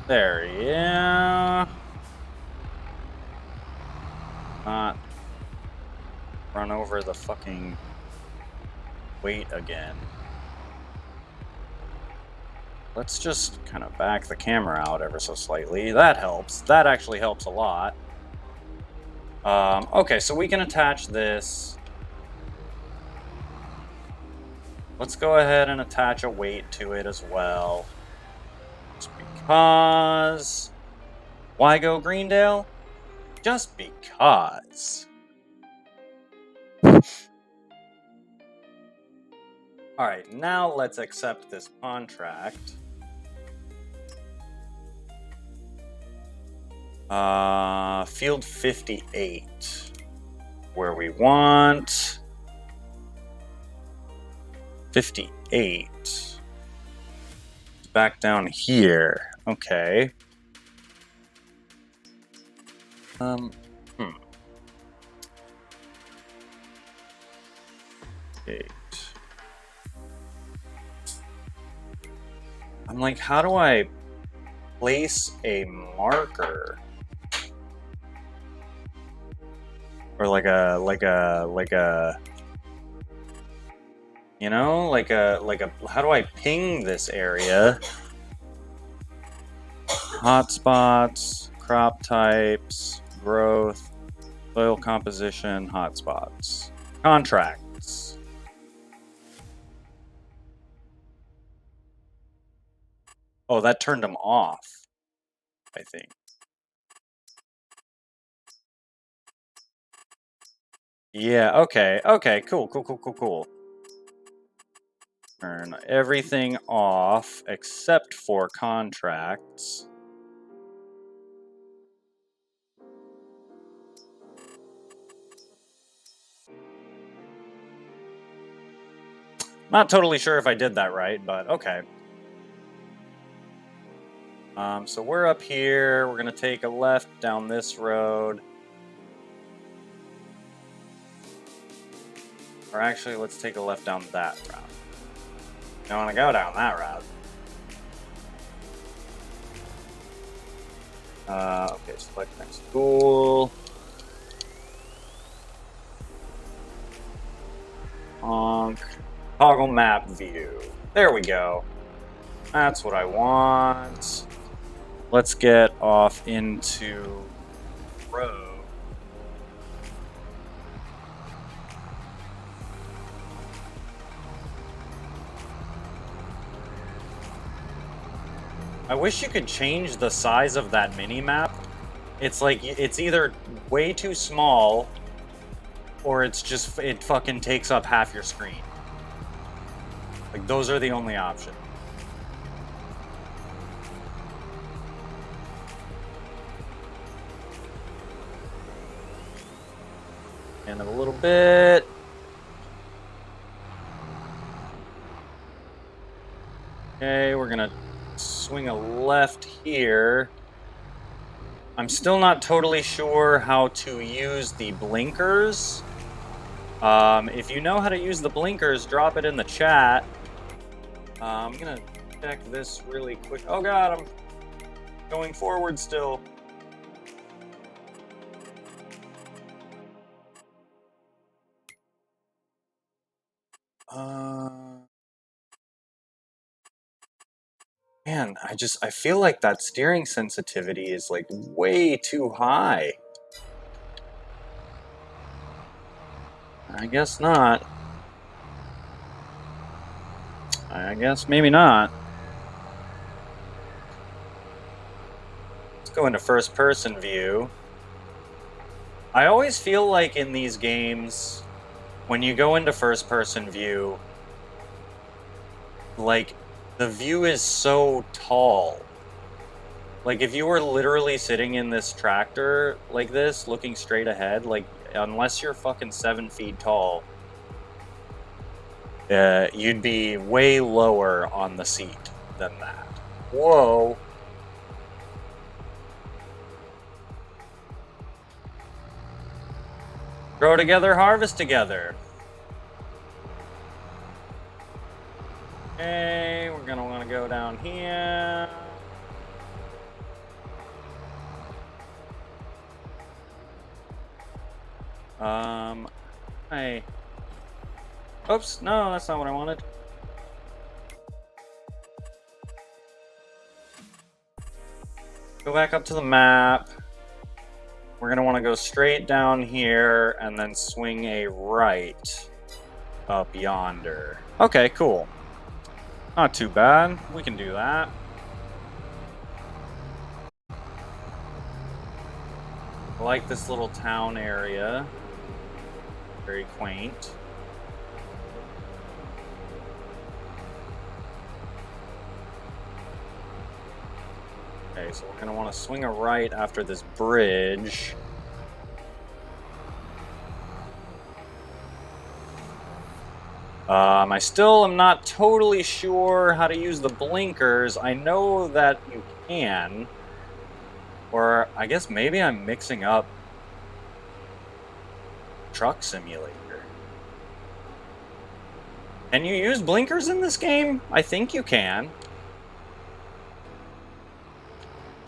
There, yeah. Not run over the fucking weight again. Let's just kind of back the camera out ever so slightly. That helps. That actually helps a lot. Okay, so we can attach this. Let's go ahead and attach a weight to it as well. Just because. Why go Greendale? Just because. Alright, now let's accept this contract. Field 58. Where we want 58. Back down here. Okay. 8. I'm like, how do I place a marker? Or like a, you know, how do I ping this area? Hotspots, crop types, growth, soil composition, hotspots, contracts. Oh, that turned them off, I think. Yeah, okay, cool. Turn everything off except for contracts. Not totally sure if I did that right, but okay. So we're up here. We're gonna take a left down this road. Or actually, let's take a left down that route. I don't want to go down that route. Okay, select next tool. Toggle map view. There we go. That's what I want. Let's get off into road. I wish you could change the size of that mini-map. It's like, it's either way too small, or it's just, it fucking takes up half your screen. Like, those are the only options. And a little bit. Okay, we're gonna swing a left here. I'm still not totally sure how to use the blinkers. If you know how to use the blinkers, drop it in the chat. I'm gonna check this really quick. Oh god, I'm going forward still. Man, I feel like that steering sensitivity is like way too high. I guess not. I guess maybe not. Let's go into first person view. I always feel like in these games, when you go into first person view, like, the view is so tall. Like, if you were literally sitting in this tractor like this, looking straight ahead, like, unless you're fucking 7 feet tall, you'd be way lower on the seat than that. Whoa. Grow together, harvest together. Okay, we're gonna want to go down here. Hey. Oops, no, that's not what I wanted. Go back up to the map. We're going to want to go straight down here and then swing a right up yonder. Okay, cool. Not too bad. We can do that. I like this little town area. Very quaint. Okay, so we're going to want to swing a right after this bridge. I still am not totally sure how to use the blinkers. I know that you can. Or I guess maybe I'm mixing up Truck Simulator. Can you use blinkers in this game? I think you can.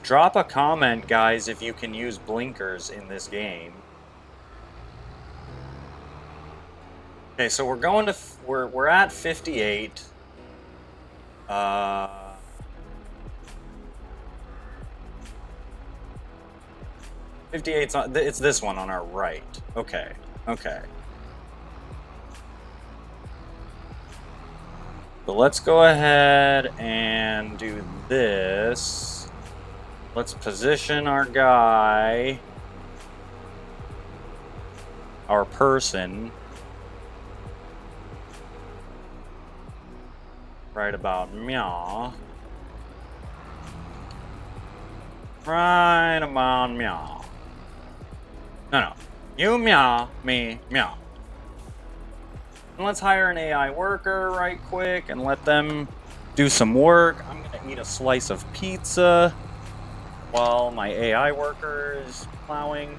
Drop a comment, guys, if you can use blinkers in this game. Okay, so we're going to we're at 58. 58's on, it's this one on our right. Okay. Okay. So let's go ahead and do this. Let's position our guy, our person, right about meow. Right about meow. No. You meow, me meow. And let's hire an AI worker right quick and let them do some work. I'm gonna eat a slice of pizza while my AI worker is plowing.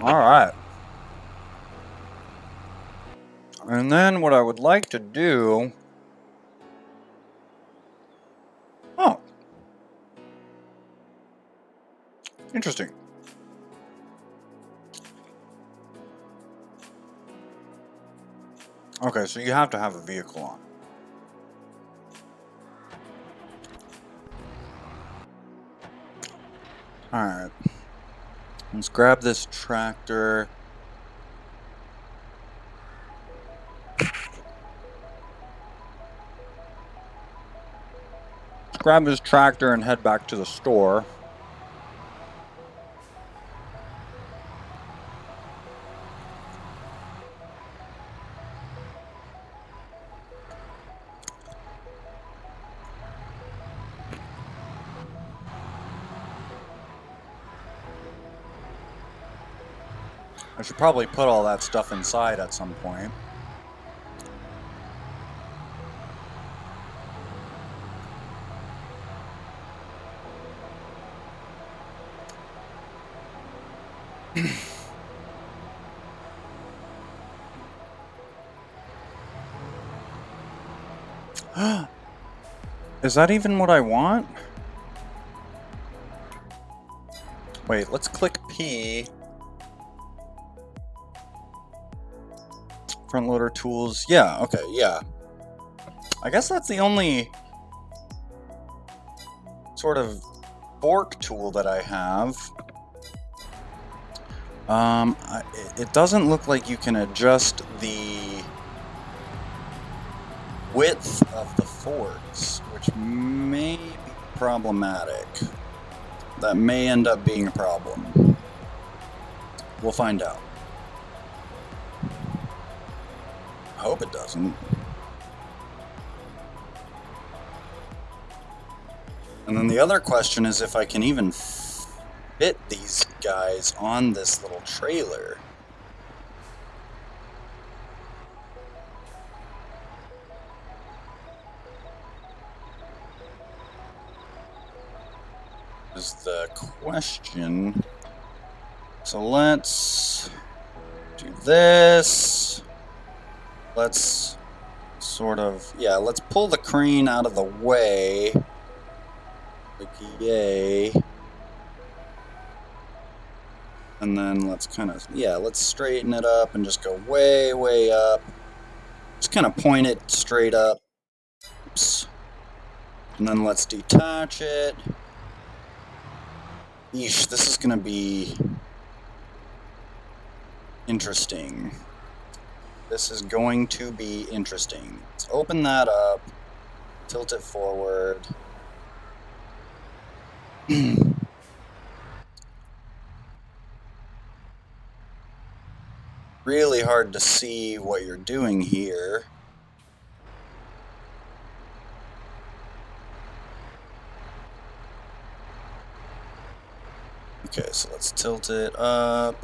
All right. And then what I would like to do... Oh. Interesting. Okay, so you have to have a vehicle on. Alright. Let's grab this tractor. Let's grab this tractor and head back to the store. I should probably put all that stuff inside at some point. Is that even what I want? Wait, let's click P. Front loader tools. Yeah, okay, yeah. I guess that's the only sort of fork tool that I have. It doesn't look like you can adjust the width of the forks, which may be problematic. That may end up being a problem. We'll find out. I hope it doesn't. And then the other question is if I can even fit these guys on this little trailer. is the question. So let's do this. Let's sort of, yeah, let's pull the crane out of the way. Like, yay. And then let's kind of, yeah, let's straighten it up and just go way, way up. Just kind of point it straight up. Oops. And then let's detach it. Yeesh, this is going to be interesting. This is going to be interesting. Let's open that up. Tilt it forward. Really hard to see what you're doing here. Okay, so let's tilt it up,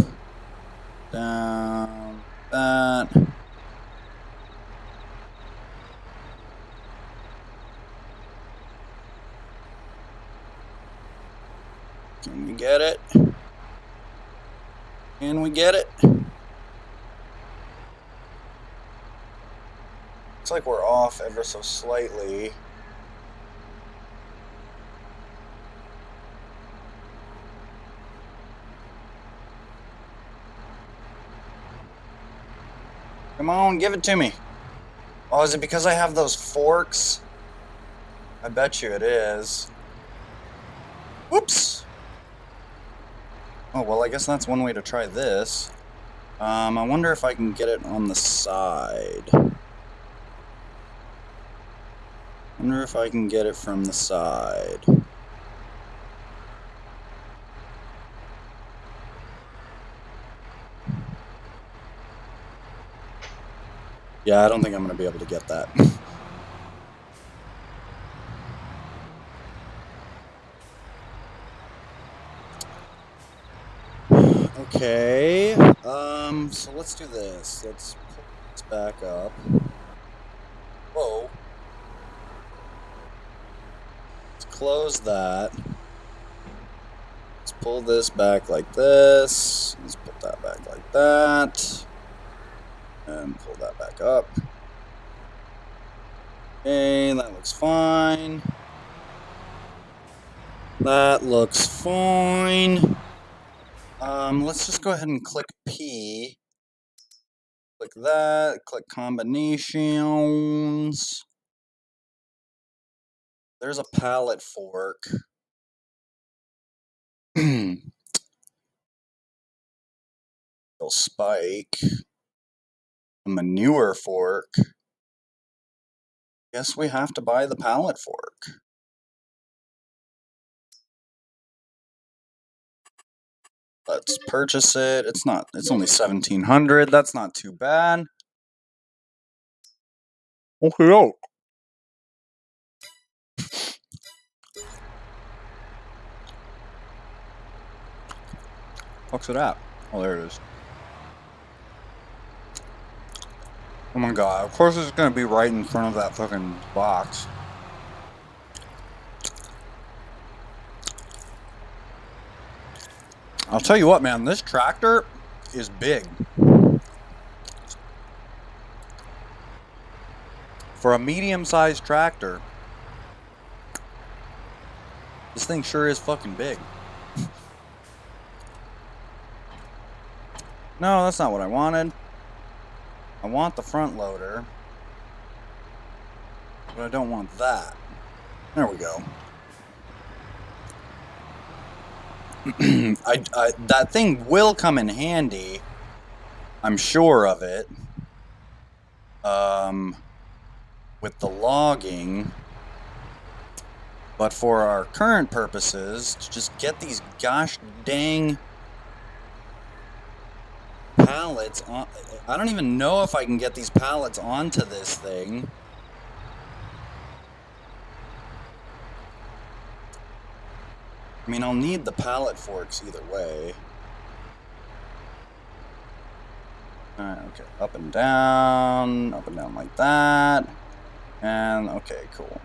down, that. Can we get it? Can we get it? Looks like we're off ever so slightly. Come on, give it to me. Oh, is it because I have those forks? I bet you it is. Whoops. Oh, well, I guess that's one way to try this. I wonder if I can get it on the side. Wonder if I can get it from the side. Yeah, I don't think I'm going to be able to get that. Okay, so let's do this. Let's pull this back up. Whoa. Let's close that. Let's pull this back like this. Let's put that back like that. And pull that back up. Okay, that looks fine. That looks fine. Let's just go ahead and click P. Click that, click combinations. There's a pallet fork. Spike. A manure fork. Guess we have to buy the pallet fork. Let's purchase it. It's only 1,700. That's not too bad. Okay. Fuck's it at? Oh, there it is. Oh my god, of course it's gonna be right in front of that fucking box. I'll tell you what, man, this tractor is big. For a medium-sized tractor, this thing sure is fucking big. No, that's not what I wanted. I want the front loader, but I don't want that. There we go. That thing will come in handy. I'm sure of it. With the logging. But for our current purposes, to just get these gosh dang pallets on. I don't even know if I can get these pallets onto this thing. I mean, I'll need the pallet forks either way. Alright, okay. Up and down like that. And, okay, cool.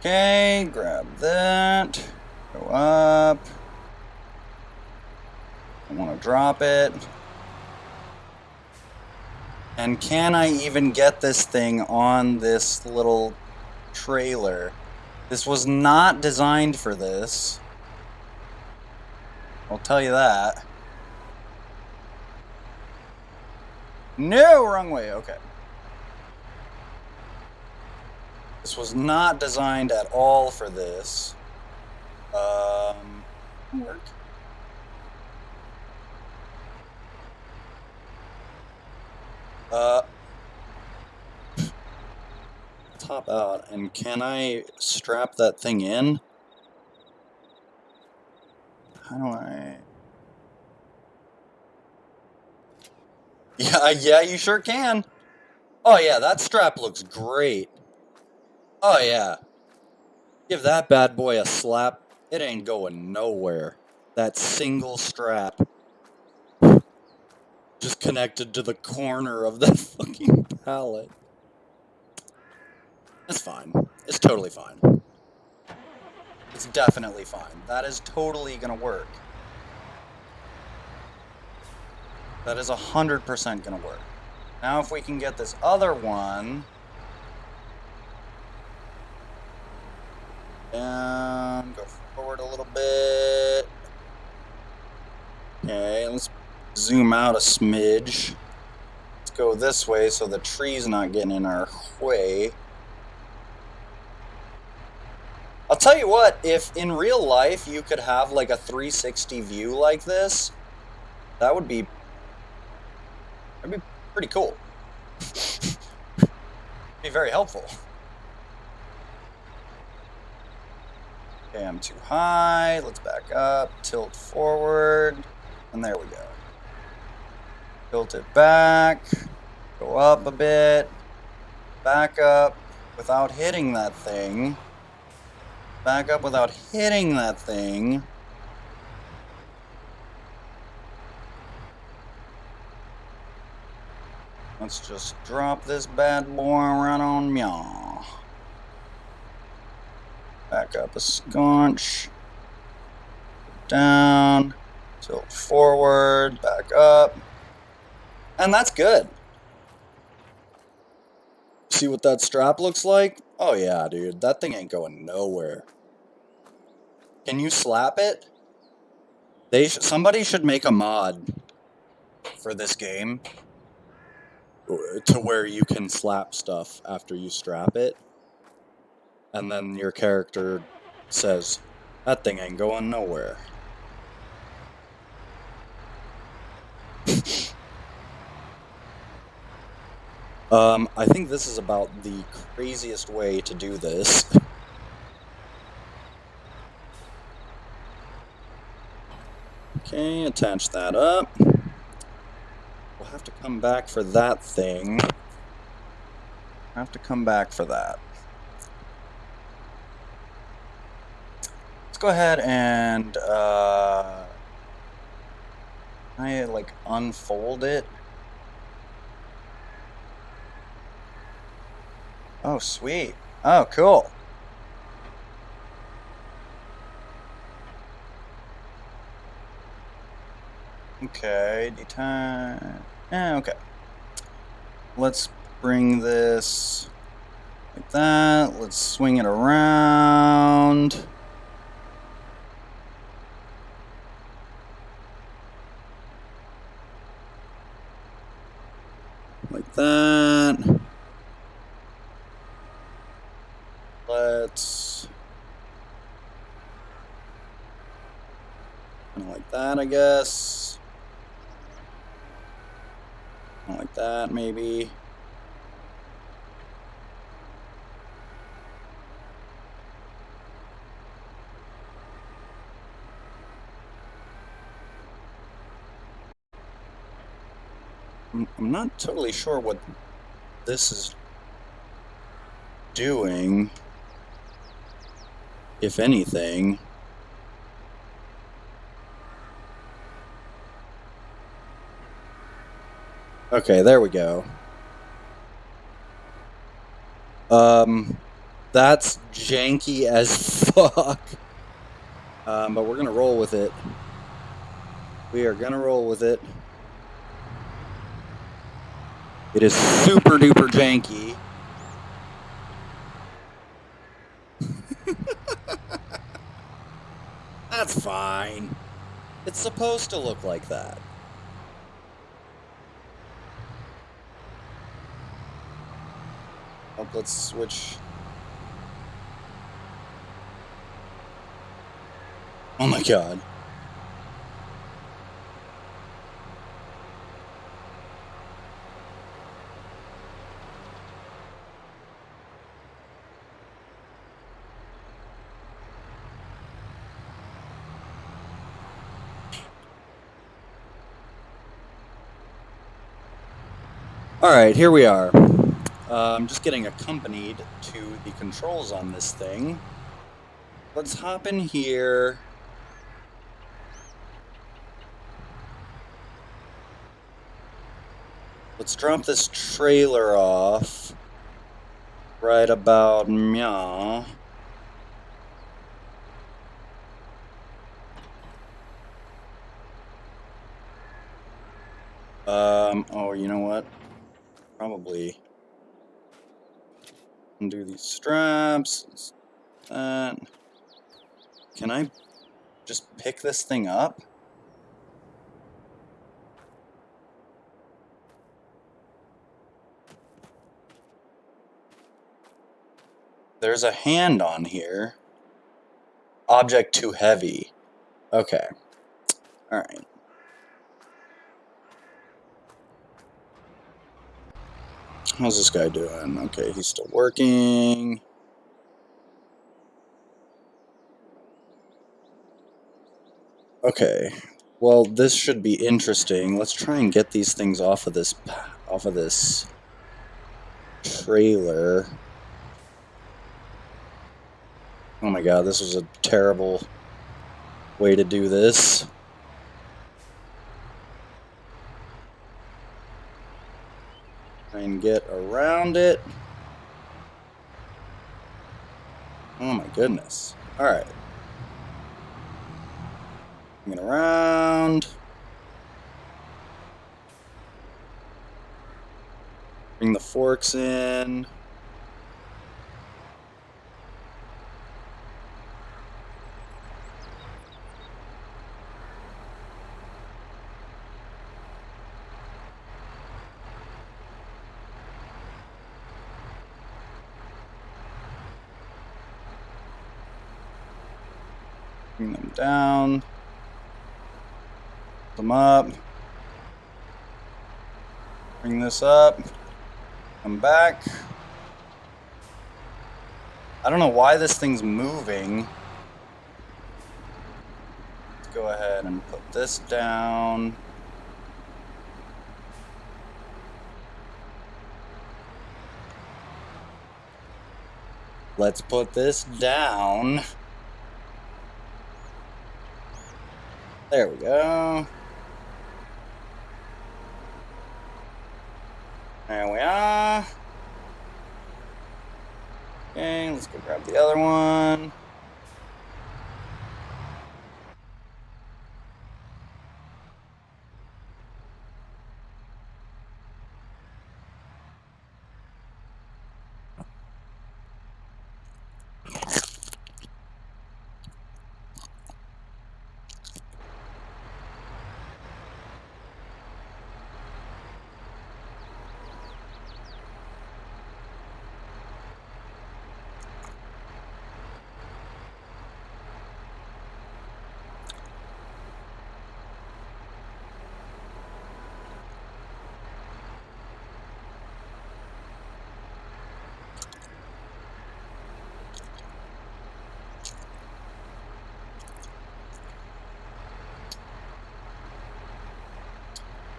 Okay, grab that. Go up. I want to drop it. And can I even get this thing on this little trailer? This was not designed for this. I'll tell you that. No, wrong way. Okay. This was not designed at all for this. Work. Top out, and can I strap that thing in? How do I? Yeah, you sure can. Oh yeah, that strap looks great. Oh yeah. Give that bad boy a slap. It ain't going nowhere. That single strap just connected to the corner of that fucking pallet. It's fine. It's totally fine. It's definitely fine. That is totally gonna work. That is 100% gonna work. Now if we can get this other one down, go forward a little bit. Okay, let's zoom out a smidge. Let's go this way so the tree's not getting in our way. I'll tell you what, if in real life you could have like a 360 view like this, that'd be pretty cool. Be very helpful. Okay, I'm too high. Let's back up, tilt forward, and there we go. Tilt it back, go up a bit, back up without hitting that thing. Back up without hitting that thing. Let's just drop this bad boy right on meow. Back up a scotch. Down. Tilt forward. Back up. And that's good. See what that strap looks like? Oh yeah, dude. That thing ain't going nowhere. Can you slap it? Somebody should make a mod for this game to where you can slap stuff after you strap it. And then your character says, that thing ain't going nowhere. I think this is about the craziest way to do this. Okay, attach that up. We'll have to come back for that thing. Have to come back for that. Let's go ahead and I like unfold it. Oh, sweet. Oh, cool. Okay, detach. Okay. Let's bring this like that. Let's swing it around. Like that. Let's kind of like that, I guess. Kind of like that, maybe. I'm not totally sure what this is doing, if anything. Okay, there we go. That's janky as fuck. But we're gonna roll with it. We are gonna roll with it. It is super duper janky. That's fine. It's supposed to look like that. Oh, let's switch. Oh my god. Alright, here we are. I'm just getting accompanied to the controls on this thing. Let's hop in here. Let's drop this trailer off right about meow. Oh, you know what? Probably undo these straps. That. Can I just pick this thing up? There's a hand on here. Object too heavy. Okay. Alright. How's this guy doing? Okay, he's still working. Okay. Well, this should be interesting. Let's try and get these things off of this trailer. Oh my god, this was a terrible way to do this. Try and get around it. Oh my goodness. Alright. Bring it around. Bring the forks in. Bring them down. Put them up. Bring this up. Come back. I don't know why this thing's moving. Let's go ahead and put this down. Let's put this down. There we go. There we are. Okay, let's go grab the other one.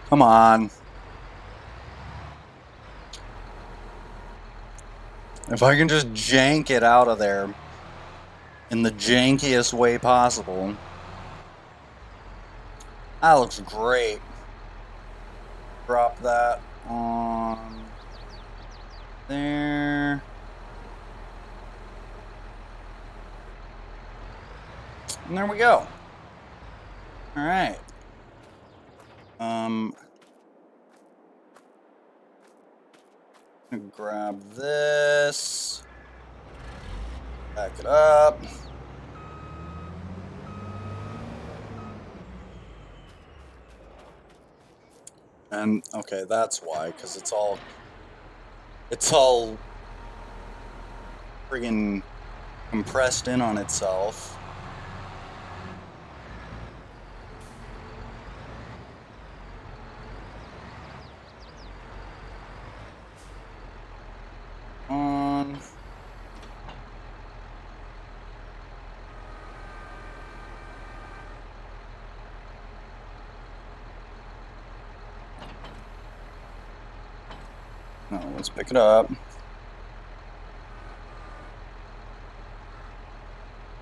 Come on. If I can just jank it out of there in the jankiest way possible. That looks great. Drop that on there. And there we go. All right. Grab this. Back it up. And okay, that's why, because it's all friggin' compressed in on itself. On. No, let's pick it up.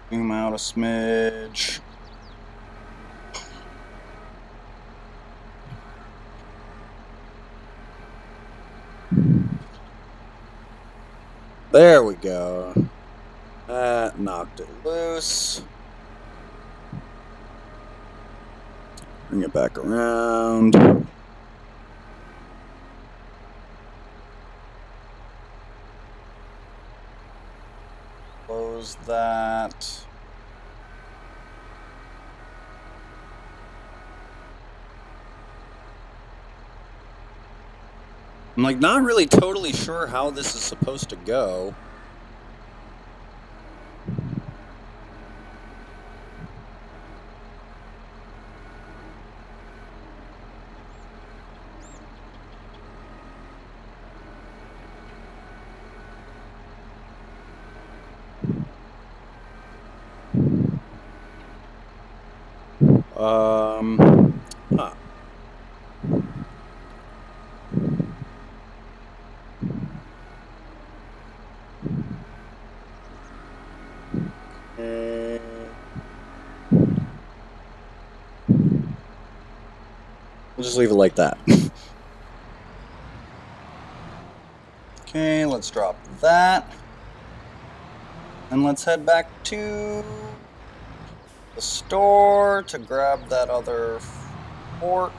Zoom out a smidge. There we go. That knocked it loose. Bring it back around. Close that. I'm like not really totally sure how this is supposed to go. Huh. We'll just leave it like that. Okay, let's drop that. And let's head back to the store to grab that other fork.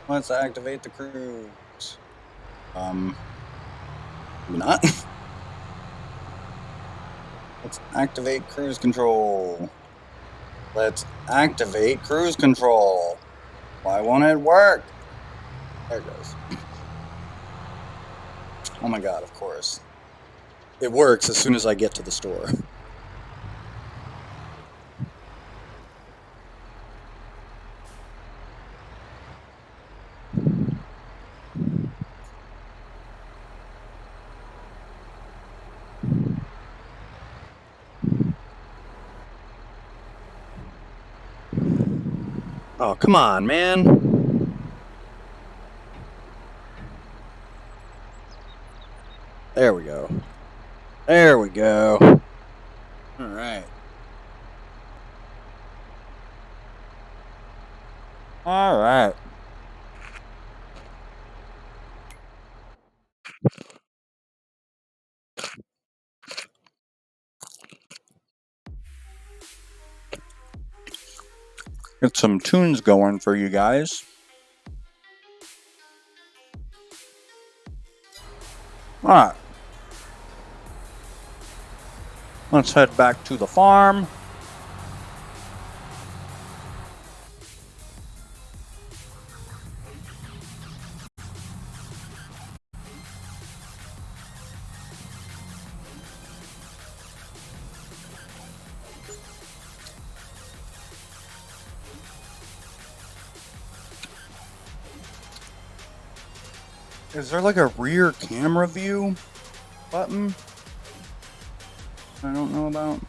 Let's activate the cruise. Maybe not. Let's activate cruise control. Let's activate cruise control. Why won't it work? There it goes. Oh my god, of course. It works as soon as I get to the store. Oh, come on, man. There we go. There we go. All right. All right. Get some tunes going for you guys. All right. Let's head back to the farm. Is there like a rear camera view button? I don't know about.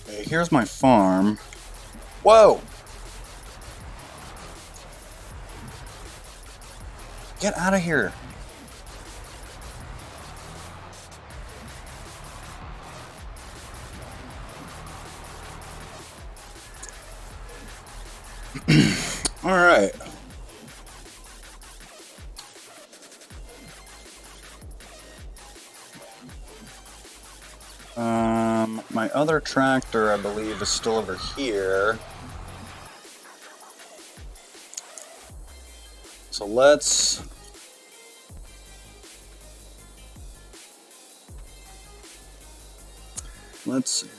Okay, here's my farm. Whoa! Get out of here. All right. My other tractor, I believe, is still over here. So let's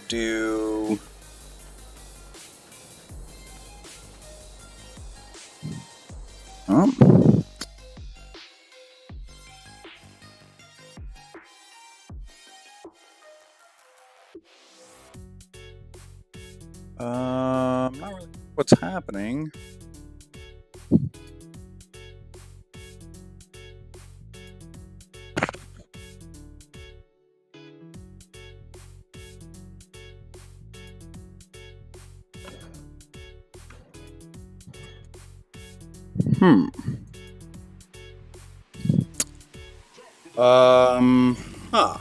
do oh. Not really what's happening. Huh.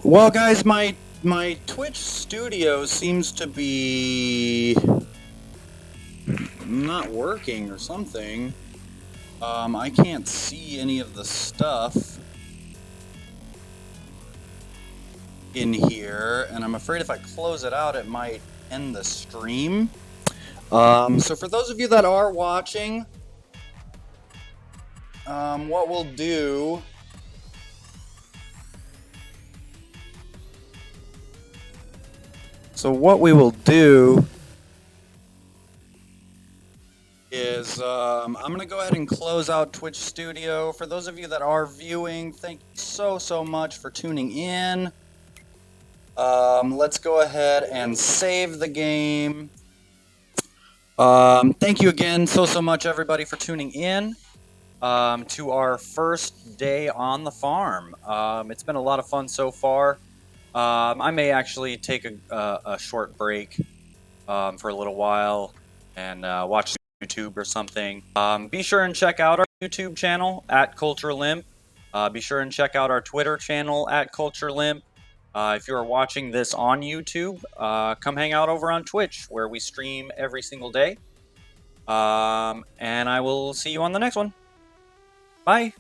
Well, guys, my Twitch studio seems to be not working or something. I can't see any of the stuff in here, and I'm afraid if I close it out, it might end the stream. So for those of you that are watching, what we'll do is I'm going to go ahead and close out Twitch Studio. For those of you that are viewing, thank you so much for tuning in. Let's go ahead and save the game. Thank you again so much, everybody, for tuning in to our first day on the farm. It's been a lot of fun so far. I may actually take a short break for a little while and watch YouTube or something. Be sure and check out our YouTube channel at Culture Limp. Be sure and check out our Twitter channel at Culture Limp. If you are watching this on YouTube, come hang out over on Twitch where we stream every single day. And I will see you on the next one. Bye.